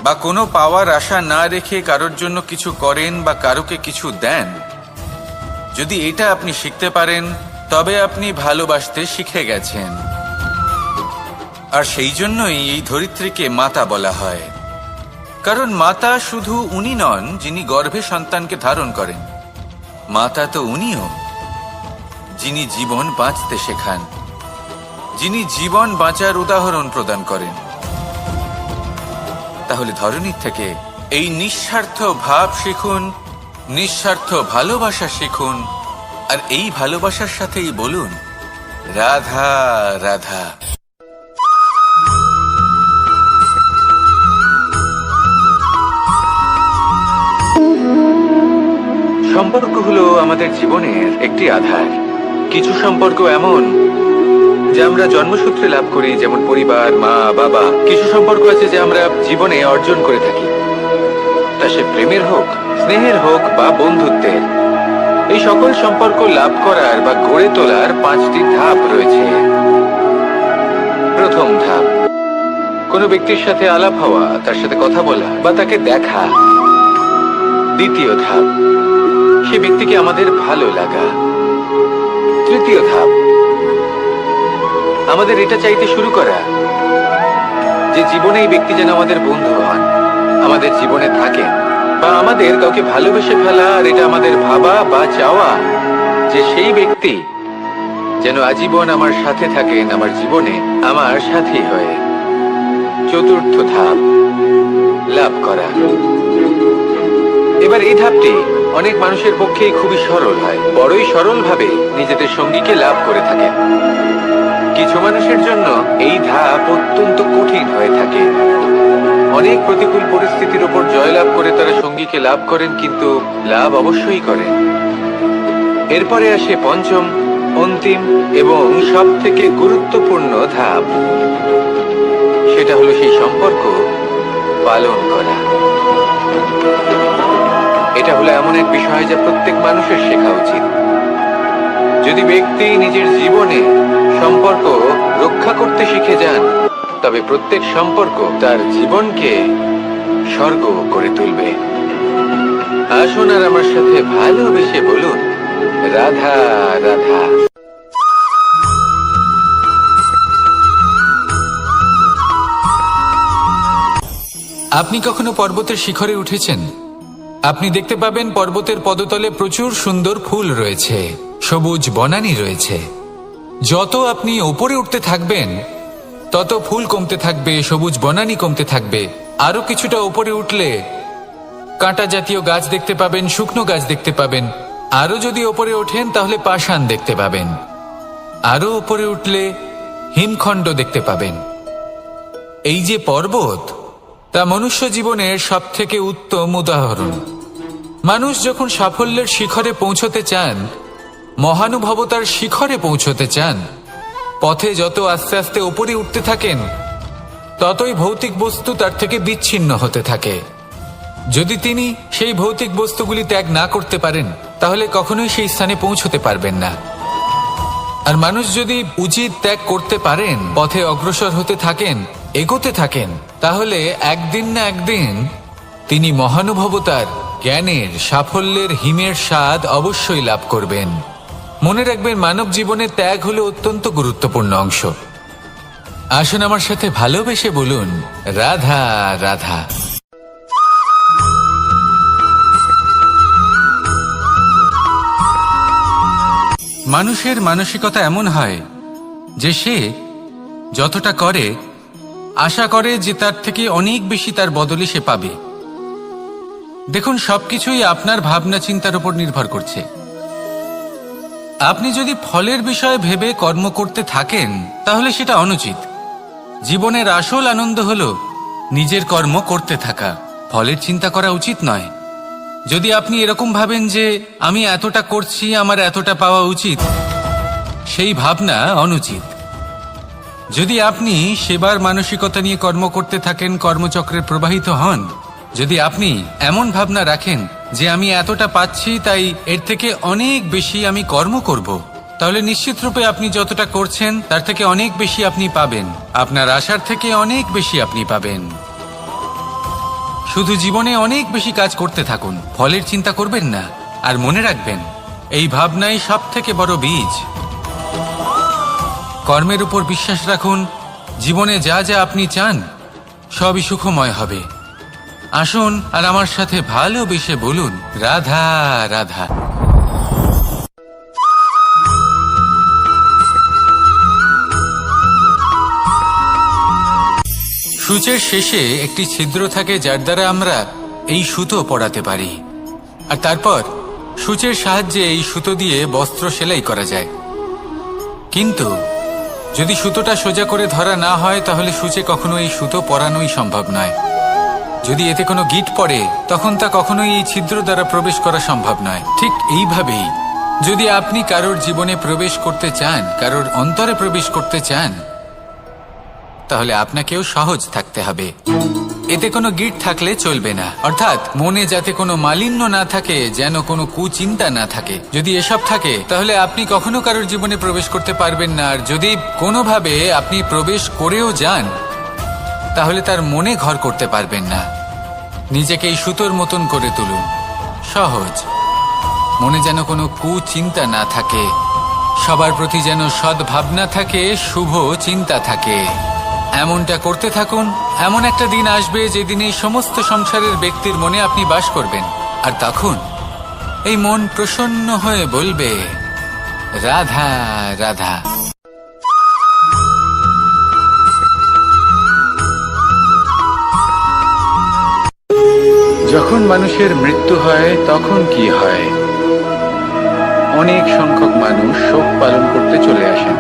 S1: বা কোনো পাওয়ার আশা না রেখে কারোর জন্য কিছু করেন বা কারোকে কিছু দেন, যদি এটা আপনি শিখতে পারেন তবে আপনি ভালোবাসতে শিখে গেছেন। আর সেই জন্যই এই ধরিত্রীকে মাতা বলা হয়। কারণ মাতা শুধু উনি নন যিনি গর্ভে সন্তানকে ধারণ করেন, মাতা তো উনিও যিনি জীবন বাঁচতে শেখান, যিনি জীবন বাঁচার উদাহরণ প্রদান করেন। তাহলে ধরনীর থেকে এই নিঃস্বার্থ ভাব শিখুন, নিঃস্বার্থ ভালোবাসা শিখুন, আর এই ভালোবাসার সাথেই বলুন রাধা রাধা। সম্পর্ক হলো আমাদের জীবনের একটি আধার। কিছু সম্পর্ক এমন যে আমরা জন্মসূত্রে লাভ করি, যেমন পরিবার, মা বাবা। কিছু সম্পর্ক আছে যে আমরা জীবনে অর্জন করে থাকি, তা সে প্রেমের হোক, স্নেহের হোক বা বন্ধুত্বের। এই সকল সম্পর্ক লাভ করার বা গড়ে তোলার 5টি ধাপ রয়েছে। প্রথম ধাপ, কোনো ব্যক্তির সাথে আলাপ হওয়া, তার সাথে কথা বলা বা তাকে দেখা। দ্বিতীয় ধাপ, সে ব্যক্তিকে আমাদের ভালো লাগা। তৃতীয় ধাপ, আমাদের এটা চাইতে শুরু করা যে জীবনে এই ব্যক্তি যেন আমাদের বন্ধু হন, আমাদের জীবনে থাকেন, বা আমাদের কাউকে ভালোবেসে ফেলা। আর এটা আমাদের ভাবা বা চাওয়া যে সেই ব্যক্তি যেন আজীবন আমার সাথে থাকেন, আমার জীবনে আমার সাথী হয়ে। চতুর্থ ধাপ, লাভ করা। এবার এই ধাপটি অনেক মানুষের পক্ষেই খুবই সরল হয়, বড়ই সরলভাবে নিজেদের সঙ্গীকে লাভ করে থাকে। কিছু মানুষের জন্য এই ধাপ অত্যন্ত কঠিন হয়ে থাকে। অনেক প্রতিকূল পরিস্থিতির উপর জয়লাভ করে তারা সঙ্গীকে লাভ করেন, কিন্তু লাভ অবশ্যই করেন। এরপরে আসে পঞ্চম, অন্তিম এবং সব থেকে গুরুত্বপূর্ণ ধাপ। সেটা হলো সেই সম্পর্ক পালন করা। এটা হলো এমন এক বিষয় যা প্রত্যেক মানুষের শেখা উচিত। যদি ব্যক্তি নিজের জীবনে সম্পর্ক রক্ষা করতে শিখে যান, তবে প্রত্যেক সম্পর্ক তার জীবনকে স্বর্গ করে তুলবে। আসুন আর আমার সাথে ভালোবেসে বলুন রাধা রাধা। আপনি কখনো পর্বতের শিখরে উঠেছেন? আপনি দেখতে পাবেন পর্বতের পদতলে প্রচুর সুন্দর ফুল রয়েছে, সবুজ বনানী রয়েছে। যত আপনি ওপরে উঠতে থাকবেন তত ফুল কমতে থাকবে, সবুজ বনানী কমতে থাকবে। আরো কিছুটা ওপরে উঠলে কাঁটা জাতীয় গাছ দেখতে পাবেন, শুকনো গাছ দেখতে পাবেন। আরো যদি ওপরে ওঠেন তাহলে পাষাণ দেখতে পাবেন। আরো ওপরে উঠলে হিমখণ্ড দেখতে পাবেন। এই যে পর্বত, তা মনুষ্য জীবনের সব থেকে উত্তম উদাহরণ। মানুষ যখন সাফল্যের শিখরে পৌঁছতে চান, মহানুভবতার শিখরে পৌঁছতে চান, পথে যত আস্তে আস্তে উপরে উঠতে থাকেন ততই ভৌতিক বস্তু তার থেকে বিচ্ছিন্ন হতে থাকে। যদি তিনি সেই ভৌতিক বস্তুগুলি ত্যাগ না করতে পারেন তাহলে কখনোই সেই স্থানে পৌঁছতে পারবেন না। আর মানুষ যদি উচিত ত্যাগ করতে পারেন, পথে অগ্রসর হতে থাকেন, এগোতে থাকেন, তাহলে একদিন না একদিন তিনি মহানুভবতার, জ্ঞানের, সাফল্যের হিমের স্বাদ অবশ্যই লাভ করবেন। মনে রাখবেন, মানব জীবনে ত্যাগ হলো অত্যন্ত গুরুত্বপূর্ণ অংশ। আসুন আমার সাথে ভালোবেসে বলুন রাধা রাধা। মানুষের মানসিকতা এমন হয় যে সে যতটা করে আশা করে যে তার থেকে অনেক বেশি তার বদলে সে পাবে। দেখুন, সবকিছুই আপনার ভাবনা চিন্তার উপর নির্ভর করছে। আপনি যদি ফলের বিষয়ে ভেবে কর্ম করতে থাকেন তাহলে সেটা অনুচিত। জীবনের আসল আনন্দ হলো নিজের কর্ম করতে থাকা, ফলের চিন্তা করা উচিত নয়। যদি আপনি এরকম ভাবেন যে আমি এতটা করছি, আমার এতটা পাওয়া উচিত, সেই ভাবনা অনুচিত। যদি আপনি সেবার মানসিকতা নিয়ে কর্ম করতে থাকেন, কর্মচক্রে প্রবাহিত হন, যদি আপনি এমন ভাবনা রাখেন যে আমি এতটা পাচ্ছি তাই এর থেকে অনেক বেশি আমি কর্ম করব, তাহলে নিশ্চিত রূপে আপনি যতটা করছেন তার থেকে অনেক বেশি আপনি পাবেন। আপনার আশার থেকে অনেক বেশি আপনি পাবেন। শুধু জীবনে অনেক বেশি কাজ করতে থাকুন, ফলের চিন্তা করবেন না। আর মনে রাখবেন, এই ভাবনাই সব থেকে বড় বীজ। কর্মের উপর বিশ্বাস রাখুন। জীবনে যা যা আপনি চান সবই সুখময় হবে। আসুন আর আমার সাথে ভালোবেসে বলুন, রাধা রাধা। সূচের শেষে একটি ছিদ্র থাকে যার দ্বারা আমরা এই সুতো পরাতে পারি, আর তারপর সূচের সাহায্যে এই সুতো দিয়ে বস্ত্র সেলাই করা যায়। কিন্তু যদি সুতোটা সোজা করে ধরা না হয় তাহলে সূচে কখনো এই সুতো পরানোই সম্ভব নয়। যদি এতে কোনো গিঁট পড়ে তখন তা কখনোই এই ছিদ্র দ্বারা প্রবেশ করা সম্ভব নয়। ঠিক এইভাবেই যদি আপনি কারোর জীবনে প্রবেশ করতে চান, কারোর অন্তরে প্রবেশ করতে চান, তাহলে আপনাকেও সহজ থাকতে হবে। এতে কোনো গিঁট থাকলে চলবে না, অর্থাৎ মনে যাতে কোনো মালিন্য না থাকে, যেন কোনো কুচিন্তা না থাকে। যদি এসব থাকে তাহলে আপনি কখনো কারোর জীবনে প্রবেশ করতে পারবেন না। আর যদি কোনোভাবে আপনি প্রবেশ করেও যান তাহলে তার মনে ঘর করতে পারবেন না। নিজেকে এই সুতোর মতন করে তুলুন, সহজ। মনে যেন কোনো কুচিন্তা না থাকে, সবার প্রতি যেন সদ্ভাবনা থাকে, শুভ চিন্তা থাকে। এমনটা করতে থাকুন। এমন একটা দিন আসবে যেদিন এই সমস্ত সংসারের ব্যক্তির মনে আপনি বাস করবেন, আর তখন এই মন প্রসন্ন হয়ে বলবে, রাধা রাধা। যখন মানুষের মৃত্যু হয় তখন কি হয়? অনেক সংখ্যক মানুষ শোক পালন করতে চলে আসেন।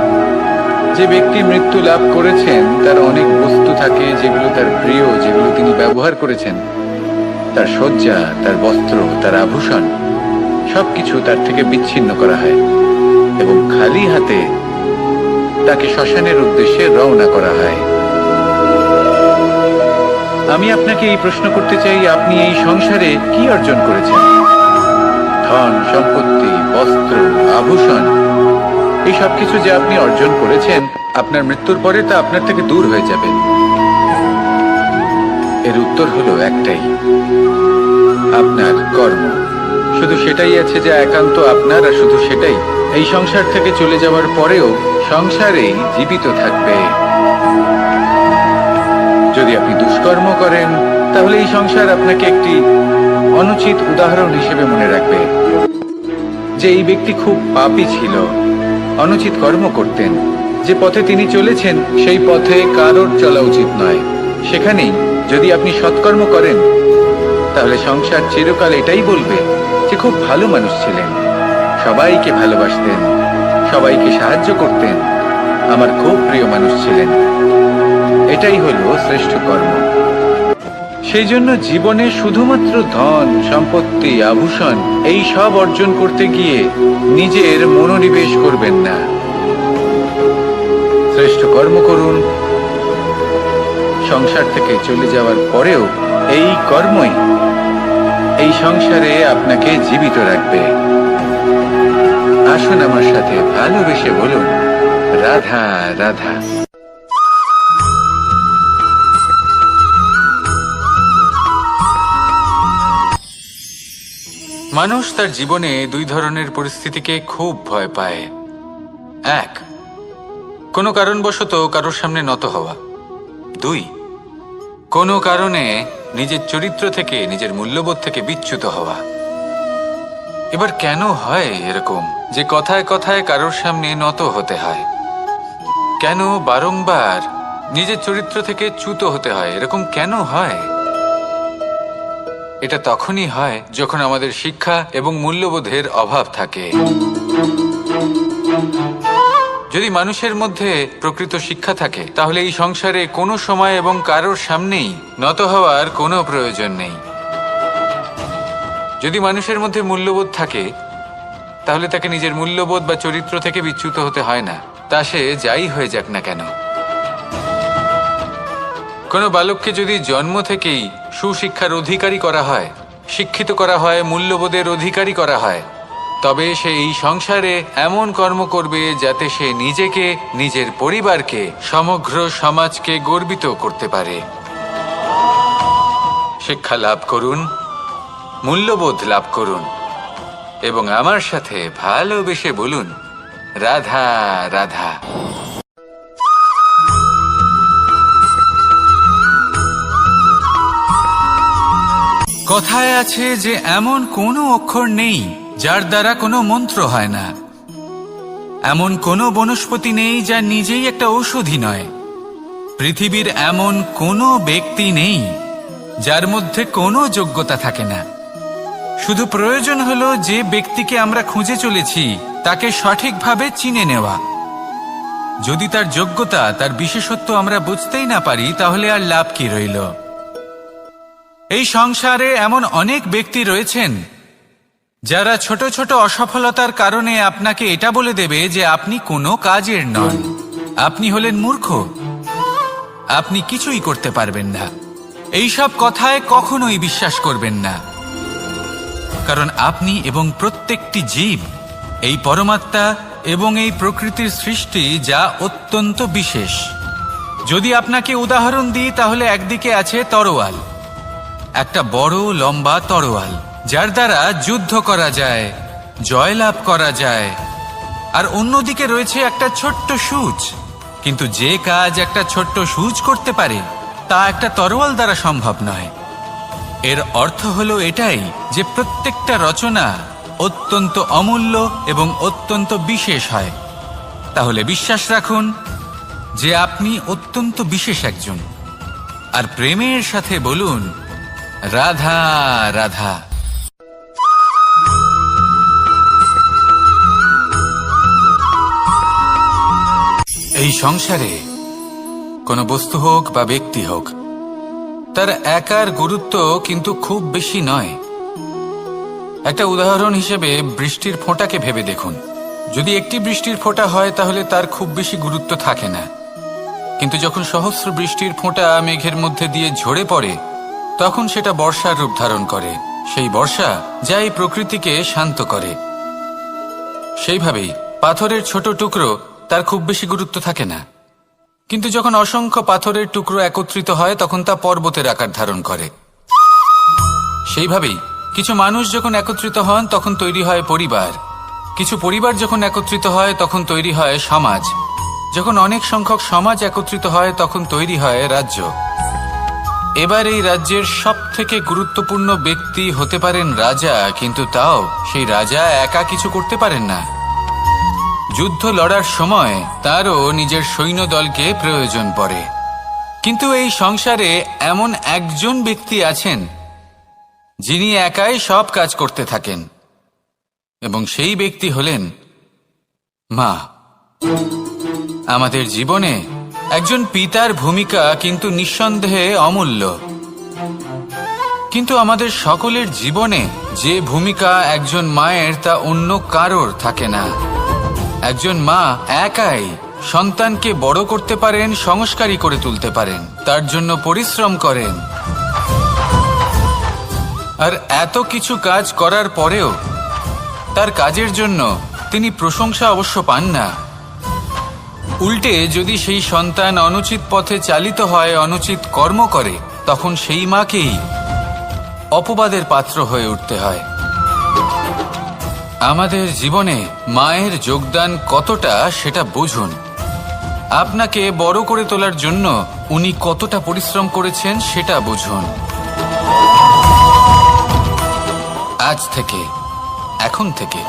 S1: যে ব্যক্তি মৃত্যু লাভ করেছেন তার অনেক বস্তু থাকে যেগুলো তার প্রিয়, যেগুলো তিনি ব্যবহার করেছেন। তার শয্যা, তার বস্ত্র, তার আভূষণ সবকিছু তার থেকে বিচ্ছিন্ন করা হয় এবং খালি হাতে তাকে শ্মশানের উদ্দেশ্যে রওনা করা হয়। আমি আপনাকে এই প্রশ্ন করতে চাই, আপনি এই সংসারে কি অর্জন করেছেন? ধন সম্পত্তি, বস্ত্র, আভূষণ, এই সবকিছু যে আপনি অর্জন করেছেন, আপনার মৃত্যুর পরে তা আপনার থেকে দূর হয়ে যাবে। এর উত্তর হলো একটাই, আপনার কর্ম। শুধু সেটাই আছে যা একান্ত আপনার, আর শুধু সেটাই এই সংসার থেকে চলে যাওয়ার পরেও সংসারেই জীবিত থাকবে। যদি আপনি দুষ্কর্ম করেন তাহলে এই সংসার আপনাকে একটি অনুচিত উদাহরণ হিসেবে মনে রাখবে যে এই ব্যক্তি খুব পাপী ছিল, অনুচিত কর্ম করতেন। যে পথে তিনি চলেছেন সেই পথে কারোর চলা উচিত নয়। সেখানেই যদি আপনি সৎকর্ম করেন তাহলে সংসার চিরকাল এটাই বলবে যে খুব ভালো মানুষ ছিলেন, সবাইকে ভালোবাসতেন, সবাইকে সাহায্য করতেন, আমার খুব প্রিয় মানুষ ছিলেন। এটাই হলো শ্রেষ্ঠ কর্ম। সেই জন্য জীবনে শুধুমাত্র ধন সম্পত্তি, আভূষণ এই সব অর্জন করতে গিয়ে নিজের মনোনিবেশ করবেন না। শ্রেষ্ঠ কর্ম করুন। সংসার থেকে চলে যাওয়ার পরেও এই কর্মই এই সংসারে আপনাকে জীবিত রাখবে। আসুন আমার সাথে ভালোবেসে বলুন, রাধা রাধা। মানুষ তার জীবনে দুই ধরনের পরিস্থিতিকে খুব ভয় পায়। এক, কোনো কারণবশত কারোর সামনে নত হওয়া। দুই, কোনো কারণে নিজের চরিত্র থেকে, নিজের মূল্যবোধ থেকে বিচ্যুত হওয়া। এবার কেন হয় এরকম যে কথায় কথায় কারোর সামনে নত হতে হয়? কেন বারংবার নিজের চরিত্র থেকে চ্যুত হতে হয়? এরকম কেন হয়? এটা তখনই হয় যখন আমাদের শিক্ষা এবং মূল্যবোধের অভাব থাকে। যদি মানুষের মধ্যে প্রকৃত শিক্ষা থাকে তাহলে এই সংসারে কোনো সময় এবং কারোর সামনেই নত হওয়ার কোনো প্রয়োজন নেই। যদি মানুষের মধ্যে মূল্যবোধ থাকে তাহলে তাকে নিজের মূল্যবোধ বা চরিত্র থেকে বিচ্যুত হতে হয় না, তা সে যাই হয়ে যাক না কেন। কোনো বালককে যদি জন্ম থেকেই সুশিক্ষার অধিকারী করা হয়, শিক্ষিত করা হয়, মূল্যবোধের অধিকারী করা হয়, তবে সে এই সংসারে এমন কর্ম করবে যাতে সে নিজেকে, নিজের পরিবারকে, সমগ্র সমাজকে গর্বিত করতে পারে। শিক্ষা লাভ করুন, মূল্যবোধ লাভ করুন এবং আমার সাথে ভালোবেসে বলুন, রাধা রাধা। কথায় আছে যে এমন কোনো অক্ষর নেই যার দ্বারা কোনো মন্ত্র হয় না, এমন কোনো বনস্পতি নেই যা নিজেই একটা ঔষধি নয়, পৃথিবীর এমন কোনো ব্যক্তি নেই যার মধ্যে কোনো যোগ্যতা থাকে না। শুধু প্রয়োজন হলো যে ব্যক্তিকে আমরা খুঁজে চলেছি তাকে সঠিকভাবে চিনে নেওয়া। যদি তার যোগ্যতা, তার বিশেষত্ব আমরা বুঝতেই না পারি তাহলে আর লাভ কি রইল? এই সংসারে এমন অনেক ব্যক্তি রয়েছেন যারা ছোট ছোট অসফলতার কারণে আপনাকে এটা বলে দেবে যে আপনি কোনো কাজের নন, আপনি হলেন মূর্খ, আপনি কিছুই করতে পারবেন না। এইসব কথায় কখনোই বিশ্বাস করবেন না, কারণ আপনি এবং প্রত্যেকটি জীব এই পরমাত্মা এবং এই প্রকৃতির সৃষ্টি, যা অত্যন্ত বিশেষ। যদি আপনাকে উদাহরণ দিই তাহলে একদিকে আছে তরোয়াল, একটা বড় লম্বা তরোয়াল যার দ্বারা যুদ্ধ করা যায়, জয়লাভ করা যায়, আর অন্যদিকে রয়েছে একটা ছোট্ট সূচ। কিন্তু যে কাজ একটা ছোট্ট সূচ করতে পারে তা একটা তরোয়াল দ্বারা সম্ভব নয়। এর অর্থ হলো এটাই যে প্রত্যেকটা রচনা অত্যন্ত অমূল্য এবং অত্যন্ত বিশেষ হয়। তাহলে বিশ্বাস রাখুন যে আপনি অত্যন্ত বিশেষ একজন, আর প্রেমের সাথে বলুন, রাধা রাধা। এই সংসারে কোনো বস্তু হোক বা ব্যক্তি হোক, তার একার গুরুত্ব কিন্তু খুব বেশি নয়। একটা উদাহরণ হিসেবে বৃষ্টির ফোঁটাকে ভেবে দেখুন। যদি একটি বৃষ্টির ফোঁটা হয় তাহলে তার খুব বেশি গুরুত্ব থাকে না, কিন্তু যখন সহস্র বৃষ্টির ফোঁটা মেঘের মধ্যে দিয়ে ঝরে পড়ে তখন সেটা বর্ষার রূপ ধারণ করে। সেই বর্ষা যা এই প্রকৃতিকে শান্ত করে। সেইভাবেই পাথরের ছোট টুকরো, তার খুব বেশি গুরুত্ব থাকে না, কিন্তু যখন অসংখ্য পাথরের টুকরো একত্রিত হয় তখন তা পর্বতের আকার ধারণ করে। সেইভাবেই কিছু মানুষ যখন একত্রিত হন তখন তৈরি হয় পরিবার, কিছু পরিবার যখন একত্রিত হয় তখন তৈরি হয় সমাজ, যখন অনেক সংখ্যক সমাজ একত্রিত হয় তখন তৈরি হয় রাজ্য। এবার এই রাজ্যের সবথেকে গুরুত্বপূর্ণ ব্যক্তি হতে পারেন রাজা, কিন্তু তাও সেই রাজা একা কিছু করতে পারেন না। যুদ্ধ লড়ার সময় তারও নিজের সৈন্যদলকে প্রয়োজন পড়ে। কিন্তু এই সংসারে এমন একজন ব্যক্তি আছেন যিনি একাই সব কাজ করতে থাকেন, এবং সেই ব্যক্তি হলেন মা। আমাদের জীবনে একজন পিতার ভূমিকা কিন্তু নিঃসন্দেহে অমূল্য, কিন্তু আমাদের সকলের জীবনে যে ভূমিকা একজন মায়ের তা অন্য কারোর থাকে না। একজন মা একাই সন্তানকে বড় করতে পারেন, সংস্কারী করে তুলতে পারেন, তার জন্য পরিশ্রম করেন, আর এত কিছু কাজ করার পরেও তার কাজের জন্য তিনি প্রশংসা অবশ্য পান না। উল্টে যদি সেই সন্তান অনুচিত পথে চালিত হয়, অনুচিত কর্ম করে, তখন সেই মাকেই অপবাদের পাত্র হয়ে উঠতে হয়। আমাদের জীবনে মায়ের যোগদান কতটা সেটা বুঝুন। আপনাকে বড় করে তোলার জন্য উনি কতটা পরিশ্রম করেছেন সেটা বুঝুন। আজ থেকে, এখন থেকে,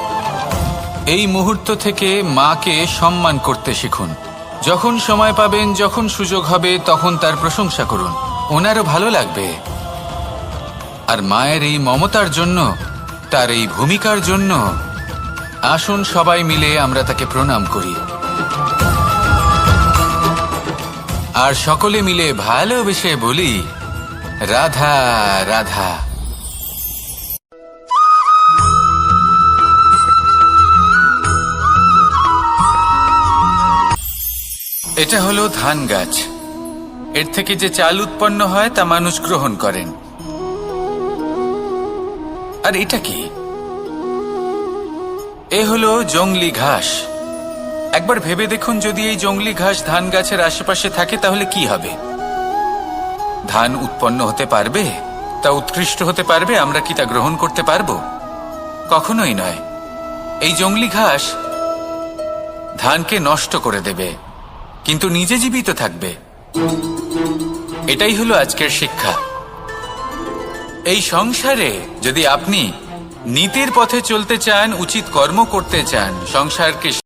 S1: এই মুহূর্ত থেকে মাকে সম্মান করতে শিখুন। যখন সময় পাবেন, যখন সুযোগ হবে, তখন তার প্রশংসা করুন, ওনারও ভালো লাগবে। আর মায়ের এই মমতার জন্য, তার এই ভূমিকার জন্য আসুন সবাই মিলে আমরা তাকে প্রণাম করি আর সকলে মিলে ভালোবেসে বলি, রাধা রাধা। এটা হলো ধান গাছ। এর থেকে যে চাল উৎপন্ন হয় তা মানুষ গ্রহণ করেন। আর এটা কি? এ হলো জংলি ঘাস। একবার ভেবে দেখুন, যদি এই জংলি ঘাস ধান গাছের আশেপাশে থাকে তাহলে কি হবে? ধান উৎপন্ন হতে পারবে? তা উৎকৃষ্ট হতে পারবে? আমরা কি তা গ্রহণ করতে পারবো? কখনোই নয়। এই জংলি ঘাস ধানকে নষ্ট করে দেবে, কিন্তু নিজে জীবিত থাকবে। এটাই হলো আজকের শিক্ষা। এই সংসারে যদি আপনি নীতির পথে চলতে চান, উচিত কর্ম করতে চান, সংসারকে